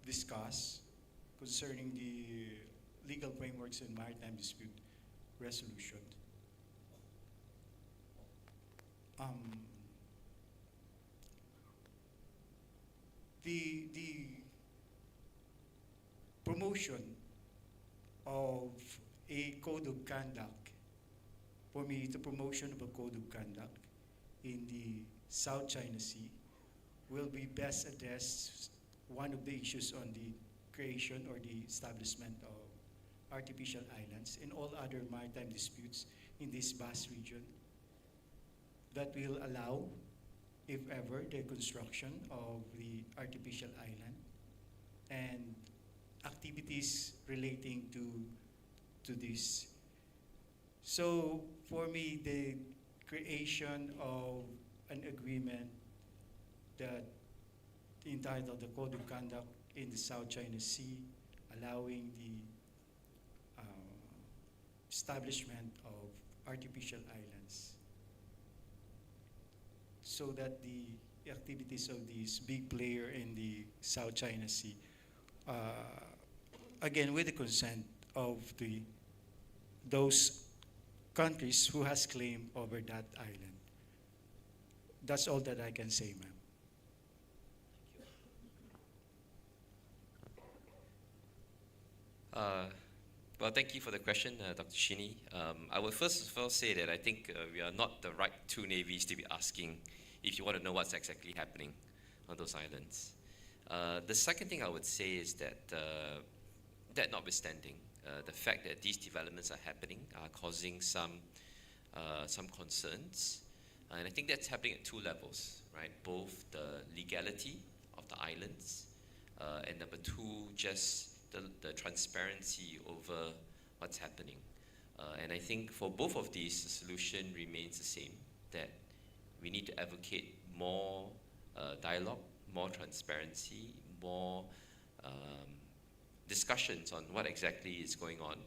discussed concerning the legal frameworks in maritime dispute resolution, the promotion of a code of conduct, for me, the promotion of a code of conduct in the South China Sea will be best addressed one of the issues on the creation or the establishment of artificial islands and all other maritime disputes in this vast region that will allow if ever, the construction of the artificial island and activities relating to this. So for me, the creation of an agreement that entitled the Code of Conduct in the South China Sea, allowing the establishment of artificial islands so that the activities of this big player in the South China Sea, again with the consent of those countries who has claim over that island. That's all that I can say, ma'am. Well, thank you for the question, Dr. Shini. I would first of all say that I think we are not the right two navies to be asking if you want to know what's exactly happening on those islands. The second thing I would say is that, that notwithstanding, the fact that these developments are happening are causing some concerns. And I think that's happening at two levels, right? Both the legality of the islands, and number two, just the transparency over what's happening. And I think for both of these, the solution remains the same, that we need to advocate more dialogue, more transparency, more discussions on what exactly is going on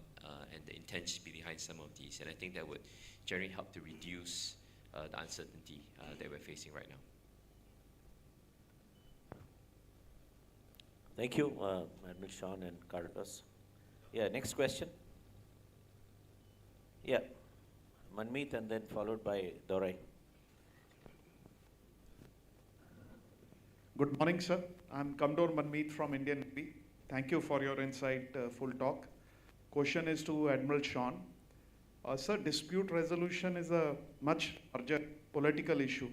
and the intention behind some of these. And I think that would generally help to reduce the uncertainty that we're facing right now. Thank you, Admiral Sean and Carlos. Yeah, next question. Yeah, Manmeet and then followed by Dorai. Good morning, sir. I'm Commodore Manmeet from Indian Navy. Thank you for your insightful talk. Question is to Admiral Sean. Sir, dispute resolution is a much larger political issue,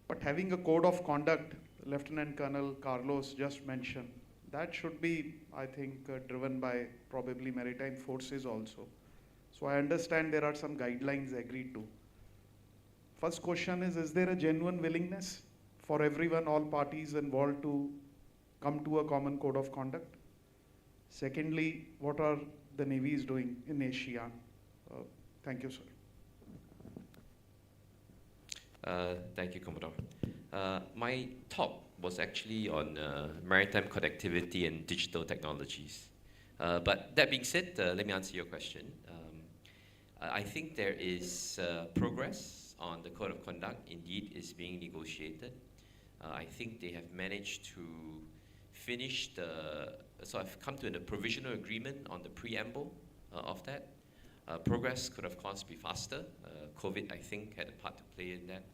but having a code of conduct, Lieutenant Colonel Carlos just mentioned, that should be, I think, driven by probably maritime forces also. So I understand there are some guidelines agreed to. First question is there a genuine willingness for everyone, all parties involved to come to a common code of conduct? Secondly, what are the navies doing in ASEAN? Thank you, sir. Thank you, Commodore. My talk was actually on maritime connectivity and digital technologies. But that being said, let me answer your question. I think there is progress on the code of conduct. Indeed, is being negotiated. I think they have managed to finish so I've come to a provisional agreement on the preamble of that. Progress could, of course, be faster. COVID, I think, had a part to play in that.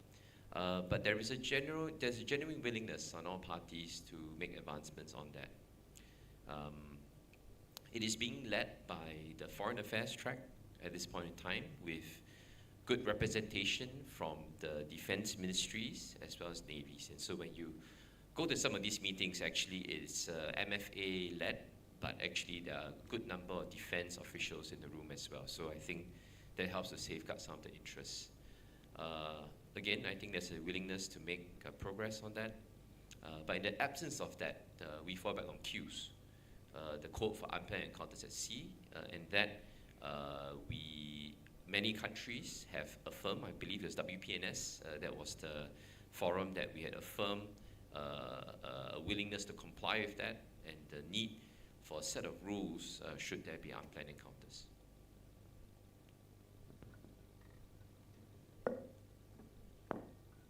But there's a genuine willingness on all parties to make advancements on that. It is being led by the Foreign Affairs track at this point in time, with good representation from the defense ministries as well as navies. And so when you go to some of these meetings, actually it's MFA led, but actually there are a good number of defense officials in the room as well. So I think that helps to safeguard some of the interests. Again, I think there's a willingness to make progress on that. But in the absence of that, we fall back on cues. The Code for Unplanned Encounters at Sea, and that many countries have affirmed, I believe it was WPNS, that was the forum that we had affirmed a willingness to comply with that and the need for a set of rules should there be unplanned encounters.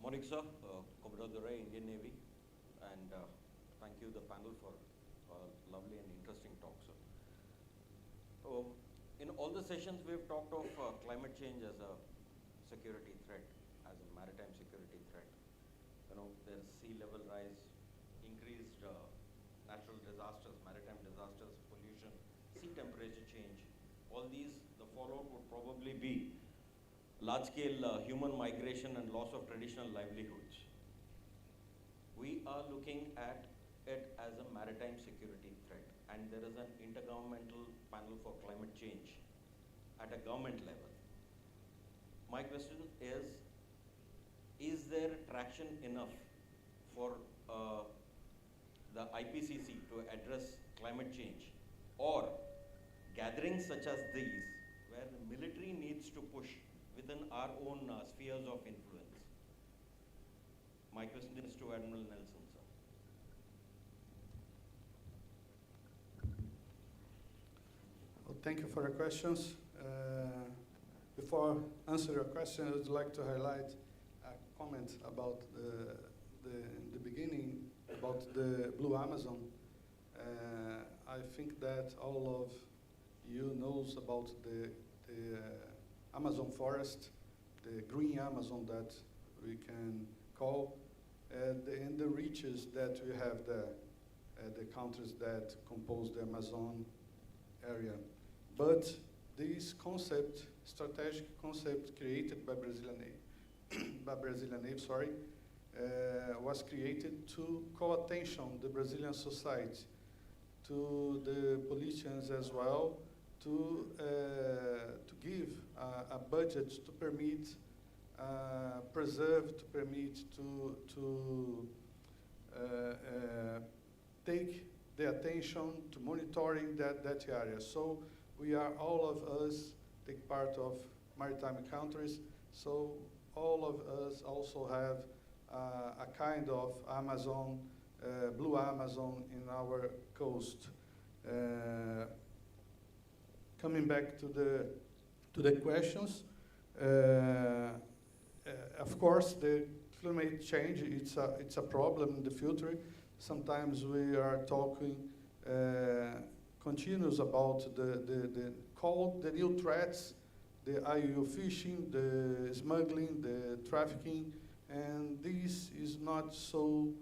Morning, sir. Commodore Durai, Indian Navy, and thank you, the panel, for a lovely and interesting talk, sir. In all the sessions, we have talked of climate change as a security threat, as a maritime security threat. You know, there's sea level rise, increased natural disasters, maritime disasters, pollution, sea temperature change. All these, the fallout would probably be large-scale human migration and loss of traditional livelihoods. We are looking at it as a maritime security threat, and there is an intergovernmental panel for climate change at a government level. My question is there traction enough for the IPCC to address climate change, or gatherings such as these, where the military needs to push within our own spheres of influence? My question is to Admiral Nelson, sir. Well, thank you for your questions. Before answering your question, I would like to highlight a comment about the beginning about the Blue Amazon. I think that all of you knows about the Amazon forest, the green Amazon that we can call, and the reaches that we have there, the countries that compose the Amazon area. But this concept, strategic concept created by Brazilian Navy, was created to call attention the Brazilian society, to the politicians as well, to give a budget to permit, preserve, to permit to take the attention to monitoring that area. So we are, all of us, take part of maritime countries, so all of us also have a kind of Amazon, Blue Amazon in our coast. Coming back to the questions, of course, the climate change, it's a problem in the future. Sometimes we are talking continuous about the new threats, the IUU fishing, the smuggling, the trafficking, and this is not so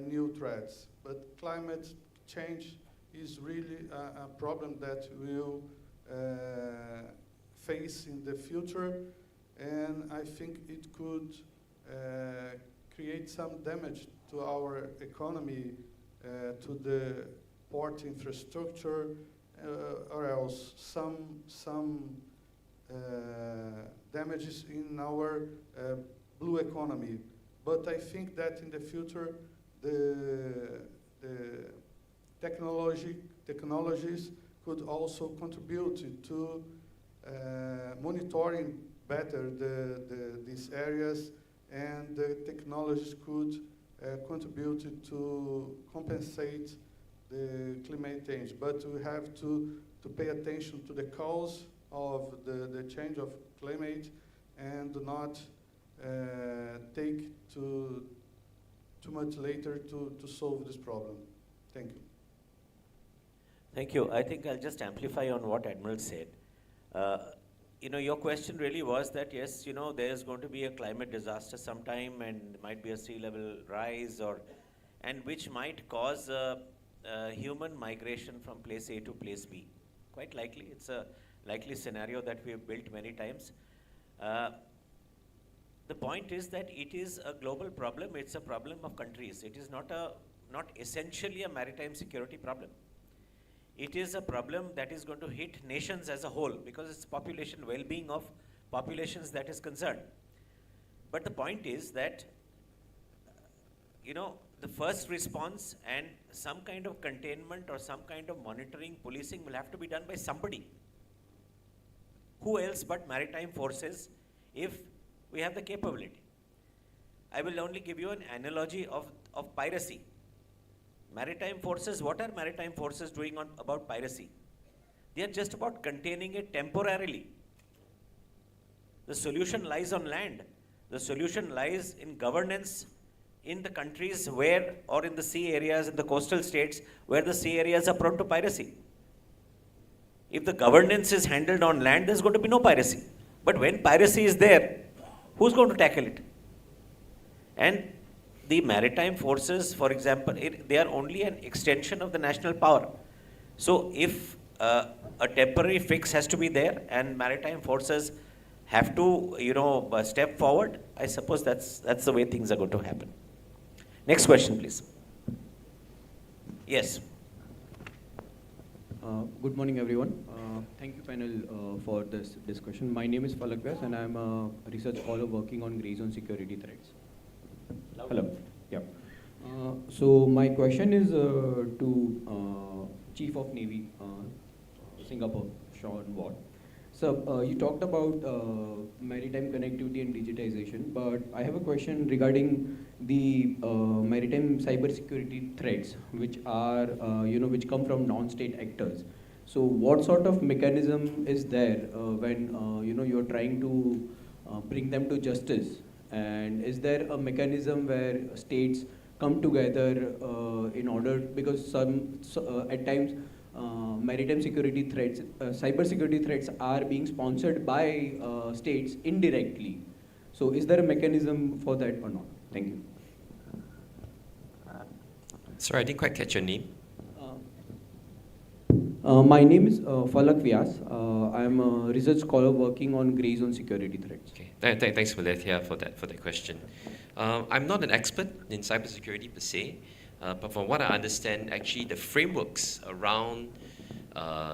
new threats. But climate change is really a problem that we'll face in the future, and I think it could create some damage to our economy, to the port infrastructure, or else some damages in our blue economy. But I think that in the future, the technologies could also contribute to monitoring better these areas, and the technologies could contribute to compensate the climate change. But we have to pay attention to the cause of the change of climate and not take too much later to solve this problem. Thank you. Thank you. I think I'll just amplify on what Admiral said. Your question really was that, yes, there's going to be a climate disaster sometime, and might be a sea level rise, and which might cause human migration from place A to place B. Quite likely, it's a likely scenario that we have built many times. The point is that it is a global problem. It's a problem of countries. It is not essentially a maritime security problem. It is a problem that is going to hit nations as a whole, because it's population well-being of populations that is concerned. But the point is that, the first response and some kind of containment or some kind of monitoring, policing will have to be done by somebody. Who else but maritime forces, if we have the capability? I will only give you an analogy of piracy. Maritime forces, what are maritime forces doing about piracy? They are just about containing it temporarily. The solution lies on land. The solution lies in governance in the countries where, or in the sea areas, in the coastal states, where the sea areas are prone to piracy. If the governance is handled on land, there's going to be no piracy. But when piracy is there, who's going to tackle it? And the maritime forces, for example, they are only an extension of the national power. So if a temporary fix has to be there and maritime forces have to, step forward, I suppose that's the way things are going to happen. Next question, please. Yes. Good morning, everyone. Thank you, panel, for this discussion. My name is Falak Vyas, and I'm a research scholar working on gray zone security threats. Hello. Yeah. So my question is to Chief of Navy, Singapore, Sean Watt. So you talked about maritime connectivity and digitization, but I have a question regarding the maritime cybersecurity threats, which are which come from non-state actors. So what sort of mechanism is there when you're trying to bring them to justice? And is there a mechanism where states come together in order, because at times maritime security threats, cyber security threats are being sponsored by states indirectly. So is there a mechanism for that or not? Thank you. Sorry, I didn't quite catch your name. My name is Falak Vyas. I'm a research scholar working on gray zone security threats. Okay, thanks Malethia for that question. I'm not an expert in cybersecurity per se, but from what I understand, actually the frameworks around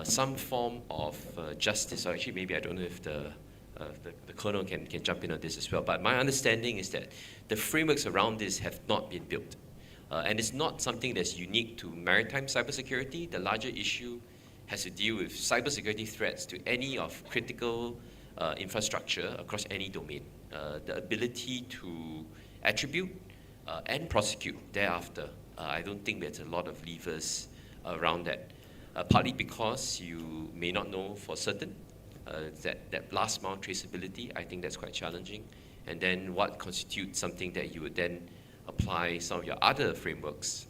some form of justice, or actually maybe I don't know if the colonel can jump in on this as well, but my understanding is that the frameworks around this have not been built. And it's not something that's unique to maritime cybersecurity. The larger issue has to deal with cybersecurity threats to any of critical infrastructure across any domain. The ability to attribute and prosecute thereafter. I don't think there's a lot of levers around that. Partly because you may not know for certain that last mile traceability, I think that's quite challenging. And then what constitutes something that you would then apply some of your other frameworks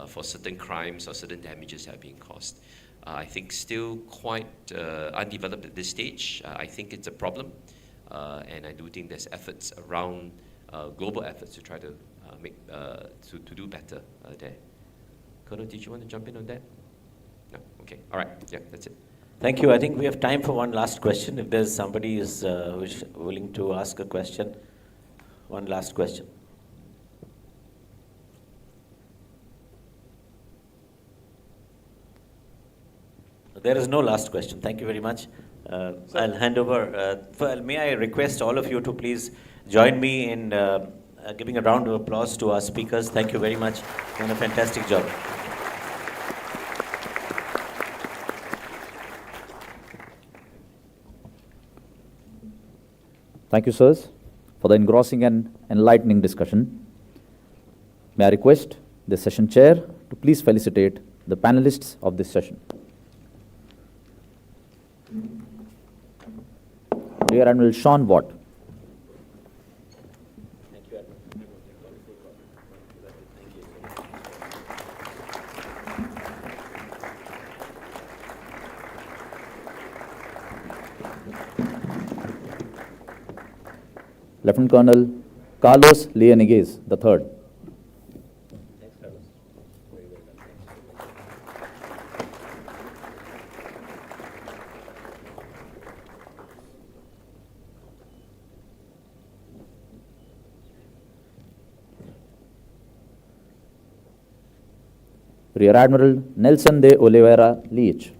for certain crimes or certain damages that are being caused. I think still quite undeveloped at this stage. I think it's a problem, and I do think there's efforts around global efforts to try to to do better there. Colonel, did you want to jump in on that? No? Okay. All right. Yeah, that's it. Thank you. I think we have time for one last question. If there's somebody who's willing to ask a question, one last question. There is no last question. Thank you very much. I'll hand over. May I request all of you to please join me in giving a round of applause to our speakers. Thank you very much. Done a fantastic job. Thank you, sirs, for the engrossing and enlightening discussion. May I request the session chair to please felicitate the panelists of this session. Rear Admiral Sean Watt. Lieutenant Colonel Carlos Leoniguez III. Rear Admiral Nelson de Oliveira Leach.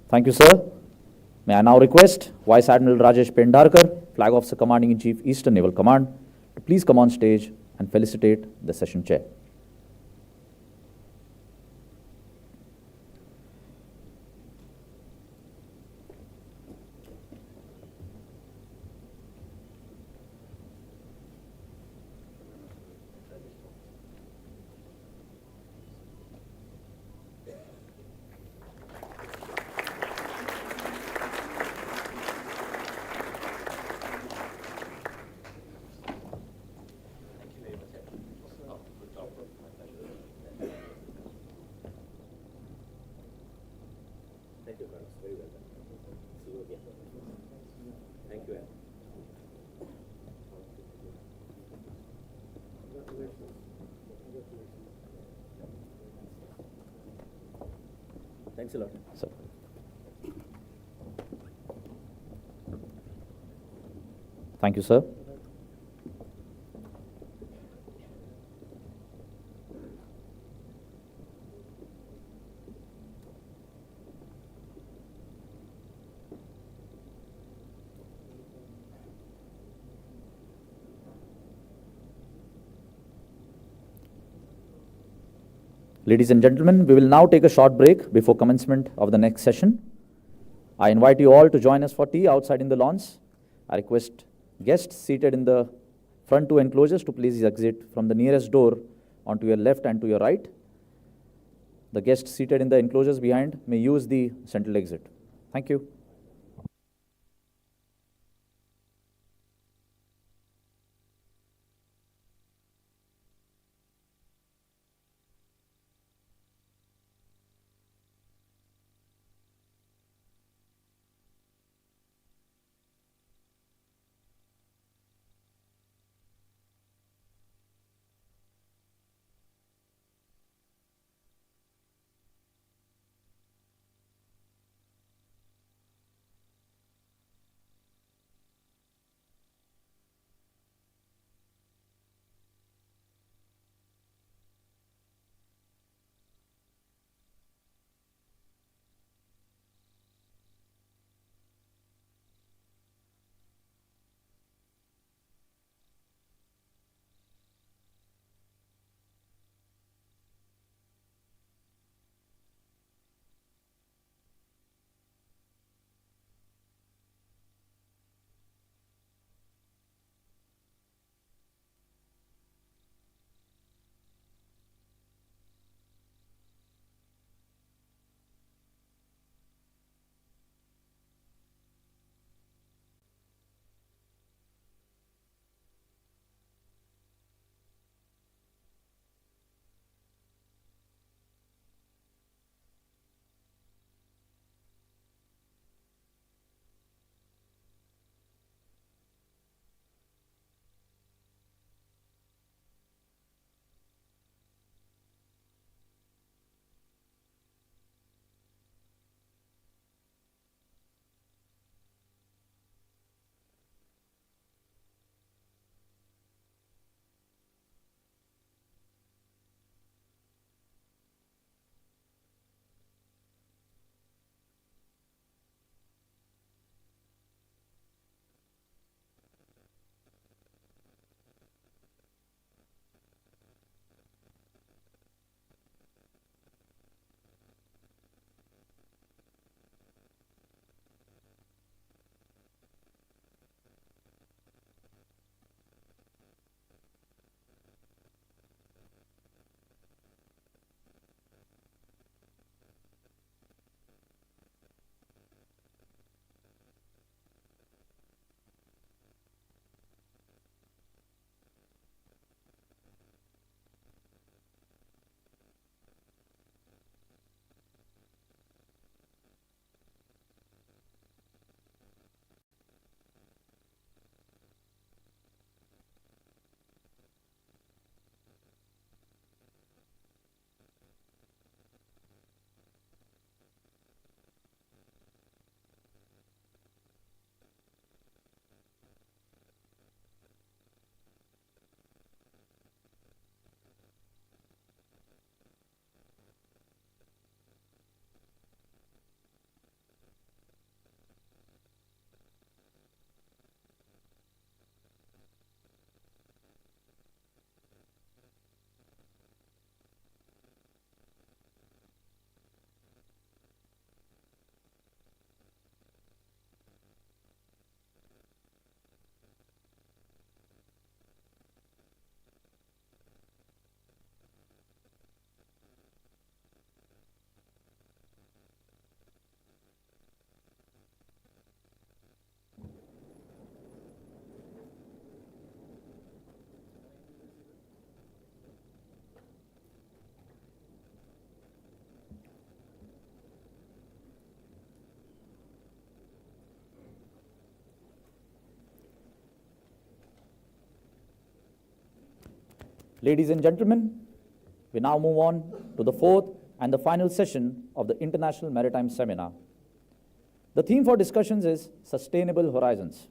Thank you, sir. May I now request Vice Admiral Rajesh Pendarkar, Flag Officer Commanding-in-Chief, Eastern Naval Command, to please come on stage and felicitate the session chair. Thanks a lot. Sir. Thank you, sir. Ladies and gentlemen, we will now take a short break before commencement of the next session. I invite you all to join us for tea outside in the lawns. I request guests seated in the front two enclosures to please exit from the nearest door onto your left and to your right. The guests seated in the enclosures behind may use the central exit. Thank you. Ladies and gentlemen, we now move on to the fourth and the final session of the International Maritime Seminar. The theme for discussions is Sustainable Horizons.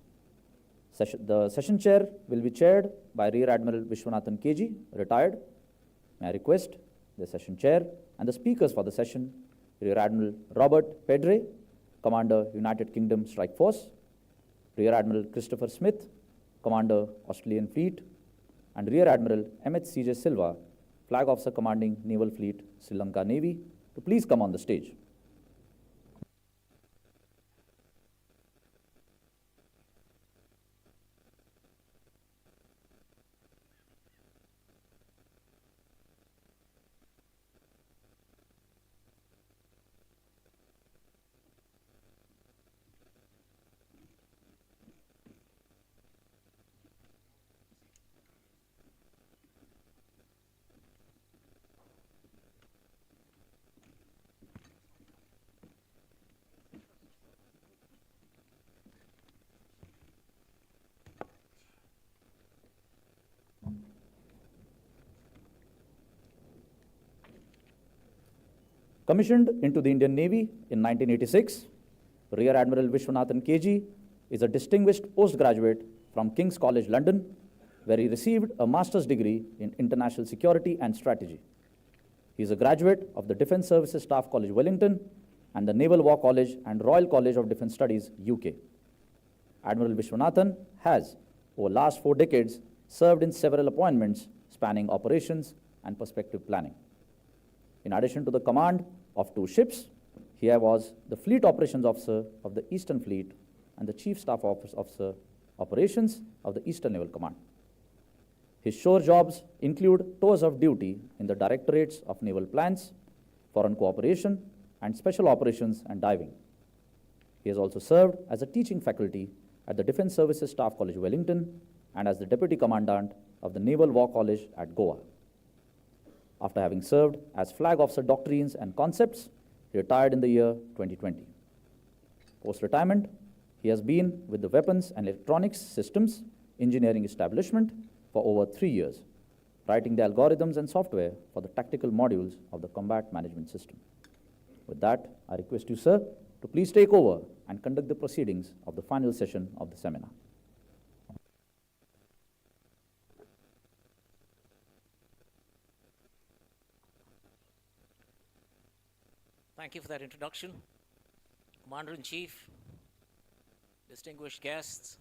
The session chair will be chaired by Rear Admiral Vishwanathan KG, retired. May I request the session chair and the speakers for the session, Rear Admiral Robert Pedre, Commander United Kingdom Strike Force, Rear Admiral Christopher Smith, Commander Australian Fleet, and Rear Admiral M.H. C.J. Silva, Flag Officer commanding Naval Fleet, Sri Lanka Navy, to please come on the stage. Commissioned into the Indian Navy in 1986, Rear Admiral Vishwanathan KG is a distinguished postgraduate from King's College London, where he received a master's degree in international security and strategy. He is a graduate of the Defence Services Staff College Wellington and the Naval War College and Royal College of Defence Studies, UK. Admiral Vishwanathan has, over the last 4 decades, served in several appointments spanning operations and perspective planning. In addition to the command of 2 ships, he was the Fleet Operations Officer of the Eastern Fleet and the Chief Staff Officer Operations of the Eastern Naval Command. His shore jobs include tours of duty in the Directorates of Naval Plans, Foreign Cooperation, and Special Operations and Diving. He has also served as a teaching faculty at the Defence Services Staff College Wellington and as the Deputy Commandant of the Naval War College at Goa. After having served as Flag Officer Doctrines and Concepts, he retired in the year 2020. Post-retirement, he has been with the Weapons and Electronics Systems Engineering Establishment for over 3 years, writing the algorithms and software for the tactical modules of the Combat Management System. With that, I request you, sir, to please take over and conduct the proceedings of the final session of the seminar. Thank you for that introduction. Commander-in-Chief, distinguished guests,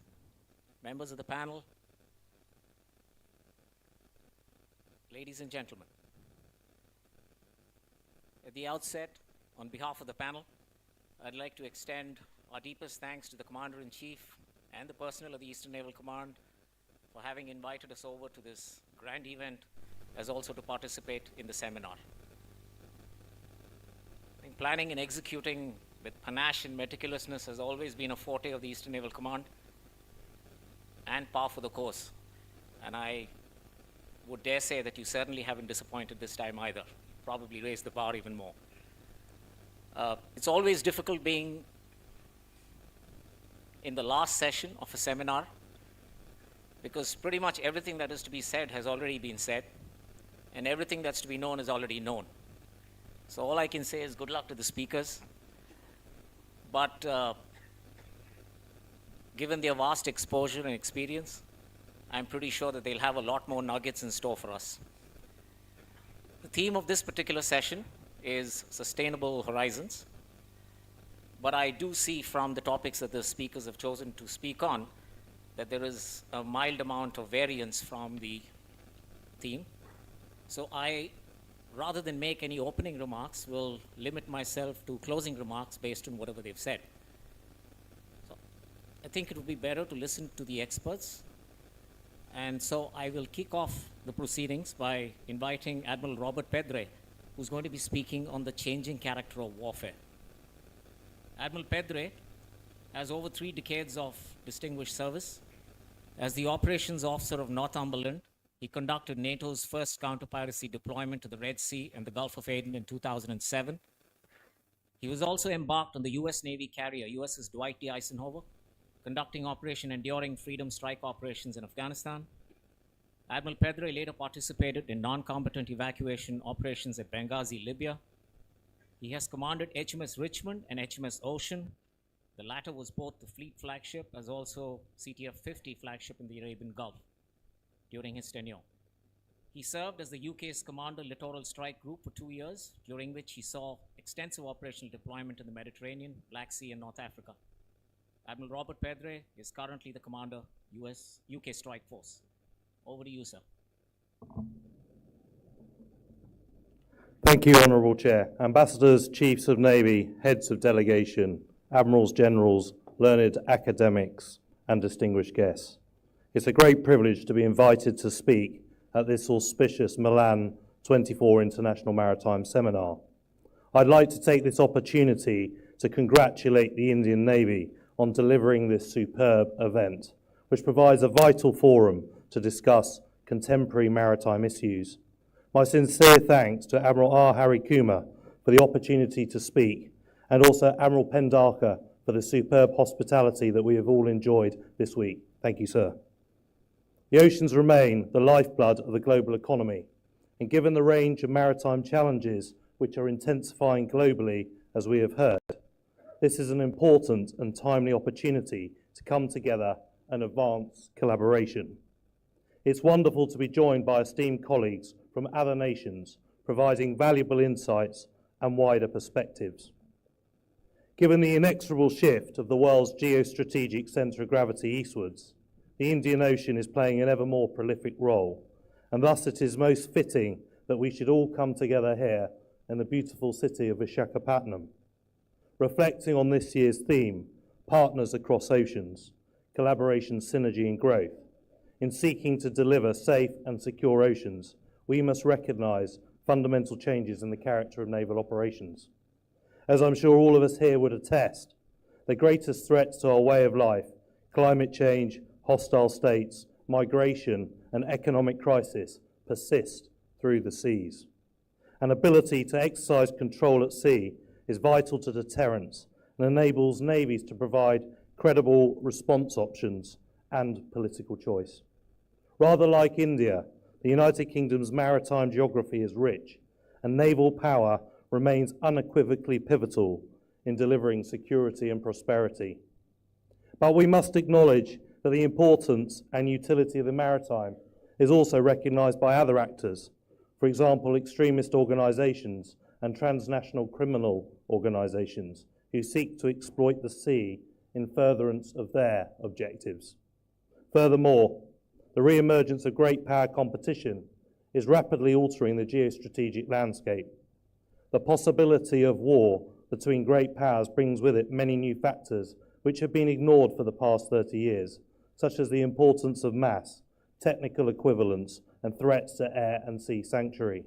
members of the panel, ladies and gentlemen. At the outset, on behalf of the panel, I'd like to extend our deepest thanks to the Commander-in-Chief and the personnel of the Eastern Naval Command for having invited us over to this grand event, as also to participate in the seminar. Planning and executing with panache and meticulousness has always been a forte of the Eastern Naval Command and par for the course. And I would dare say that you certainly haven't disappointed this time either. Probably raised the bar even more. It's always difficult being in the last session of a seminar because pretty much everything that is to be said has already been said and everything that's to be known is already known. So all I can say is good luck to the speakers. But given their vast exposure and experience, I'm pretty sure that they'll have a lot more nuggets in store for us. The theme of this particular session is Sustainable Horizons. But I do see from the topics that the speakers have chosen to speak on that there is a mild amount of variance from the theme. So rather than make any opening remarks, will limit myself to closing remarks based on whatever they've said. So I think it would be better to listen to the experts. And so I will kick off the proceedings by inviting Admiral Robert Pedre, who's going to be speaking on the changing character of warfare. Admiral Pedre has over 3 decades of distinguished service. As the operations officer of Northumberland, he conducted NATO's first counter-piracy deployment to the Red Sea and the Gulf of Aden in 2007. He was also embarked on the U.S. Navy carrier USS Dwight D. Eisenhower, conducting Operation Enduring Freedom strike operations in Afghanistan. Admiral Pedre later participated in non-combatant evacuation operations at Benghazi, Libya. He has commanded HMS Richmond and HMS Ocean. The latter was both the fleet flagship as also CTF-50 flagship in the Arabian Gulf during his tenure. He served as the UK's Commander Littoral Strike Group for 2 years, during which he saw extensive operational deployment in the Mediterranean, Black Sea, and North Africa. Admiral Robert Pedre is currently the Commander, UK Strike Force. Over to you, sir. Thank you, Honourable Chair. Ambassadors, Chiefs of Navy, Heads of Delegation, Admirals, Generals, learned academics and distinguished guests. It's a great privilege to be invited to speak at this auspicious Milan 24 International Maritime Seminar. I'd like to take this opportunity to congratulate the Indian Navy on delivering this superb event, which provides a vital forum to discuss contemporary maritime issues. My sincere thanks to Admiral R. Hari Kumar for the opportunity to speak, and also Admiral Pendaka for the superb hospitality that we have all enjoyed this week. Thank you, sir. The oceans remain the lifeblood of the global economy, and given the range of maritime challenges which are intensifying globally, as we have heard, this is an important and timely opportunity to come together and advance collaboration. It's wonderful to be joined by esteemed colleagues from other nations, providing valuable insights and wider perspectives. Given the inexorable shift of the world's geostrategic centre of gravity eastwards, the Indian Ocean is playing an ever more prolific role, and thus it is most fitting that we should all come together here in the beautiful city of Visakhapatnam, reflecting on this year's theme, Partners Across Oceans, Collaboration, Synergy and Growth. In seeking to deliver safe and secure oceans, we must recognise fundamental changes in the character of naval operations. As I'm sure all of us here would attest, the greatest threats to our way of life, climate change, hostile states, migration and economic crisis persist through the seas. An ability to exercise control at sea is vital to deterrence and enables navies to provide credible response options and political choice. Rather like India, the United Kingdom's maritime geography is rich, and naval power remains unequivocally pivotal in delivering security and prosperity. But we must acknowledge that the importance and utility of the maritime is also recognised by other actors, for example, extremist organisations and transnational criminal organisations who seek to exploit the sea in furtherance of their objectives. Furthermore, the re-emergence of great power competition is rapidly altering the geostrategic landscape. The possibility of war between great powers brings with it many new factors which have been ignored for the past 30 years, such as the importance of mass, technical equivalence, and threats to air and sea sanctuary.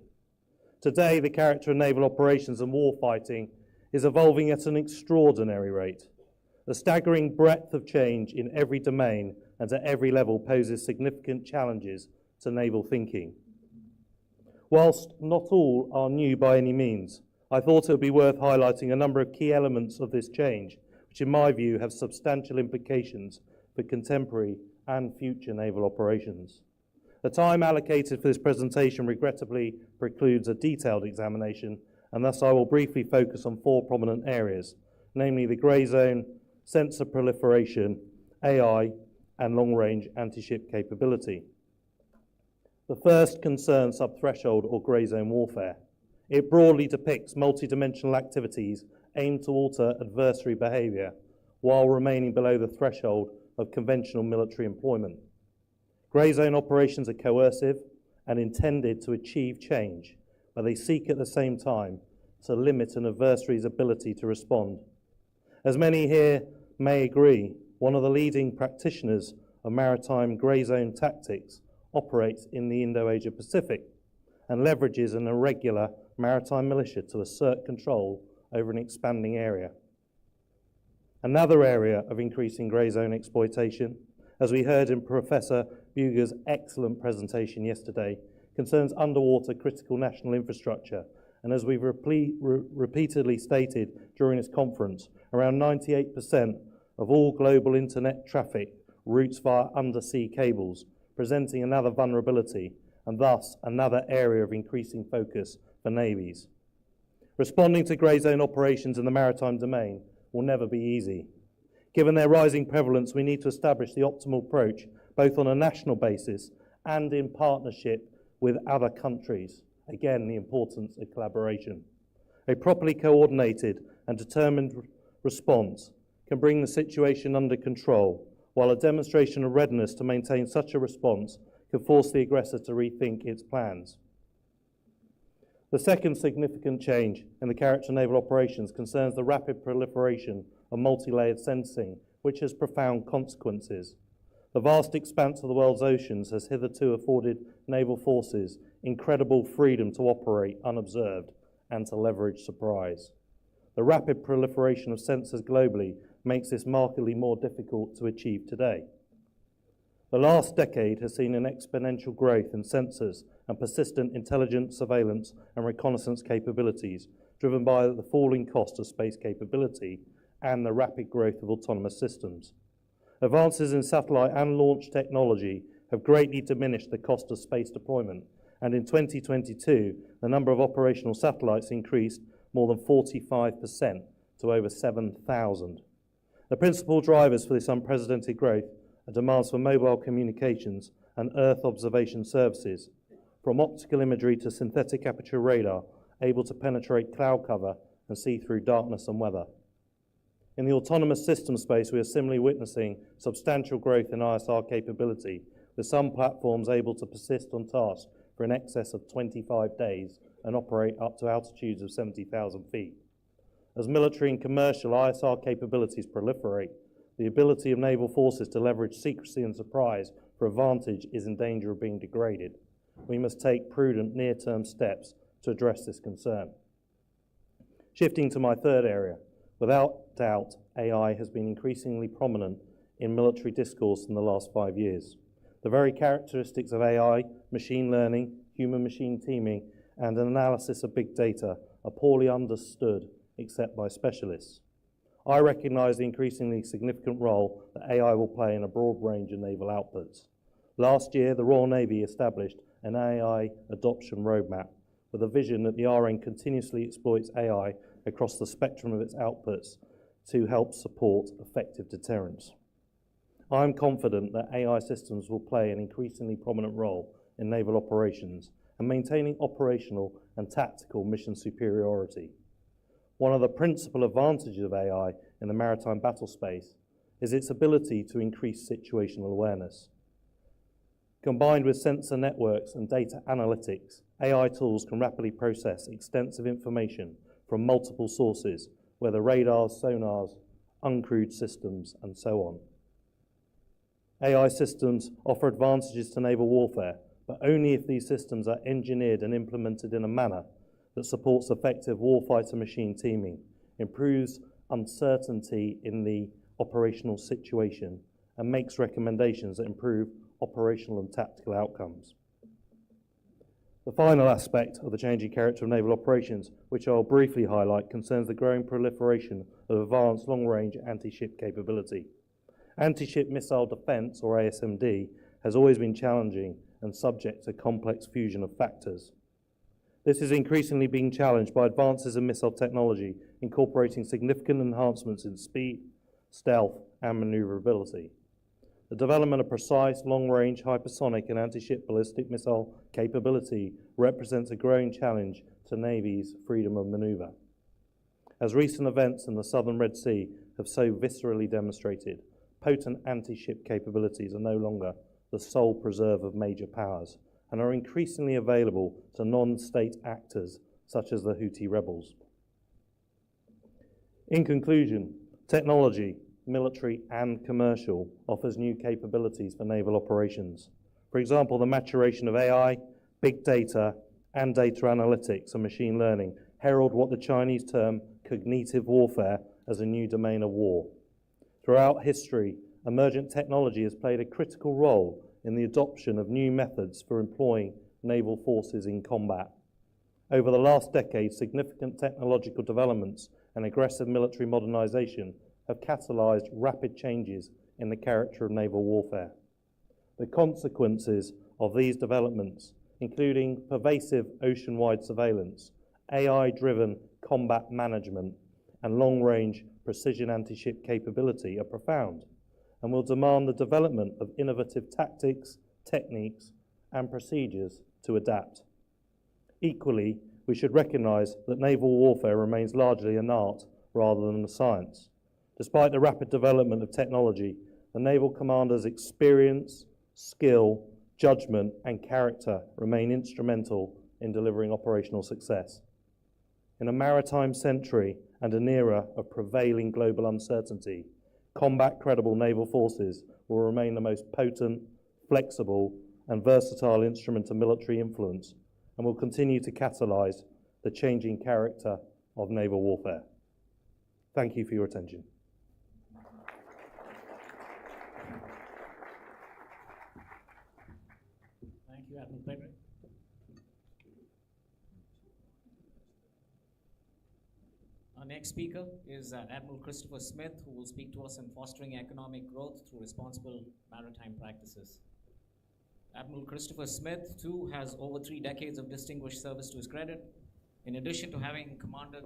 Today, the character of naval operations and warfighting is evolving at an extraordinary rate. The staggering breadth of change in every domain and at every level poses significant challenges to naval thinking. Whilst not all are new by any means, I thought it would be worth highlighting a number of key elements of this change, which in my view have substantial implications for contemporary and future naval operations. The time allocated for this presentation regrettably precludes a detailed examination, and thus I will briefly focus on four prominent areas, namely the grey zone, sensor proliferation, AI, and long-range anti-ship capability. The first concerns subthreshold or grey zone warfare. It broadly depicts multi-dimensional activities aimed to alter adversary behaviour while remaining below the threshold of conventional military employment. Grey zone operations are coercive and intended to achieve change, but they seek at the same time to limit an adversary's ability to respond. As many here may agree, one of the leading practitioners of maritime grey zone tactics operates in the Indo-Asia Pacific and leverages an irregular maritime militia to assert control over an expanding area. Another area of increasing grey zone exploitation, as we heard in Professor Buger's excellent presentation yesterday, concerns underwater critical national infrastructure, and as we've repeatedly stated during this conference, around 98% of all global internet traffic routes via undersea cables, presenting another vulnerability and thus another area of increasing focus for navies. Responding to grey zone operations in the maritime domain will never be easy. Given their rising prevalence, we need to establish the optimal approach both on a national basis and in partnership with other countries. Again, the importance of collaboration. A properly coordinated and determined response can bring the situation under control, while a demonstration of readiness to maintain such a response can force the aggressor to rethink its plans. The second significant change in the character of naval operations concerns the rapid proliferation of multi-layered sensing, which has profound consequences. The vast expanse of the world's oceans has hitherto afforded naval forces incredible freedom to operate unobserved and to leverage surprise. The rapid proliferation of sensors globally makes this markedly more difficult to achieve today. The last decade has seen an exponential growth in sensors and persistent intelligence, surveillance and reconnaissance capabilities, driven by the falling cost of space capability and the rapid growth of autonomous systems. Advances in satellite and launch technology have greatly diminished the cost of space deployment, and in 2022, the number of operational satellites increased more than 45% to over 7,000. The principal drivers for this unprecedented growth are demands for mobile communications and Earth observation services, from optical imagery to synthetic aperture radar, able to penetrate cloud cover and see through darkness and weather. In the autonomous system space, we are similarly witnessing substantial growth in ISR capability, with some platforms able to persist on task for in excess of 25 days and operate up to altitudes of 70,000 feet. As military and commercial ISR capabilities proliferate, the ability of naval forces to leverage secrecy and surprise for advantage is in danger of being degraded. We must take prudent near-term steps to address this concern. Shifting to my third area, without doubt, AI has been increasingly prominent in military discourse in the last 5 years. The very characteristics of AI, machine learning, human-machine teaming, and an analysis of big data are poorly understood except by specialists. I recognise the increasingly significant role that AI will play in a broad range of naval outputs. Last year, the Royal Navy established an AI adoption roadmap with a vision that the RN continuously exploits AI across the spectrum of its outputs to help support effective deterrence. I am confident that AI systems will play an increasingly prominent role in naval operations and maintaining operational and tactical mission superiority. One of the principal advantages of AI in the maritime battle space is its ability to increase situational awareness. Combined with sensor networks and data analytics, AI tools can rapidly process extensive information from multiple sources, whether radars, sonars, uncrewed systems, and so on. AI systems offer advantages to naval warfare, but only if these systems are engineered and implemented in a manner that supports effective warfighter machine teaming, improves uncertainty in the operational situation, and makes recommendations that improve operational and tactical outcomes. The final aspect of the changing character of naval operations, which I'll briefly highlight, concerns the growing proliferation of advanced long-range anti-ship capability. Anti-ship missile defense, or ASMD, has always been challenging and subject to complex fusion of factors. This is increasingly being challenged by advances in missile technology, incorporating significant enhancements in speed, stealth, and maneuverability. The development of precise, long-range, hypersonic, and anti-ship ballistic missile capability represents a growing challenge to navies' freedom of maneuver. As recent events in the southern Red Sea have so viscerally demonstrated, potent anti-ship capabilities are no longer the sole preserve of major powers and are increasingly available to non-state actors such as the Houthi rebels. In conclusion, technology, military and commercial, offers new capabilities for naval operations. For example, the maturation of AI, big data, and data analytics and machine learning herald what the Chinese term cognitive warfare as a new domain of war. Throughout history, emergent technology has played a critical role in the adoption of new methods for employing naval forces in combat. Over the last decade, significant technological developments and aggressive military modernization have catalyzed rapid changes in the character of naval warfare. The consequences of these developments, including pervasive ocean-wide surveillance, AI-driven combat management, and long-range precision anti-ship capability, are profound and will demand the development of innovative tactics, techniques, and procedures to adapt. Equally, we should recognize that naval warfare remains largely an art rather than a science. Despite the rapid development of technology, the naval commander's experience, skill, judgment, and character remain instrumental in delivering operational success. In a maritime century and an era of prevailing global uncertainty, combat credible naval forces will remain the most potent, flexible, and versatile instrument of military influence and will continue to catalyse the changing character of naval warfare. Thank you for your attention. Thank you, Admiral Pedrick. Our next speaker is Admiral Christopher Smith, who will speak to us on fostering economic growth through responsible maritime practices. Admiral Christopher Smith, too, has over 3 decades of distinguished service to his credit. In addition to having commanded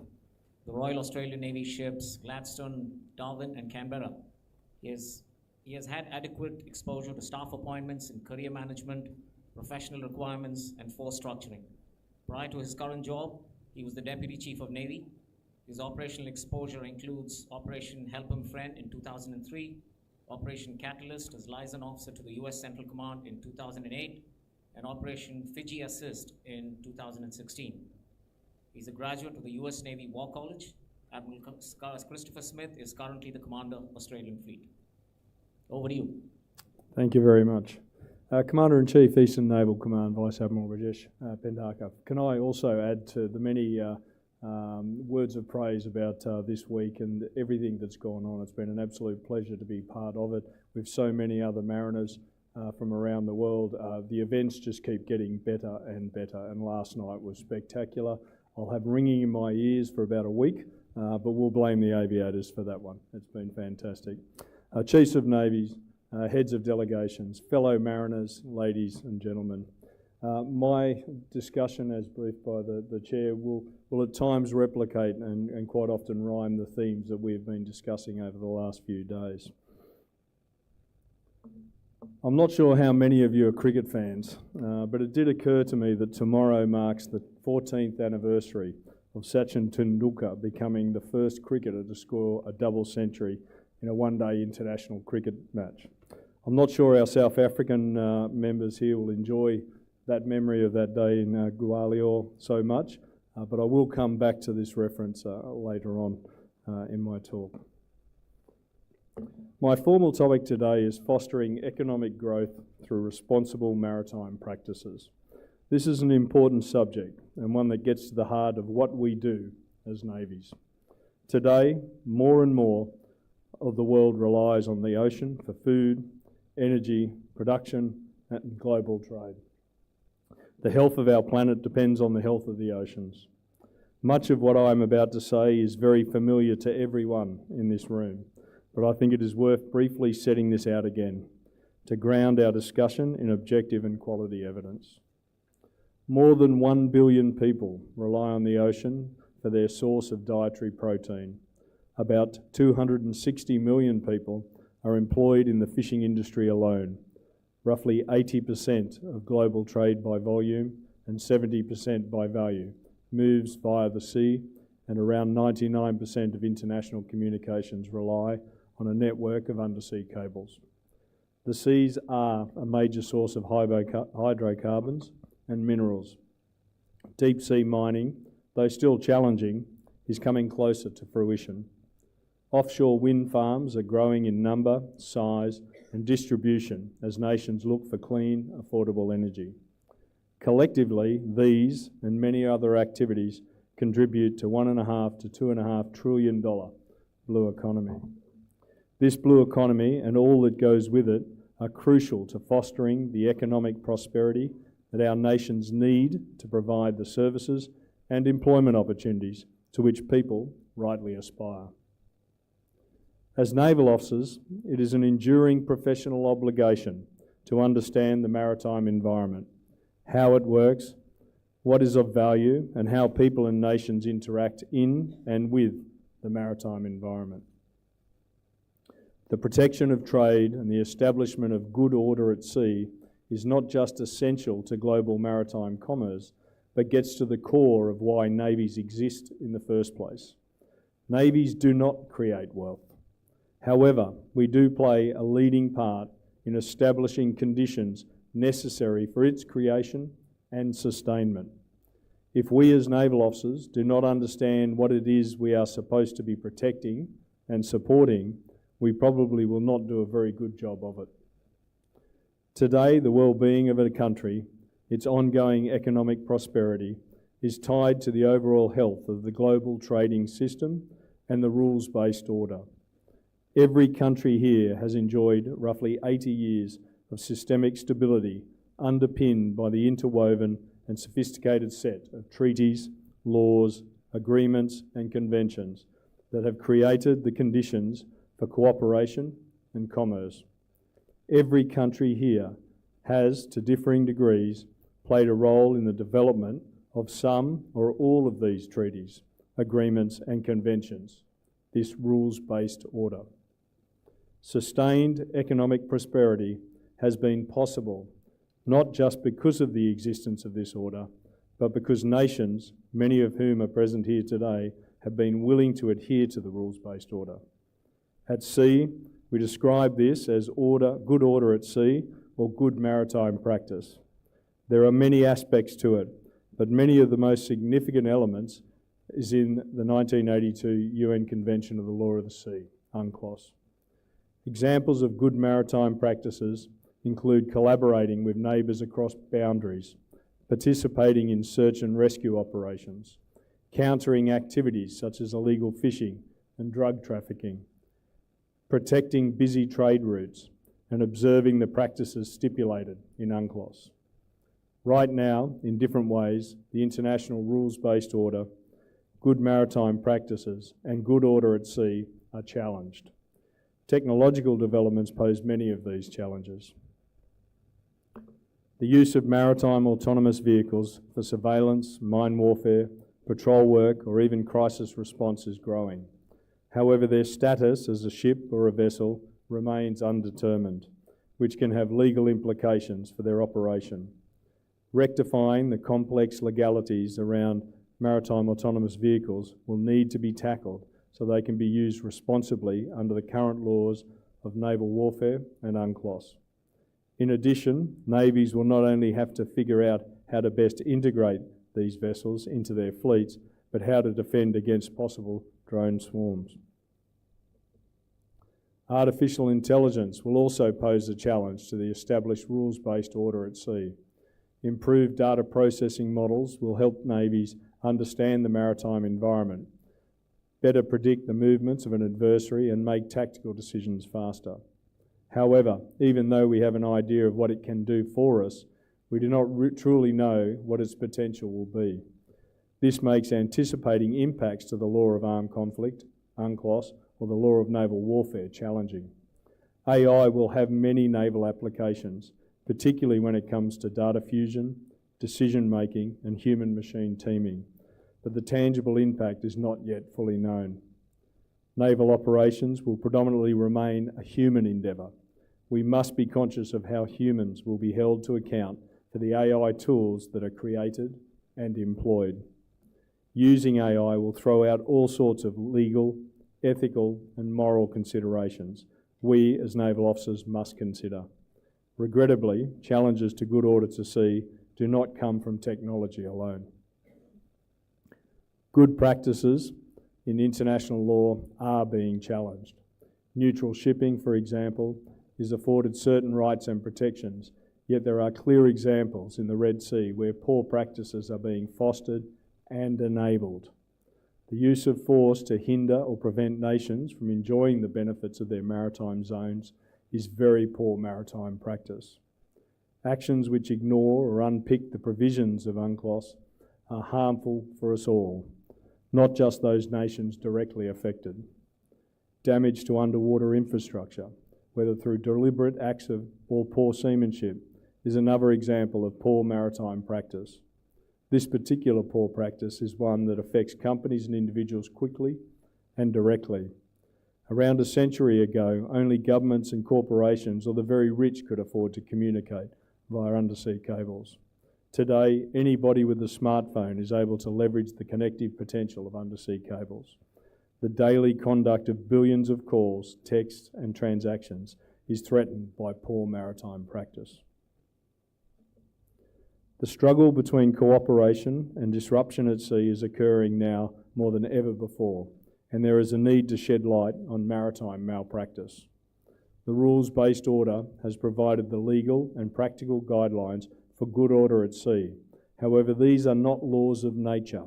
the Royal Australian Navy ships Gladstone, Darwin, and Canberra, he has had adequate exposure to staff appointments in career management, professional requirements, and force structuring. Prior to his current job, he was the Deputy Chief of Navy. His operational exposure includes Operation Help Him Friend in 2003, Operation Catalyst as liaison officer to the US Central Command in 2008, and Operation Fiji Assist in 2016. He's a graduate of the US Navy War College. Admiral Christopher Smith is currently the Commander of Australian Fleet. Over to you. Thank you very much. Commander-in-Chief, Eastern Naval Command, Vice Admiral Rajesh Pendaka. Can I also add to the many words of praise about this week and everything that's gone on. It's been an absolute pleasure to be part of it with so many other mariners from around the world. The events just keep getting better and better, and last night was spectacular. I'll have ringing in my ears for about a week, but we'll blame the aviators for that one. It's been fantastic. Chiefs of Navies, heads of delegations, fellow mariners, ladies and gentlemen. My discussion, as briefed by the Chair, will at times replicate and quite often rhyme the themes that we've been discussing over the last few days. I'm not sure how many of you are cricket fans, but it did occur to me that tomorrow marks the 14th anniversary of Sachin Tendulkar becoming the first cricketer to score a double century in a one-day international cricket match. I'm not sure our South African members here will enjoy that memory of that day in Gwalior so much, but I will come back to this reference later on in my talk. My formal topic today is fostering economic growth through responsible maritime practices. This is an important subject and one that gets to the heart of what we do as navies. Today, more and more of the world relies on the ocean for food, energy, production, and global trade. The health of our planet depends on the health of the oceans. Much of what I'm about to say is very familiar to everyone in this room, but I think it is worth briefly setting this out again to ground our discussion in objective and quality evidence. More than 1 billion people rely on the ocean for their source of dietary protein. About 260 million people are employed in the fishing industry alone. Roughly 80% of global trade by volume and 70% by value moves via the sea, and around 99% of international communications rely on a network of undersea cables. The seas are a major source of hydrocarbons and minerals. Deep sea mining, though still challenging, is coming closer to fruition. Offshore wind farms are growing in number, size, and distribution as nations look for clean, affordable energy. Collectively, these and many other activities contribute to $1.5 to $2.5 trillion blue economy. This blue economy and all that goes with it are crucial to fostering the economic prosperity that our nations need to provide the services and employment opportunities to which people rightly aspire. As naval officers, it is an enduring professional obligation to understand the maritime environment, how it works, what is of value, and how people and nations interact in and with the maritime environment. The protection of trade and the establishment of good order at sea is not just essential to global maritime commerce, but gets to the core of why navies exist in the first place. Navies do not create wealth. However, we do play a leading part in establishing conditions necessary for its creation and sustainment. If we as naval officers do not understand what it is we are supposed to be protecting and supporting, we probably will not do a very good job of it. Today, the well-being of a country, its ongoing economic prosperity, is tied to the overall health of the global trading system and the rules-based order. Every country here has enjoyed roughly 80 years of systemic stability underpinned by the interwoven and sophisticated set of treaties, laws, agreements and conventions that have created the conditions for cooperation and commerce. Every country here has, to differing degrees, played a role in the development of some or all of these treaties, agreements and conventions, this rules-based order. Sustained economic prosperity has been possible not just because of the existence of this order, but because nations, many of whom are present here today, have been willing to adhere to the rules-based order. At sea, we describe this as good order at sea, or good maritime practice. There are many aspects to it, but many of the most significant elements is in the 1982 UN Convention of the Law of the Sea, UNCLOS. Examples of good maritime practices include collaborating with neighbours across boundaries, participating in search and rescue operations, countering activities such as illegal fishing and drug trafficking, protecting busy trade routes, and observing the practices stipulated in UNCLOS. Right now, in different ways, the international rules-based order, good maritime practices, and good order at sea are challenged. Technological developments pose many of these challenges. The use of maritime autonomous vehicles for surveillance, mine warfare, patrol work, or even crisis response is growing. However, their status as a ship or a vessel remains undetermined, which can have legal implications for their operation. Rectifying the complex legalities around maritime autonomous vehicles will need to be tackled so they can be used responsibly under the current laws of naval warfare and UNCLOS. In addition, navies will not only have to figure out how to best integrate these vessels into their fleets, but how to defend against possible drone swarms. Artificial intelligence will also pose a challenge to the established rules-based order at sea. Improved data processing models will help navies understand the maritime environment, better predict the movements of an adversary and make tactical decisions faster. However, even though we have an idea of what it can do for us, we do not truly know what its potential will be. This makes anticipating impacts to the law of armed conflict, UNCLOS, or the law of naval warfare challenging. AI will have many naval applications, particularly when it comes to data fusion, decision-making, and human-machine teaming, but the tangible impact is not yet fully known. Naval operations will predominantly remain a human endeavour. We must be conscious of how humans will be held to account for the AI tools that are created and employed. Using AI will throw out all sorts of legal, ethical, and moral considerations we as naval officers must consider. Regrettably, challenges to good order to sea do not come from technology alone. Good practices in international law are being challenged. Neutral shipping, for example, is afforded certain rights and protections, yet there are clear examples in the Red Sea where poor practices are being fostered and enabled. The use of force to hinder or prevent nations from enjoying the benefits of their maritime zones is very poor maritime practice. Actions which ignore or unpick the provisions of UNCLOS are harmful for us all, not just those nations directly affected. Damage to underwater infrastructure, whether through deliberate acts of or poor seamanship, is another example of poor maritime practice. This particular poor practice is one that affects companies and individuals quickly and directly. Around a century ago, only governments and corporations or the very rich could afford to communicate via undersea cables. Today, anybody with a smartphone is able to leverage the connective potential of undersea cables. The daily conduct of billions of calls, texts, and transactions is threatened by poor maritime practice. The struggle between cooperation and disruption at sea is occurring now more than ever before, and there is a need to shed light on maritime malpractice. The rules-based order has provided the legal and practical guidelines for good order at sea. However, these are not laws of nature.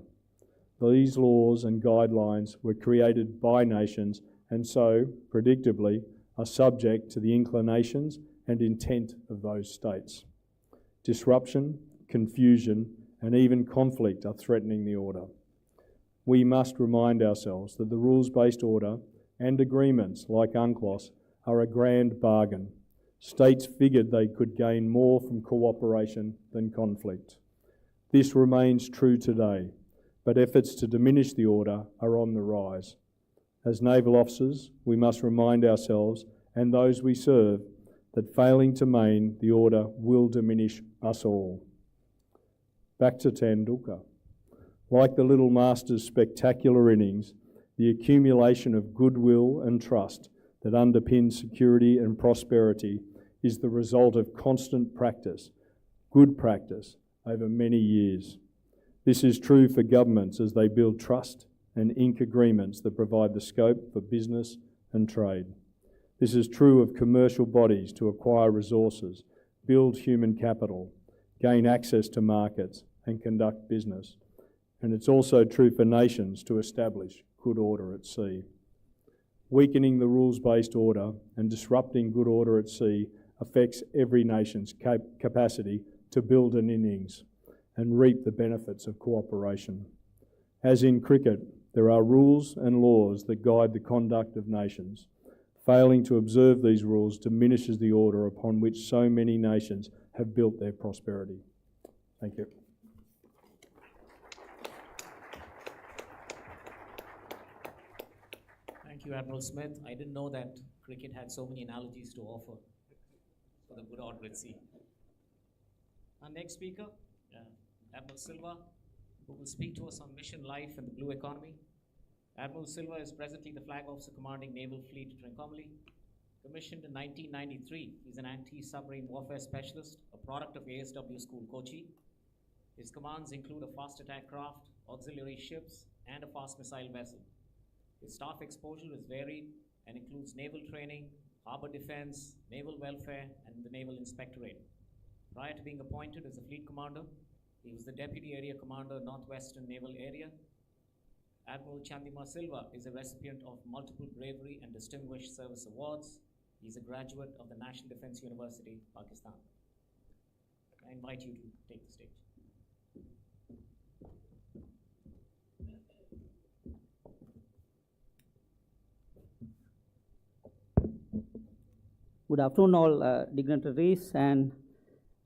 These laws and guidelines were created by nations and so, predictably, are subject to the inclinations and intent of those states. Disruption, confusion, and even conflict are threatening the order. We must remind ourselves that the rules-based order and agreements like UNCLOS are a grand bargain. States figured they could gain more from cooperation than conflict. This remains true today, but efforts to diminish the order are on the rise. As naval officers, we must remind ourselves and those we serve that failing to maintain the order will diminish us all. Back to Tendulkar. Like the Little Master's spectacular innings, the accumulation of goodwill and trust that underpins security and prosperity is the result of constant practice, good practice, over many years. This is true for governments as they build trust and ink agreements that provide the scope for business and trade. This is true of commercial bodies to acquire resources, build human capital, gain access to markets, and conduct business. And it's also true for nations to establish good order at sea. Weakening the rules-based order and disrupting good order at sea affects every nation's capacity to build an innings and reap the benefits of cooperation. As in cricket, there are rules and laws that guide the conduct of nations. Failing to observe these rules diminishes the order upon which so many nations have built their prosperity. Thank you. Thank you, Admiral Smith. I didn't know that cricket had so many analogies to offer for the good order at sea. Our next speaker, Admiral Silva, who will speak to us on mission life and the blue economy. Admiral Silva is presently the Flag Officer commanding Naval Fleet Trincomalee. Commissioned in 1993, he's an anti-submarine warfare specialist, a product of ASW School Kochi. His commands include a fast attack craft, auxiliary ships, and a fast missile vessel. His staff exposure is varied and includes naval training, harbor defense, naval welfare, and the Naval Inspectorate. Prior to being appointed as a fleet commander, he was the Deputy Area Commander, Northwestern Naval Area. Admiral Chandima Silva is a recipient of multiple bravery and distinguished service awards. He's a graduate of the National Defense University, Pakistan. I invite you to take the stage. Good afternoon, all dignitaries and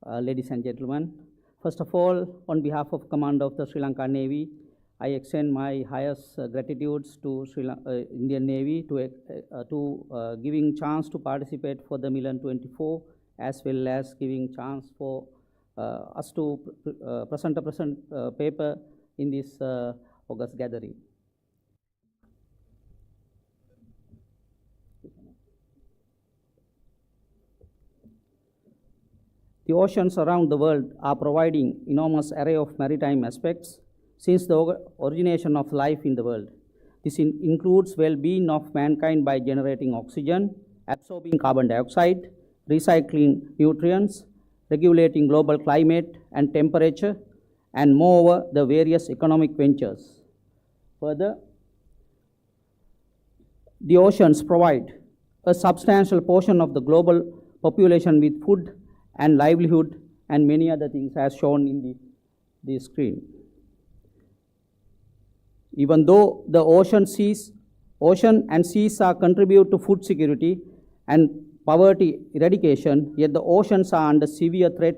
ladies and gentlemen. First of all, on behalf of Commander of the Sri Lanka Navy, I extend my highest gratitudes to Indian Navy to giving chance to participate for the MILAN 24, as well as giving chance for us to present a paper in this August gathering. The oceans around the world are providing enormous array of maritime aspects since the origination of life in the world. This includes well-being of mankind by generating oxygen, absorbing carbon dioxide, recycling nutrients, regulating global climate and temperature, and moreover, the various economic ventures. Further, the oceans provide a substantial portion of the global population with food and livelihood and many other things as shown in the screen. Even though the ocean and seas are contribute to food security and poverty eradication, yet the oceans are under severe threat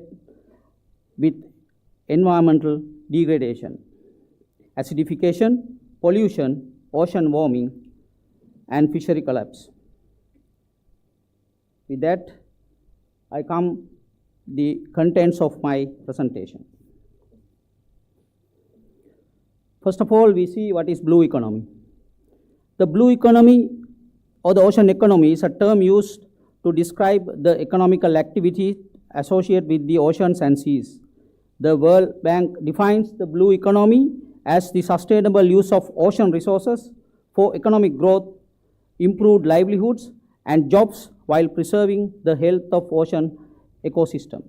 with environmental degradation, acidification, pollution, ocean warming, and fishery collapse. With that, I come the contents of my presentation. First of all, we see what is blue economy. The blue economy or the ocean economy is a term used to describe the economical activity associated with the oceans and seas. The World Bank defines the blue economy as the sustainable use of ocean resources for economic growth, improved livelihoods, and jobs while preserving the health of ocean ecosystem.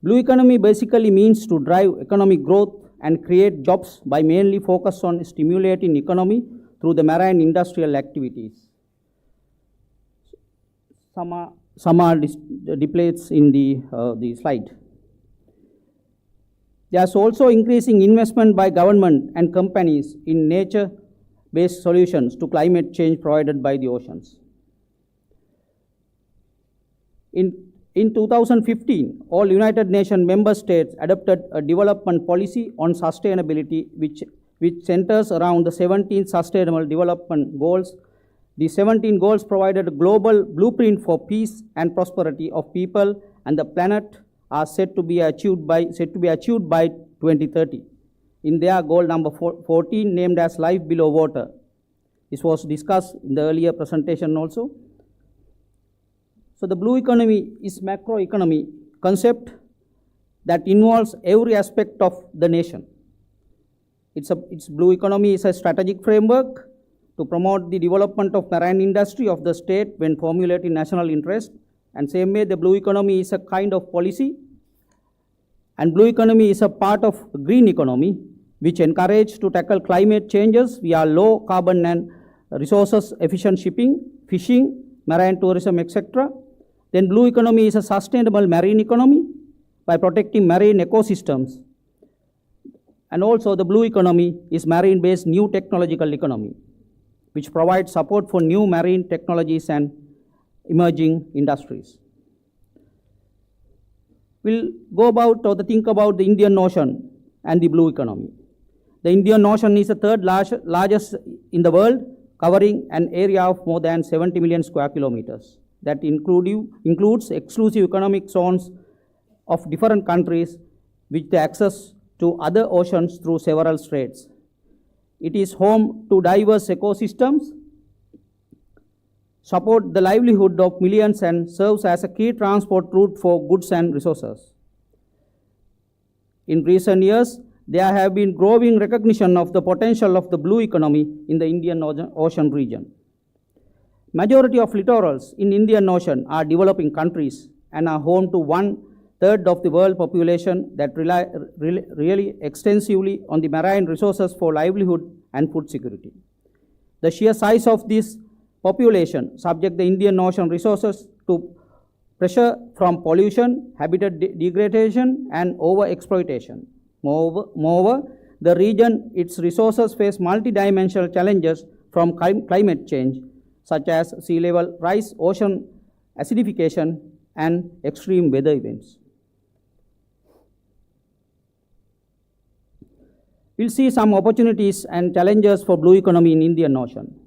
Blue economy basically means to drive economic growth and create jobs by mainly focus on stimulating economy through the marine industrial activities. Some are displayed in the slide. There's also increasing investment by government and companies in nature-based solutions to climate change provided by the oceans. In 2015, all United Nations member states adopted a development policy on sustainability which centers around the 17 Sustainable Development Goals. The 17 goals provided a global blueprint for peace and prosperity of people and the planet are set to be achieved by 2030. In their goal number 14, named as Life Below Water. This was discussed in the earlier presentation also. So the blue economy is macroeconomy concept that involves every aspect of the nation. Its blue economy is a strategic framework to promote the development of marine industry of the state when formulating national interest. And same way, the blue economy is a kind of policy. And blue economy is a part of green economy, which encourage to tackle climate changes via low carbon and resources efficient shipping, fishing, marine tourism, etc. Then blue economy is a sustainable marine economy by protecting marine ecosystems. And also the blue economy is marine-based new technological economy, which provides support for new marine technologies and emerging industries. We'll go about or think about the Indian Ocean and the blue economy. The Indian Ocean is the third largest in the world, covering an area of more than 70 million square kilometers. That includes exclusive economic zones of different countries with the access to other oceans through several straits. It is home to diverse ecosystems, support the livelihood of millions and serves as a key transport route for goods and resources. In recent years, there have been growing recognition of the potential of the blue economy in the Indian Ocean region. Majority of littorals in Indian Ocean are developing countries and are home to 1/3 of the world population that rely really extensively on the marine resources for livelihood and food security. The sheer size of this population subject the Indian Ocean resources to pressure from pollution, habitat degradation, and overexploitation. Moreover, the region, its resources face multidimensional challenges from climate change, such as sea level rise, ocean acidification, and extreme weather events. We'll see some opportunities and challenges for blue economy in Indian Ocean.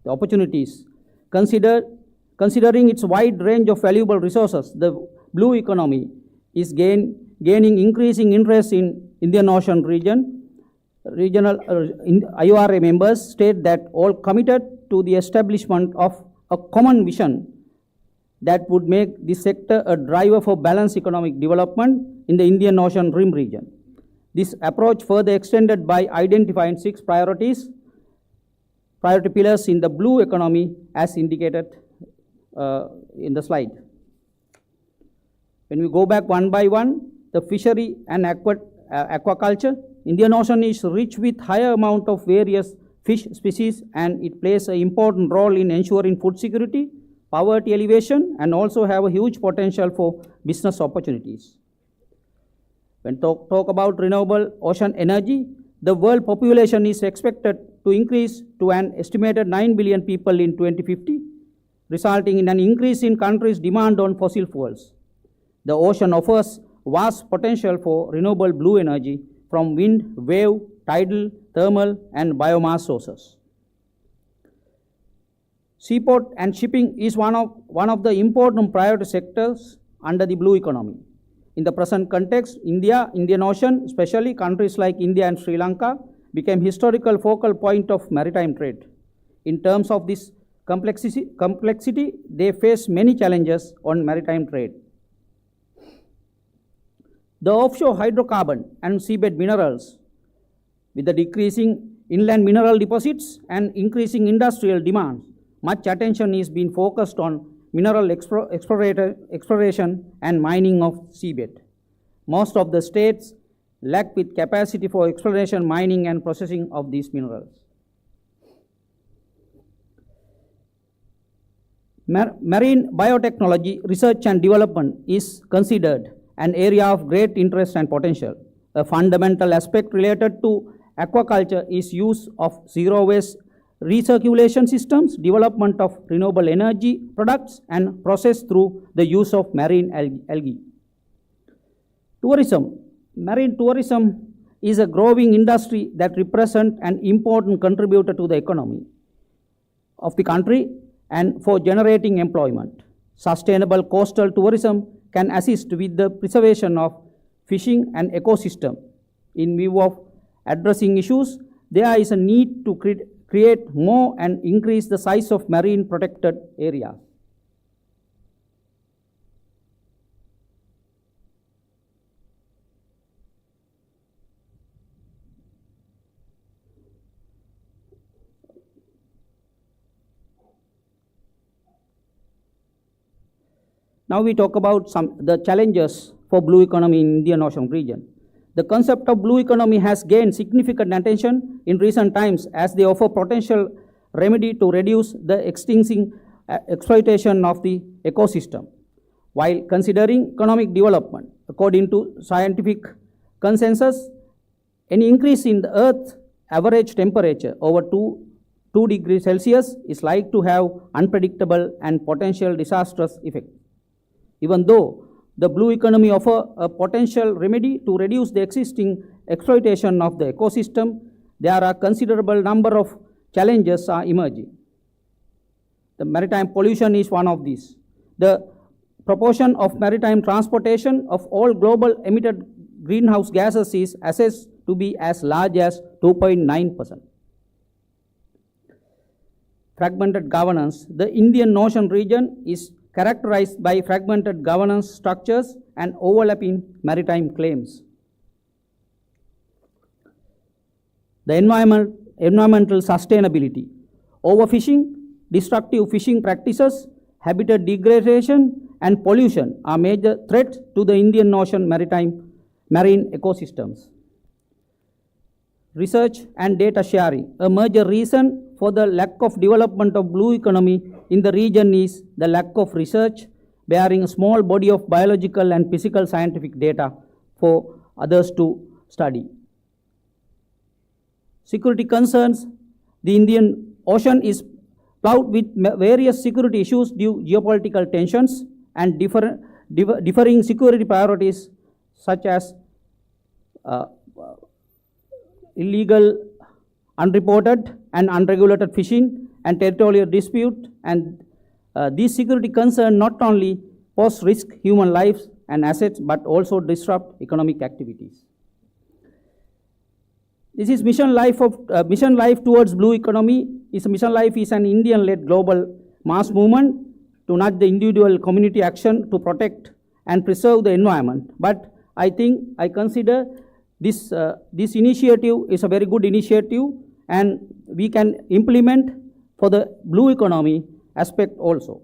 The opportunities, considering its wide range of valuable resources, the blue economy is gaining increasing interest in Indian Ocean region. Regional IORA members state that all committed to the establishment of a common vision that would make this sector a driver for balanced economic development in the Indian Ocean Rim region. This approach further extended by identifying 6 priority pillars in the blue economy as indicated in the slide. When we go back one by one, the fishery and aquaculture, Indian Ocean is rich with higher amount of various fish species and it plays an important role in ensuring food security, poverty alleviation, and also have a huge potential for business opportunities. When talk about renewable ocean energy, the world population is expected to increase to an estimated 9 billion people in 2050, resulting in an increase in countries' demand on fossil fuels. The ocean offers vast potential for renewable blue energy from wind, wave, tidal, thermal, and biomass sources. Seaport and shipping is one of the important priority sectors under the blue economy. In the present context, Indian Ocean, especially countries like India and Sri Lanka, became historical focal point of maritime trade. In terms of this complexity, they face many challenges on maritime trade. The offshore hydrocarbon and seabed minerals, with the decreasing inland mineral deposits and increasing industrial demand, much attention is being focused on mineral exploration and mining of seabed. Most of the states lack with capacity for exploration, mining, and processing of these minerals. Marine biotechnology research and development is considered an area of great interest and potential. A fundamental aspect related to aquaculture is use of zero waste recirculation systems, development of renewable energy products, and process through the use of marine algae. Tourism. Marine tourism is a growing industry that represents an important contributor to the economy of the country and for generating employment. Sustainable coastal tourism can assist with the preservation of fishing and ecosystem. In view of addressing issues, there is a need to create more and increase the size of marine protected areas. Now we talk about the challenges for blue economy in Indian Ocean region. The concept of blue economy has gained significant attention in recent times as they offer potential remedy to reduce the extinction exploitation of the ecosystem. While considering economic development, according to scientific consensus, any increase in the Earth's average temperature over 2 degrees Celsius is likely to have unpredictable and potential disastrous effects. Even though the blue economy offers a potential remedy to reduce the existing exploitation of the ecosystem, there are a considerable number of challenges are emerging. The maritime pollution is one of these. The proportion of maritime transportation of all global emitted greenhouse gases is assessed to be as large as 2.9%. Fragmented governance. The Indian Ocean region is characterized by fragmented governance structures and overlapping maritime claims. The environmental sustainability. Overfishing, destructive fishing practices, habitat degradation, and pollution are major threats to the Indian Ocean marine ecosystems. Research and data sharing. A major reason for the lack of development of blue economy in the region is the lack of research bearing a small body of biological and physical scientific data for others to study. Security concerns. The Indian Ocean is plowed with various security issues due to geopolitical tensions and differing security priorities such as illegal, unreported and unregulated fishing and territorial dispute, and these security concerns not only pose risk human lives and assets but also disrupt economic activities. This is Mission Life towards blue economy. Mission Life is an Indian-led global mass movement to nudge the individual community action to protect and preserve the environment. But I consider this initiative is a very good initiative, and we can implement for the blue economy aspect also.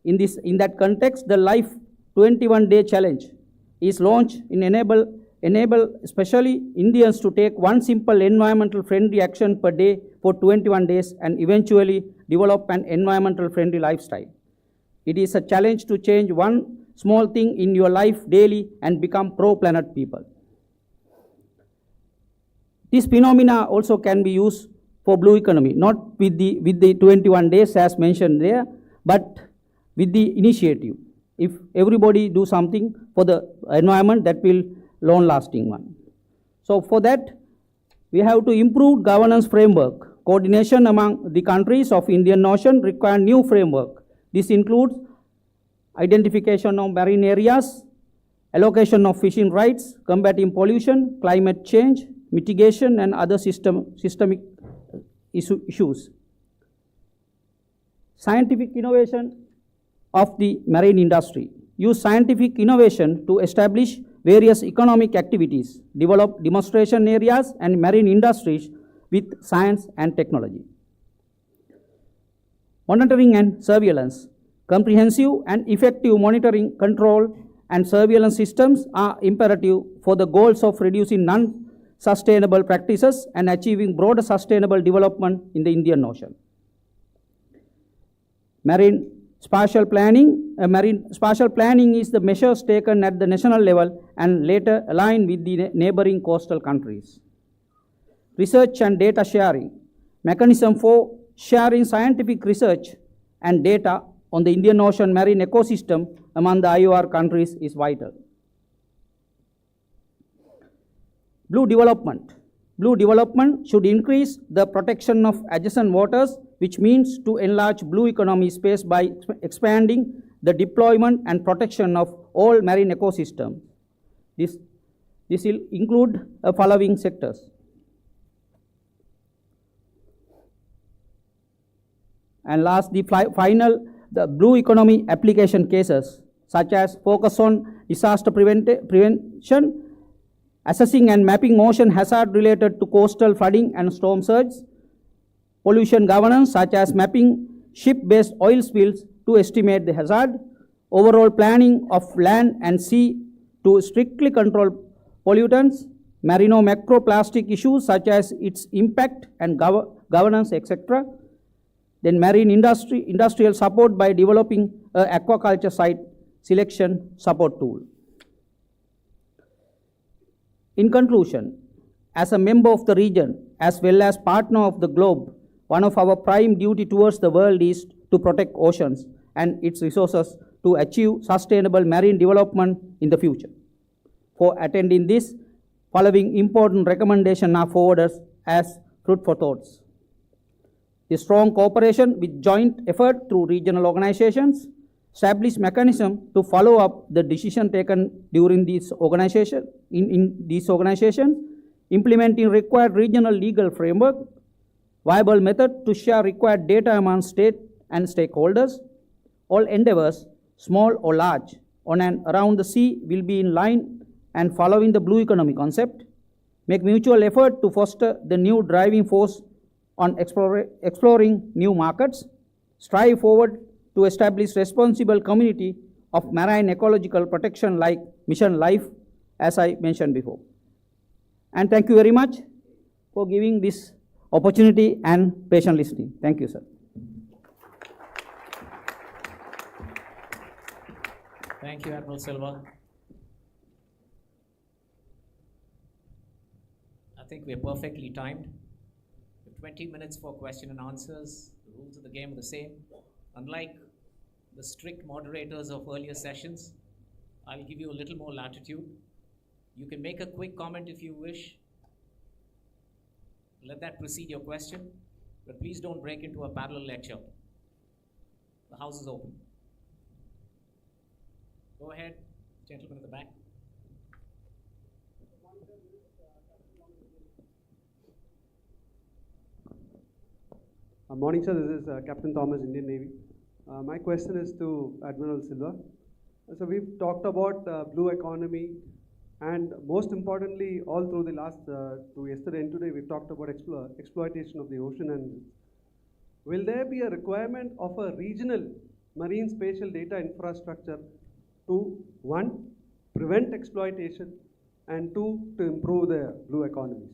In that context, the Life 21-Day Challenge is launched in enable especially Indians to take one simple environmental friendly action per day for 21 days and eventually develop an environmental friendly lifestyle. It is a challenge to change one small thing in your life daily and become pro-planet people. This phenomena also can be used for blue economy, not with the 21 days as mentioned there, but with the initiative. If everybody do something for the environment, that will long-lasting one. So for that, we have to improve governance framework. Coordination among the countries of Indian Ocean require new framework. This includes identification of marine areas, allocation of fishing rights, combating pollution, climate change, mitigation, and other systemic issues. Scientific innovation of the marine industry. Use scientific innovation to establish various economic activities, develop demonstration areas and marine industries with science and technology. Monitoring and surveillance. Comprehensive and effective monitoring, control, and surveillance systems are imperative for the goals of reducing non-sustainable practices and achieving broader sustainable development in the Indian Ocean. Marine spatial planning. Marine spatial planning is the measures taken at the national level and later aligned with the neighboring coastal countries. Research and data sharing. Mechanism for sharing scientific research and data on the Indian Ocean marine ecosystem among the IOR countries is vital. Blue development. Blue development should increase the protection of adjacent waters, which means to enlarge blue economy space by expanding the deployment and protection of all marine ecosystems. This will include following sectors. And last, the blue economy application cases, such as focus on disaster prevention, assessing and mapping ocean hazard related to coastal flooding and storm surge, pollution governance, such as mapping ship-based oil spills to estimate the hazard, overall planning of land and sea to strictly control pollutants, marino-macroplastic issues such as its impact and governance, etc. Then marine industrial support by developing an aquaculture site selection support tool. In conclusion, as a member of the region as well as partner of the globe, one of our prime duty towards the world is to protect oceans and its resources to achieve sustainable marine development in the future. For attending this, following important recommendations are forwarded as food for thoughts. The strong cooperation with joint effort through regional organizations, establish mechanism to follow up the decision taken during these organizations, in these organizations, implementing required regional legal framework, viable method to share required data among state and stakeholders. All endeavors, small or large, on and around the sea will be in line and following the blue economy concept. Make mutual effort to foster the new driving force on exploring new markets. Strive forward to establish responsible community of marine ecological protection like Mission Life, as I mentioned before. And thank you very much for giving this opportunity and patient listening. Thank you, sir. Thank you, Admiral Silva. I think we're perfectly timed. 20 minutes for question and answers. The rules of the game are the same. Unlike the strict moderators of earlier sessions, I'll give you a little more latitude. You can make a quick comment if you wish. Let that precede your question, but please don't break into a parallel lecture. The house is open. Go ahead, gentleman at the back. Morning, sir. This is Captain Thomas, Indian Navy. My question is to Admiral Silva. So we've talked about blue economy, and most importantly, all through the last, to yesterday and today, we've talked about exploitation of the ocean. And will there be a requirement of a regional marine spatial data infrastructure to, one, prevent exploitation, and two, to improve the blue economies?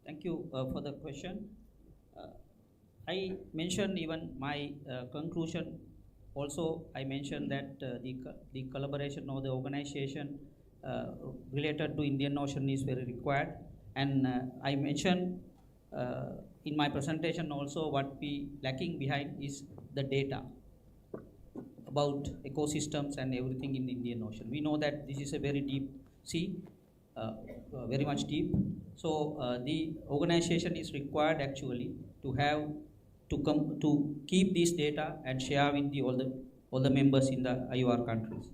Thank you for the question. I mentioned even my conclusion. Also, I mentioned that the collaboration of the organization related to Indian Ocean is very required. And I mentioned in my presentation also what we lacking behind is the data about ecosystems and everything in the Indian Ocean. We know that this is a very deep sea, very much deep. So the organization is required actually to have to keep this data and share with all the members in the IOR countries.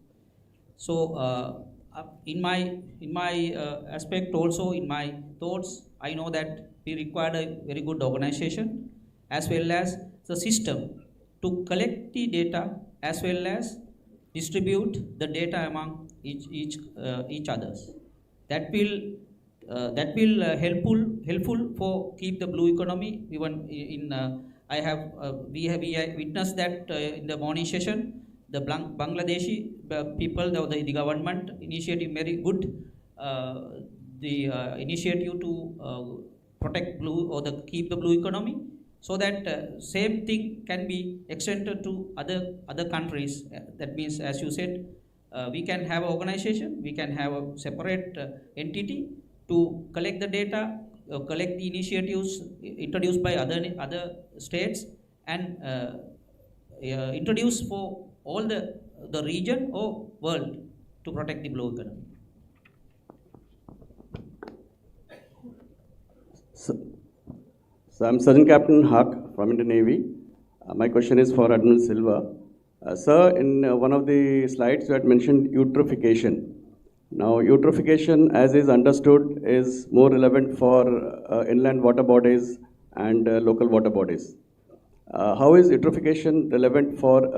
So in my aspect also, in my thoughts, I know that we require a very good organization as well as the system to collect the data as well as distribute the data among each others. That will helpful for keep the blue economy. Even in we have witnessed that in the morning session, the Bangladeshi people, the government initiative very good. The initiative to protect blue or keep the blue economy, so that same thing can be extended to other countries. That means, as you said, we can have an organization, we can have a separate entity to collect the data, collect the initiatives introduced by other states, and introduce for all the region or world to protect the blue economy. So I'm Sergeant Captain Haq from Indian Navy. My question is for Admiral Silva. Sir, in one of the slides you had mentioned eutrophication. Now, eutrophication, as is understood, is more relevant for inland water bodies and local water bodies. How is eutrophication relevant for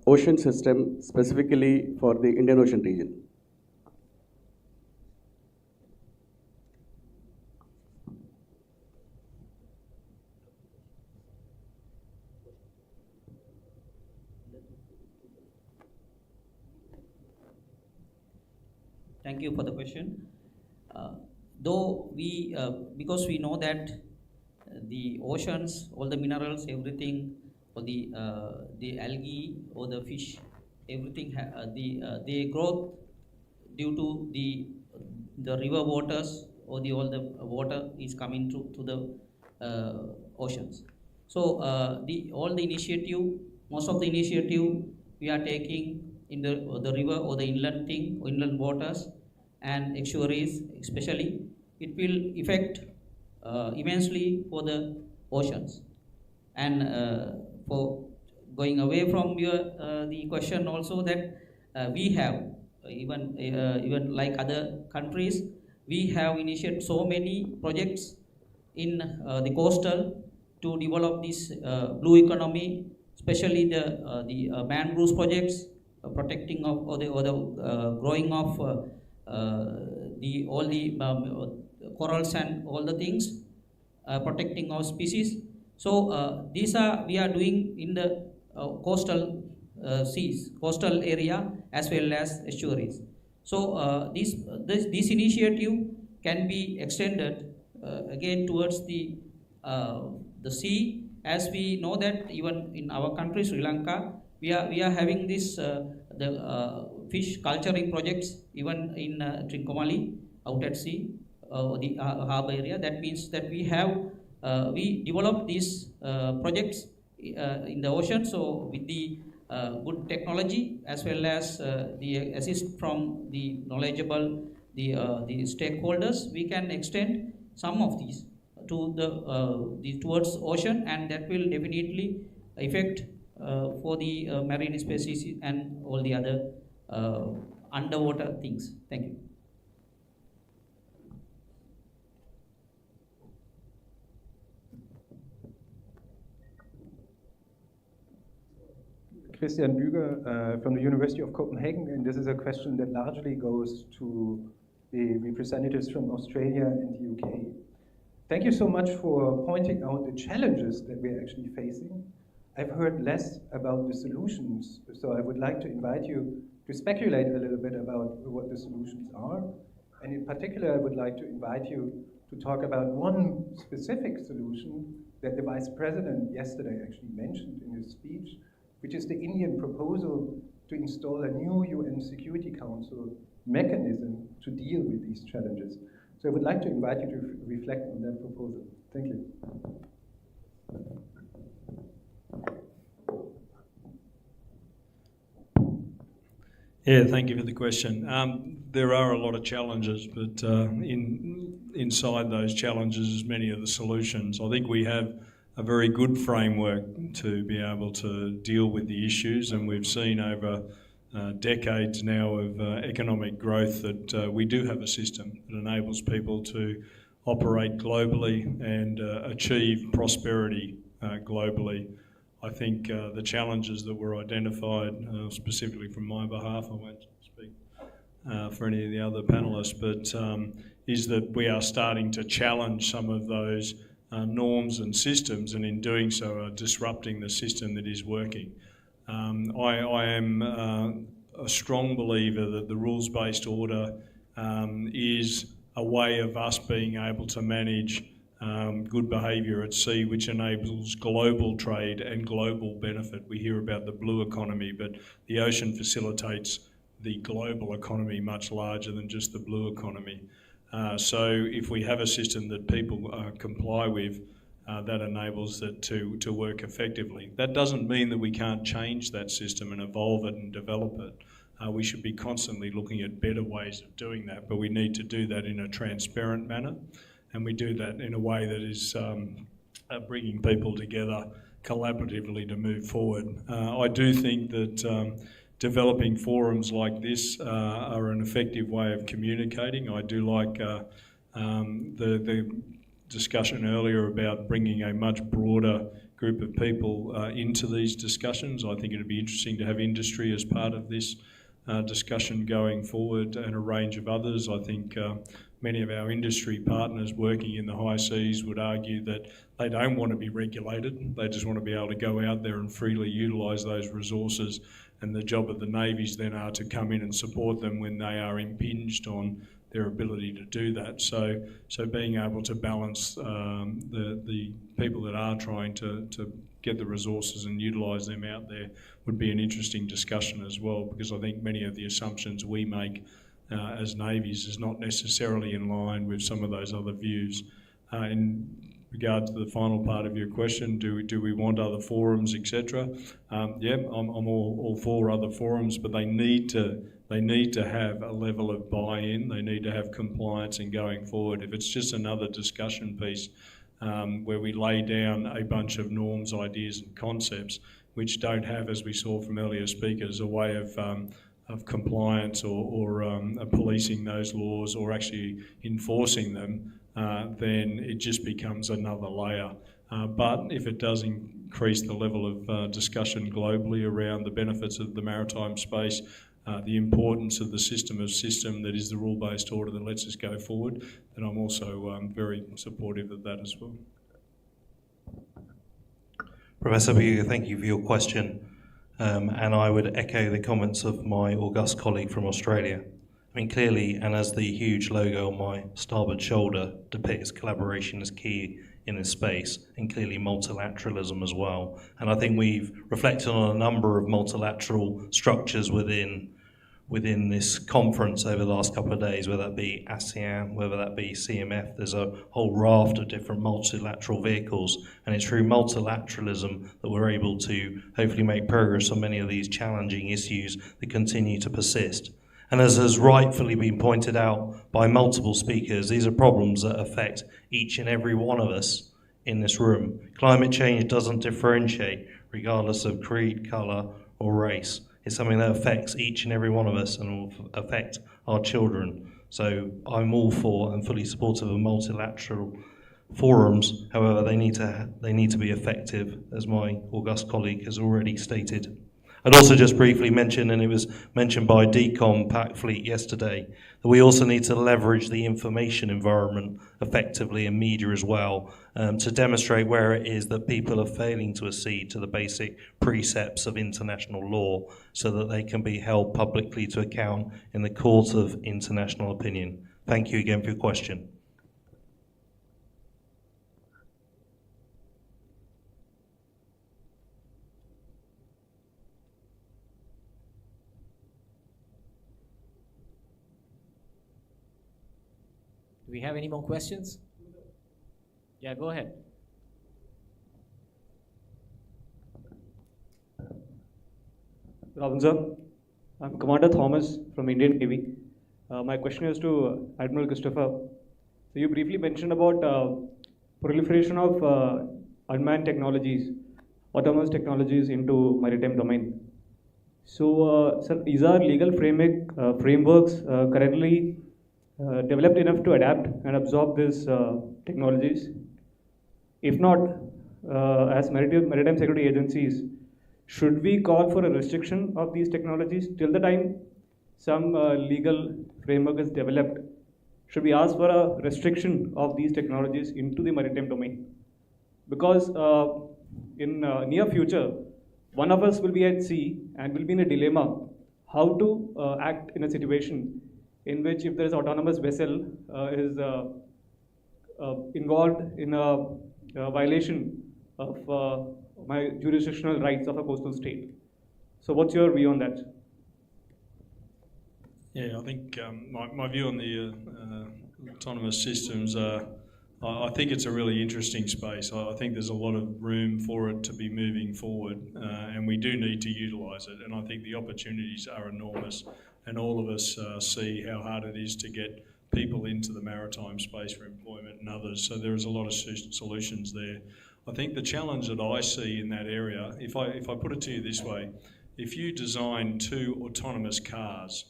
ocean system, specifically for the Indian Ocean region? Thank you for the question. Though we, because we know that the oceans, all the minerals, everything, or the algae or the fish, everything, they grow due to the river waters or all the water is coming to the oceans. So all the initiative, most of the initiative we are taking in the river or the inland waters and estuaries especially, it will affect immensely for the oceans. And for going away from the question also, that we have even like other countries, we have initiated so many projects in the coastal to develop this blue economy, especially the mangroves projects, protecting of or the growing of all the corals and all the things, protecting our species. So these we are doing in the coastal seas, coastal area as well as estuaries. So this initiative can be extended again towards the sea, as we know that even in our country, Sri Lanka, we are having this the fish culturing projects even in Trincomalee out at sea, the harbour area. That means that we develop these projects in the ocean. So with the good technology as well as the assist from the knowledgeable the stakeholders, we can extend some of these to the towards ocean, and that will definitely affect for the marine species and all the other underwater things. Thank you. Christian Büger from the University of Copenhagen, and this is a question that largely goes to the representatives from Australia and the UK. Thank you so much for pointing out the challenges that we're actually facing. I've heard less about the solutions, so I would like to invite you to speculate a little bit about what the solutions are. And in particular, I would like to invite you to talk about one specific solution that the Vice President yesterday actually mentioned in his speech, which is the Indian proposal to install a new UN Security Council mechanism to deal with these challenges. So I would like to invite you to reflect on that proposal. Thank you. Yeah, thank you for the question. There are a lot of challenges, but inside those challenges is many of the solutions. I think we have a very good framework to be able to deal with the issues, and we've seen over decades now of economic growth that we do have a system that enables people to operate globally and achieve prosperity globally. I think the challenges that were identified, specifically from my behalf, I won't speak for any of the other panellists, but is that we are starting to challenge some of those norms and systems, and in doing so are disrupting the system that is working. I am a strong believer that the rules-based order is a way of us being able to manage good behaviour at sea, which enables global trade and global benefit. We hear about the blue economy, but the ocean facilitates the global economy much larger than just the blue economy. So if we have a system that people comply with, that enables it to work effectively. That doesn't mean that we can't change that system and evolve it and develop it. We should be constantly looking at better ways of doing that, but we need to do that in a transparent manner, and we do that in a way that is bringing people together collaboratively to move forward. I do think that developing forums like this are an effective way of communicating. I do like the discussion earlier about bringing a much broader group of people into these discussions. I think it would be interesting to have industry as part of this discussion going forward, and a range of others. I think many of our industry partners working in the high seas would argue that they don't want to be regulated. They just want to be able to go out there and freely utilise those resources, and the job of the navies then are to come in and support them when they are impinged on their ability to do that. So being able to balance the people that are trying to get the resources and utilise them out there would be an interesting discussion as well, because I think many of the assumptions we make as navies is not necessarily in line with some of those other views. In regard to the final part of your question, do we want other forums, etc.? Yeah, I'm all for other forums, but they need to have a level of buy-in. They need to have compliance in going forward. If it's just another discussion piece where we lay down a bunch of norms, ideas and concepts which don't have, as we saw from earlier speakers, a way of compliance or policing those laws or actually enforcing them, then it just becomes another layer. But if it does increase the level of discussion globally around the benefits of the maritime space, the importance of the system that is the rule-based order that lets us go forward, then I'm also very supportive of that as well. Professor Buger, thank you for your question. And I would echo the comments of my august colleague from Australia. I mean, clearly, and as the huge logo on my starboard shoulder depicts, collaboration is key in this space, and clearly multilateralism as well. And I think we've reflected on a number of multilateral structures within this conference over the last couple of days, whether that be ASEAN, whether that be CMF. There's a whole raft of different multilateral vehicles, and it's through multilateralism that we're able to hopefully make progress on many of these challenging issues that continue to persist. And as has rightfully been pointed out by multiple speakers, these are problems that affect each and every one of us in this room. Climate change doesn't differentiate regardless of creed, colour or race. It's something that affects each and every one of us and will affect our children. So I'm all for and fully supportive of multilateral forums. However, they need to be effective, as my august colleague has already stated. I'd also just briefly mention, and it was mentioned by DCOM Pac Fleet yesterday, that we also need to leverage the information environment effectively in media as well, to demonstrate where it is that people are failing to accede to the basic precepts of international law so that they can be held publicly to account in the court of international opinion. Thank you again for your question. Do we have any more questions? Yeah, go ahead. Good afternoon, sir. I'm Commander Thomas from Indian Navy. My question is to Admiral Christopher. So you briefly mentioned about proliferation of unmanned technologies, autonomous technologies into maritime domain. So, sir, is our legal frameworks currently developed enough to adapt and absorb these technologies? If not, as maritime security agencies, should we call for a restriction of these technologies till the time some legal framework is developed? Should we ask for a restriction of these technologies into the maritime domain? Because in near future, one of us will be at sea and will be in a dilemma how to act in a situation in which if there is autonomous vessel is involved in a violation of my jurisdictional rights of a coastal state. So what's your view on that? Yeah, I think my view on the autonomous systems, I think it's a really interesting space. I think there's a lot of room for it to be moving forward, and we do need to utilise it. And I think the opportunities are enormous, and all of us see how hard it is to get people into the maritime space for employment and others. So there is a lot of solutions there. I think the challenge that I see in that area, if I put it to you this way, if you design 2 autonomous cars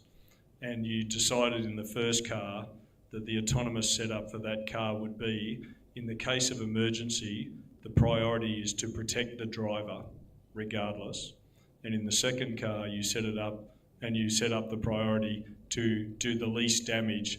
and you decided in the first car that the autonomous setup for that car would be, in the case of emergency, the priority is to protect the driver regardless. And in the second car, you set it up and you set up the priority to do the least damage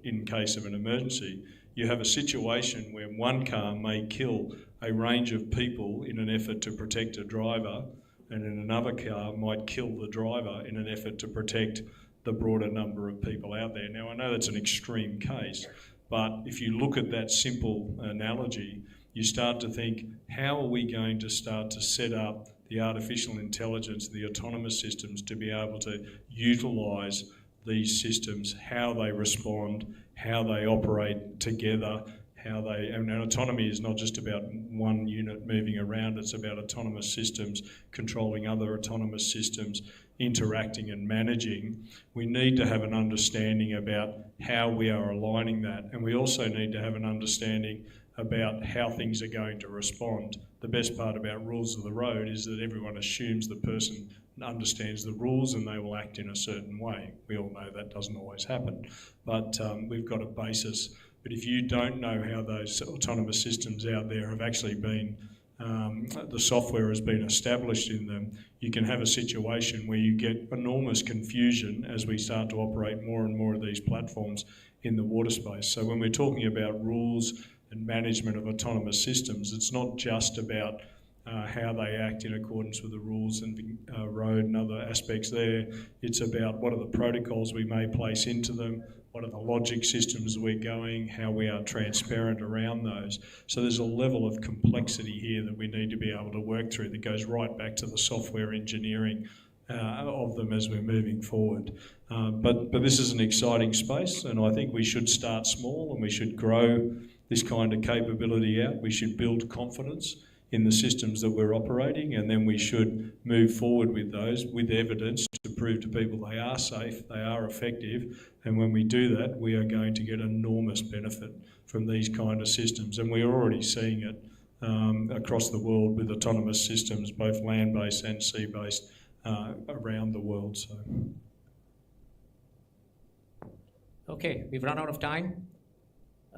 in case of an emergency. You have a situation where one car may kill a range of people in an effort to protect a driver, and in another car might kill the driver in an effort to protect the broader number of people out there. Now, I know that's an extreme case, but if you look at that simple analogy, you start to think, how are we going to start to set up the artificial intelligence, the autonomous systems, to be able to utilise these systems, how they respond, how they operate together, and autonomy is not just about one unit moving around, it's about autonomous systems controlling other autonomous systems, interacting and managing. We need to have an understanding about how we are aligning that, and we also need to have an understanding about how things are going to respond. The best part about rules of the road is that everyone assumes the person understands the rules and they will act in a certain way. We all know that doesn't always happen, but we've got a basis. But if you don't know how those autonomous systems out there have actually been, the software has been established in them, you can have a situation where you get enormous confusion as we start to operate more and more of these platforms in the water space. So when we're talking about rules and management of autonomous systems, it's not just about how they act in accordance with the rules and road and other aspects there. It's about what are the protocols we may place into them, what are the logic systems we're going, how we are transparent around those. So there's a level of complexity here that we need to be able to work through that goes right back to the software engineering of them as we're moving forward. But this is an exciting space, and I think we should start small and we should grow this kind of capability out. We should build confidence in the systems that we're operating, and then we should move forward with those with evidence to prove to people they are safe, they are effective, and when we do that, we are going to get enormous benefit from these kind of systems, and we're already seeing it across the world with autonomous systems, both land-based and sea-based, around the world. So. Okay, we've run out of time.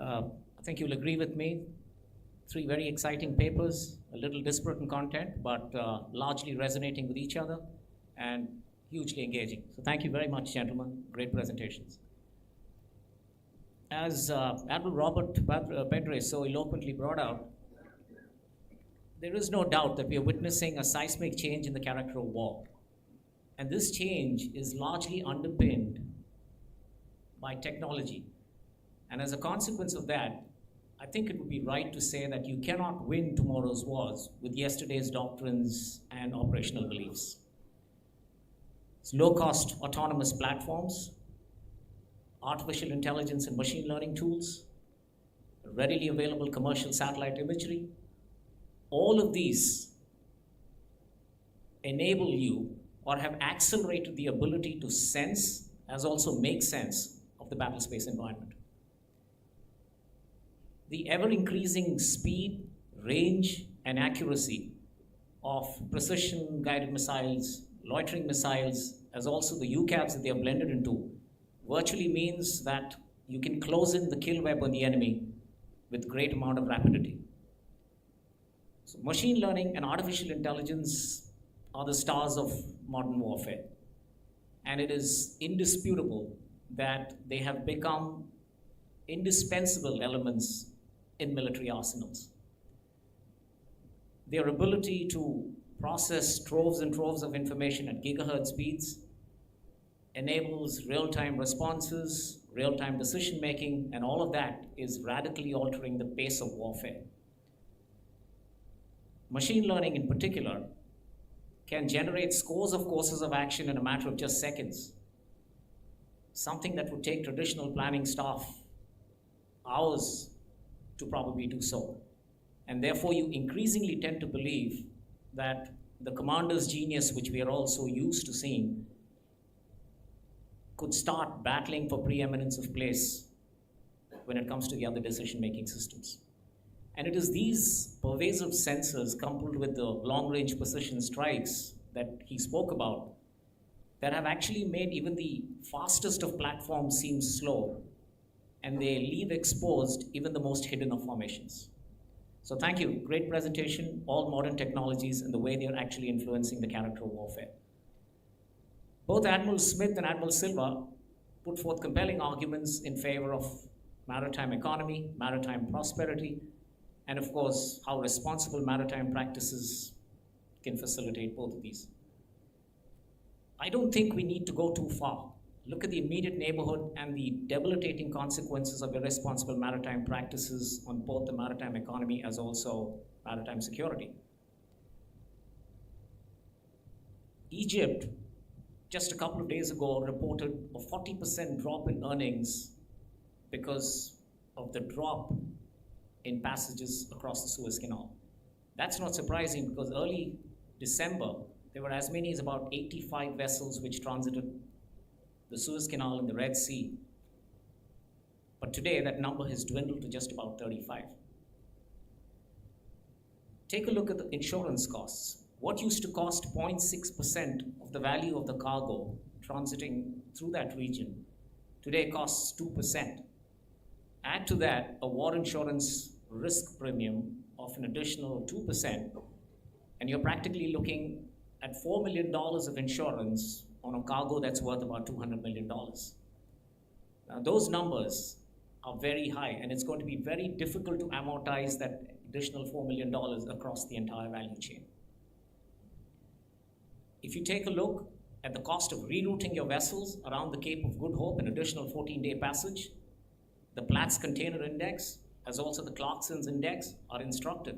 I think you'll agree with me. 3 very exciting papers, a little disparate in content, but largely resonating with each other and hugely engaging. So thank you very much, gentlemen. Great presentations. As Admiral Robert Pedre so eloquently brought out, there is no doubt that we are witnessing a seismic change in the character of war. And this change is largely underpinned by technology. And as a consequence of that, I think it would be right to say that you cannot win tomorrow's wars with yesterday's doctrines and operational beliefs. It's low-cost autonomous platforms, artificial intelligence and machine learning tools, readily available commercial satellite imagery. All of these enable you or have accelerated the ability to sense as also make sense of the battle space environment. The ever-increasing speed, range and accuracy of precision-guided missiles, loitering missiles, as also the UCAVs that they are blended into, virtually means that you can close in the kill web on the enemy with great amount of rapidity. So machine learning and artificial intelligence are the stars of modern warfare. And it is indisputable that they have become indispensable elements in military arsenals. Their ability to process troves and troves of information at gigahertz speeds enables real-time responses, real-time decision-making, and all of that is radically altering the pace of warfare. Machine learning in particular can generate scores of courses of action in a matter of just seconds, something that would take traditional planning staff hours to probably do so. And therefore, you increasingly tend to believe that the commander's genius, which we are all so used to seeing, could start battling for preeminence of place when it comes to the other decision-making systems. And it is these pervasive sensors coupled with the long-range precision strikes that he spoke about that have actually made even the fastest of platforms seem slow, and they leave exposed even the most hidden of formations. So thank you, great presentation, all modern technologies and the way they're actually influencing the character of warfare. Both Admiral Smith and Admiral Silva put forth compelling arguments in favor of maritime economy, maritime prosperity, and of course, how responsible maritime practices can facilitate both of these. I don't think we need to go too far. Look at the immediate neighborhood and the debilitating consequences of irresponsible maritime practices on both the maritime economy as also maritime security. Egypt, just a couple of days ago, reported a 40% drop in earnings because of the drop in passages across the Suez Canal. That's not surprising because early December, there were as many as about 85 vessels which transited the Suez Canal and the Red Sea. But today, that number has dwindled to just about 35. Take a look at the insurance costs. What used to cost 0.6% of the value of the cargo transiting through that region, today costs 2%. Add to that a war insurance risk premium of an additional 2%, and you're practically looking at $4 million of insurance on a cargo that's worth about $200 million. Now, those numbers are very high, and it's going to be very difficult to amortize that additional $4 million across the entire value chain. If you take a look at the cost of rerouting your vessels around the Cape of Good Hope, an additional 14-day passage, the Platts Container Index, as also the Clarkson's Index, are instructive.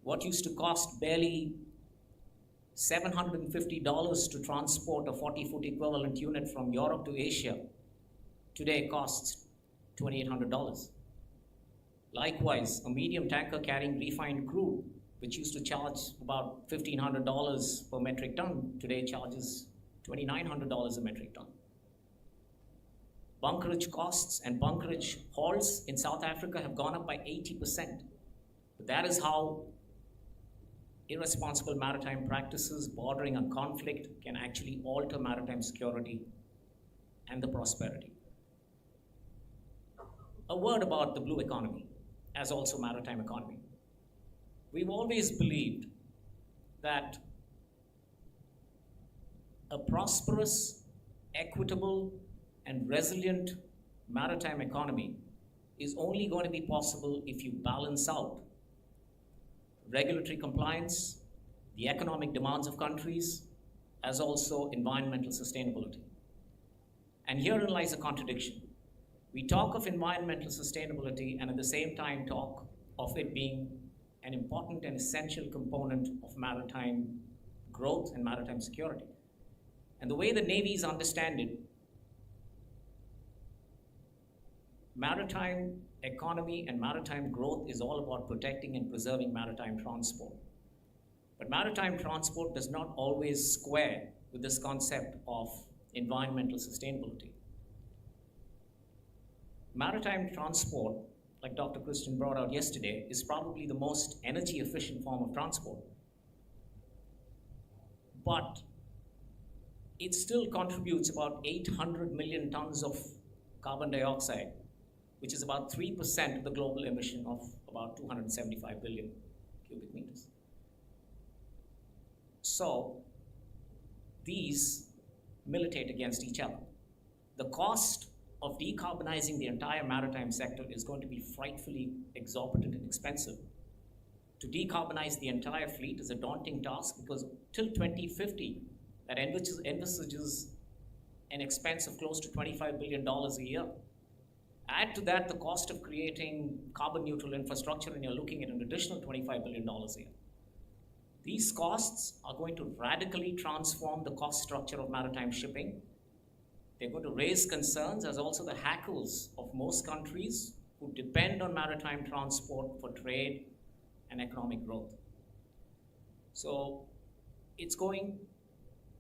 What used to cost barely $750 to transport a 40-foot equivalent unit from Europe to Asia, today costs $2,800. Likewise, a medium tanker carrying refined crude, which used to charge about $1,500 per metric ton, today charges $2,900 a metric ton. Bunkerage costs and bunkerage hauls in South Africa have gone up by 80%. But that is how irresponsible maritime practices bordering on conflict can actually alter maritime security and the prosperity. A word about the blue economy, as also maritime economy. We've always believed that a prosperous, equitable, and resilient maritime economy is only going to be possible if you balance out regulatory compliance, the economic demands of countries, as also environmental sustainability. And herein lies a contradiction. We talk of environmental sustainability and at the same time talk of it being an important and essential component of maritime growth and maritime security. And the way the navies understand it, maritime economy and maritime growth is all about protecting and preserving maritime transport. But maritime transport does not always square with this concept of environmental sustainability. Maritime transport like Dr. Christian brought out yesterday, is probably the most energy efficient form of transport. But it still contributes about 800 million tons of carbon dioxide, which is about 3% of the global emission of about 275 billion cubic meters. So these militate against each other. The cost of decarbonizing the entire maritime sector is going to be frightfully exorbitant and expensive. To decarbonize the entire fleet is a daunting task because till 2050, that envisages an expense of close to $25 billion a year. Add to that the cost of creating carbon neutral infrastructure, and you're looking at an additional $25 billion a year. These costs are going to radically transform the cost structure of maritime shipping. They're going to raise concerns as also the hackles of most countries who depend on maritime transport for trade and economic growth. So it's going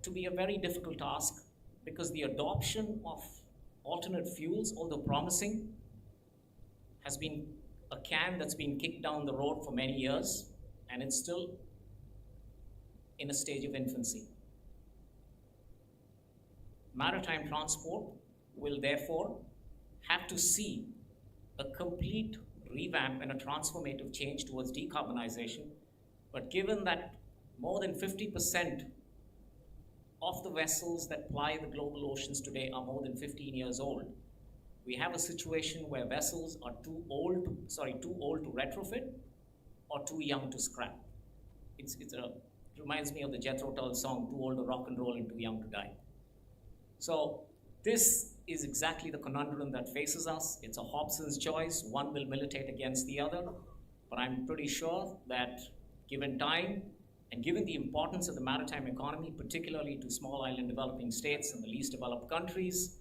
to be a very difficult task because the adoption of alternate fuels, although promising, has been a can that's been kicked down the road for many years, and it's still in a stage of infancy. Maritime transport will therefore have to see a complete revamp and a transformative change towards decarbonization. But given that more than 50% of the vessels that ply the global oceans today are more than 15 years old, we have a situation where vessels are too old to retrofit or too young to scrap. It reminds me of the Jethro Tull song, too old to rock and roll and too young to die. So this is exactly the conundrum that faces us. It's a Hobson's choice. One will militate against the other, but I'm pretty sure that given time and given the importance of the maritime economy, particularly to small island developing states and the least developed countries,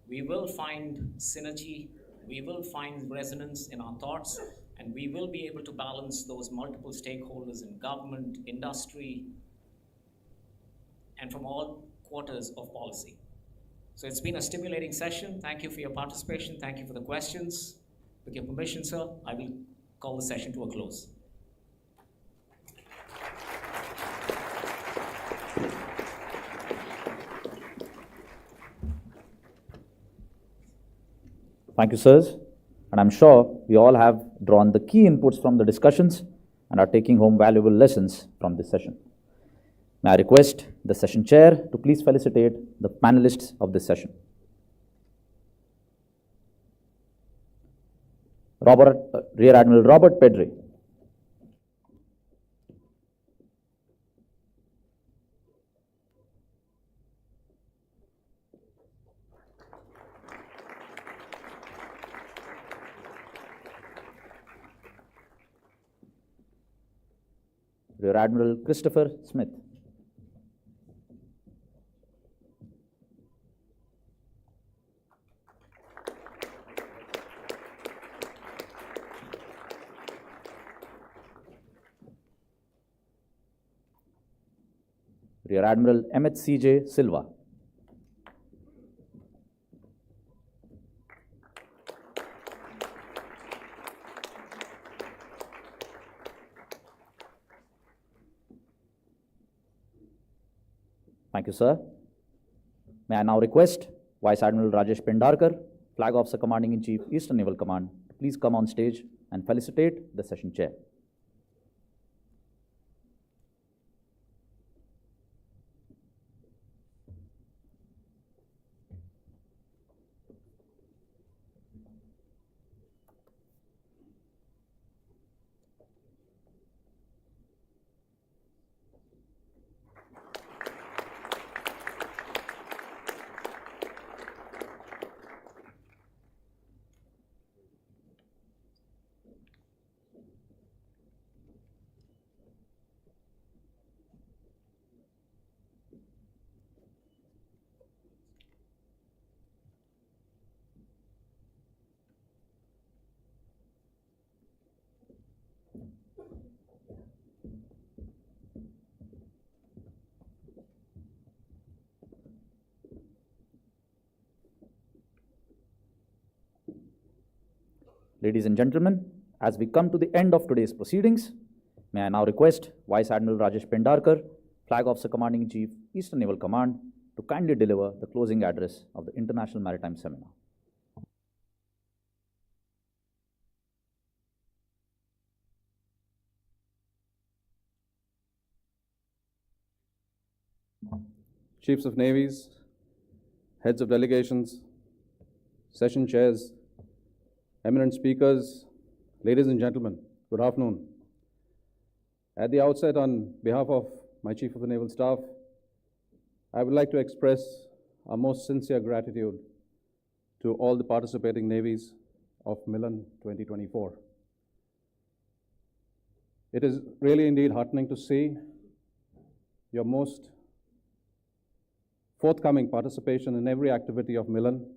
we will find synergy, we will find resonance in our thoughts, and we will be able to balance those multiple stakeholders in government, industry, and from all quarters of policy. So it's been a stimulating session. Thank you for your participation. Thank you for the questions. With your permission, sir, I will call the session to a close. Thank you, sirs. And I'm sure we all have drawn the key inputs from the discussions and are taking home valuable lessons from this session. May I request the session chair to please felicitate the panelists of this session. Rear Admiral Robert Pedre. Rear Admiral Christopher Smith. Rear Admiral MHCJ Silva. Thank you, sir. May I now request Vice Admiral Rajesh Pendarkar, Flag Officer Commanding-in-Chief, Eastern Naval Command, to please come on stage and felicitate the session chair. Ladies and gentlemen, as we come to the end of today's proceedings, may I now request Vice Admiral Rajesh Pendarkar, Flag Officer Commanding in Chief, Eastern Naval Command, to kindly deliver the closing address of the International Maritime Seminar. Chiefs of Navies, heads of delegations, session chairs, eminent speakers, ladies and gentlemen, good afternoon. At the outset, on behalf of my Chief of the Naval Staff, I would like to express our most sincere gratitude to all the participating navies of MILAN 2024. It is really indeed heartening to see your most forthcoming participation in every activity of MILAN,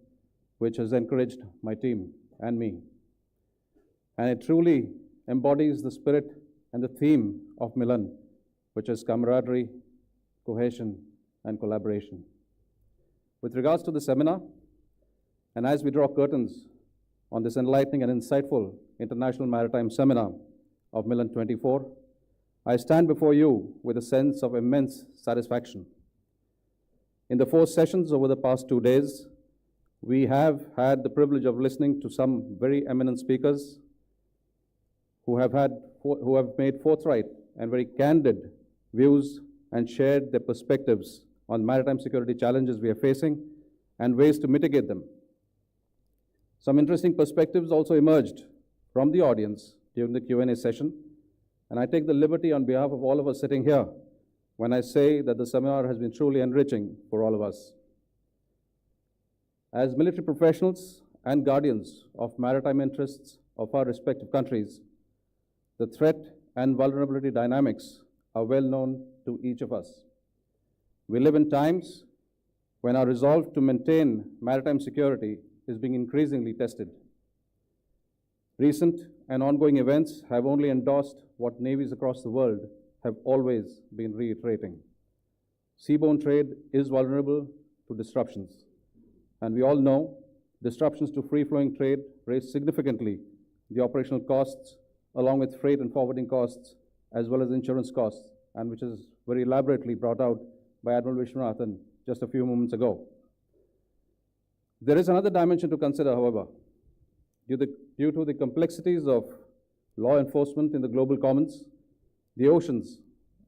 which has encouraged my team and me. And it truly embodies the spirit and the theme of MILAN, which is camaraderie, cohesion, and collaboration. With regards to the seminar, and as we draw curtains on this enlightening and insightful International Maritime Seminar of MILAN 24, I stand before you with a sense of immense satisfaction. In the 4 sessions over the past 2 days, we have had the privilege of listening to some very eminent speakers who have made forthright and very candid views and shared their perspectives on maritime security challenges we are facing and ways to mitigate them. Some interesting perspectives also emerged from the audience during the Q&A session, and I take the liberty on behalf of all of us sitting here when I say that the seminar has been truly enriching for all of us. As military professionals and guardians of maritime interests of our respective countries, the threat and vulnerability dynamics are well known to each of us. We live in times when our resolve to maintain maritime security is being increasingly tested. Recent and ongoing events have only endorsed what navies across the world have always been reiterating. Seaborne trade is vulnerable to disruptions, and we all know disruptions to free-flowing trade raise significantly the operational costs, along with freight and forwarding costs, as well as insurance costs, and which is very elaborately brought out by Admiral Vishwanathan just a few moments ago. There is another dimension to consider, however. Due to the complexities of law enforcement in the global commons, the oceans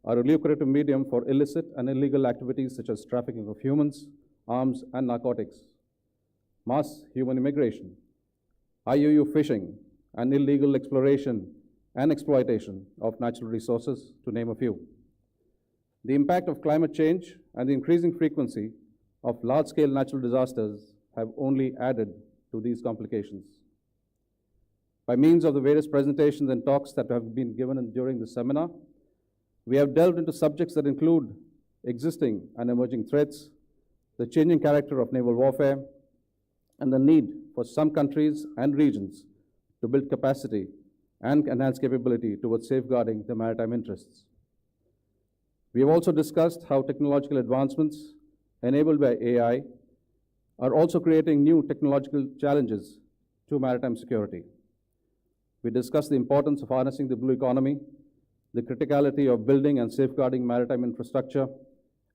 are a lucrative medium for illicit and illegal activities such as trafficking of humans, arms, and narcotics, mass human immigration, IUU fishing, and illegal exploration and exploitation of natural resources, to name a few. The impact of climate change and the increasing frequency of large-scale natural disasters have only added to these complications. By means of the various presentations and talks that have been given during the seminar, we have delved into subjects that include existing and emerging threats, the changing character of naval warfare, and the need for some countries and regions to build capacity and enhance capability towards safeguarding the maritime interests. We have also discussed how technological advancements enabled by AI are also creating new technological challenges to maritime security. We discussed the importance of harnessing the blue economy, the criticality of building and safeguarding maritime infrastructure,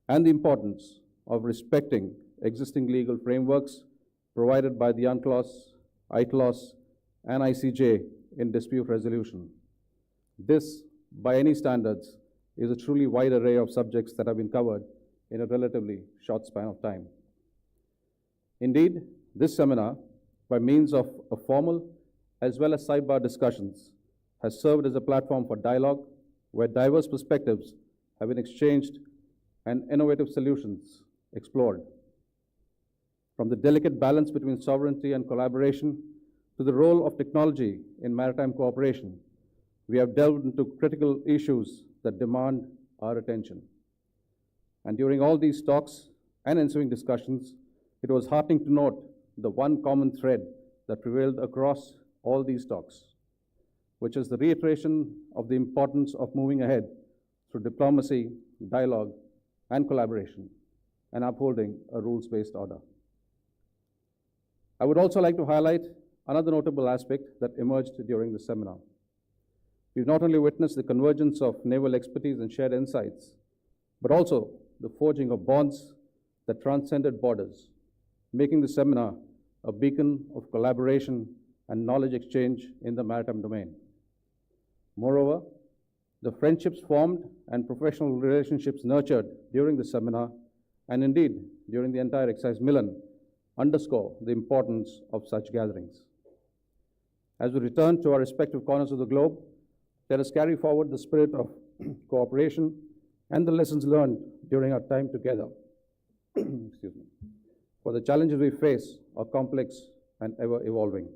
and the importance of respecting existing legal frameworks provided by the UNCLOS, ICLOS, and ICJ in dispute resolution. This, by any standards, is a truly wide array of subjects that have been covered in a relatively short span of time. Indeed, this seminar, by means of a formal as well as sidebar discussions, has served as a platform for dialogue where diverse perspectives have been exchanged and innovative solutions explored. From the delicate balance between sovereignty and collaboration to the role of technology in maritime cooperation, we have delved into critical issues that demand our attention. And during all these talks and ensuing discussions, it was heartening to note the one common thread that prevailed across all these talks, which is the reiteration of the importance of moving ahead through diplomacy, dialogue, and collaboration, and upholding a rules-based order. I would also like to highlight another notable aspect that emerged during the seminar. We've not only witnessed the convergence of naval expertise and shared insights, but also the forging of bonds that transcended borders, making the seminar a beacon of collaboration and knowledge exchange in the maritime domain. Moreover, the friendships formed and professional relationships nurtured during the seminar, and indeed during the entire exercise MILAN, underscore the importance of such gatherings. As we return to our respective corners of the globe, let us carry forward the spirit of cooperation and the lessons learned during our time together. Excuse me. For the challenges we face are complex and ever evolving,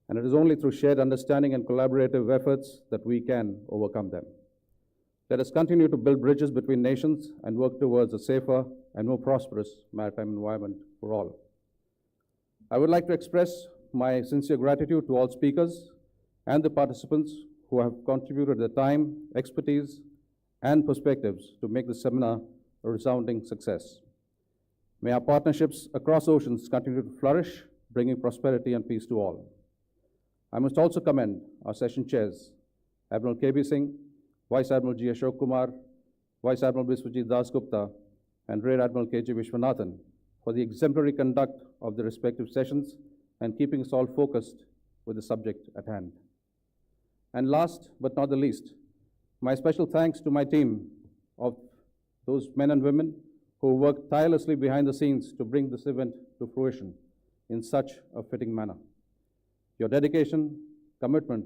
and it is only through shared understanding and collaborative efforts that we can overcome them. Let us continue to build bridges between nations and work towards a safer and more prosperous maritime environment for all. I would like to express my sincere gratitude to all speakers and the participants who have contributed their time, expertise, and perspectives to make the seminar a resounding success. May our partnerships across oceans continue to flourish, bringing prosperity and peace to all. I must also commend our session chairs, Admiral K.B. Singh, Vice Admiral G. Ashok Kumar, Vice Admiral Biswajit Das Gupta, and Rear Admiral K.J. Vishwanathan for the exemplary conduct of the respective sessions and keeping us all focused with the subject at hand. And last but not the least, my special thanks to my team of those men and women who worked tirelessly behind the scenes to bring this event to fruition in such a fitting manner. Your dedication, commitment,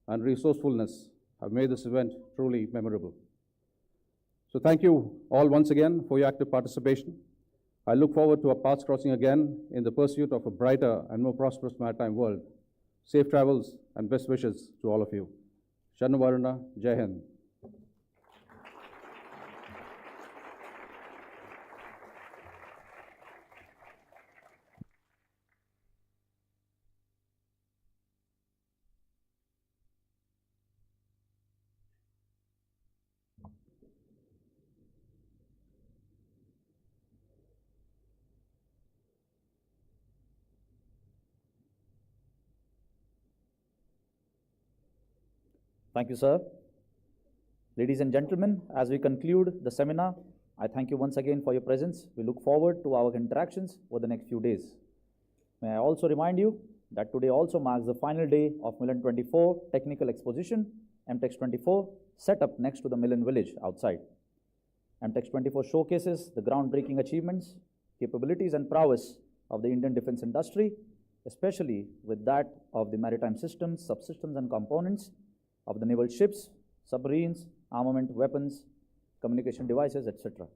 and resourcefulness have made this event truly memorable. So thank you all once again for your active participation. I look forward to our paths crossing again in the pursuit of a brighter and more prosperous maritime world. Safe travels and best wishes to all of you. Shannu Varuna, Jai Hind. Thank you, sir. Ladies and gentlemen, as we conclude the seminar, I thank you once again for your presence. We look forward to our interactions over the next few days. May I also remind you that today also marks the final day of MILAN 24 Technical Exposition, MTEX 24, set up next to the MILAN Village outside. MTEX 24 showcases the groundbreaking achievements, capabilities, and prowess of the Indian defense industry, especially with that of the maritime systems, subsystems, and components of the naval ships, submarines, armament, weapons, communication devices, etc.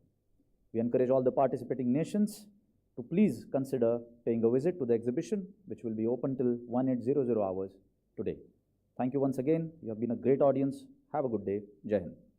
We encourage all the participating nations to please consider paying a visit to the exhibition, which will be open till 1800 hours today. Thank you once again. You have been a great audience. Have a good day. Jai Hind.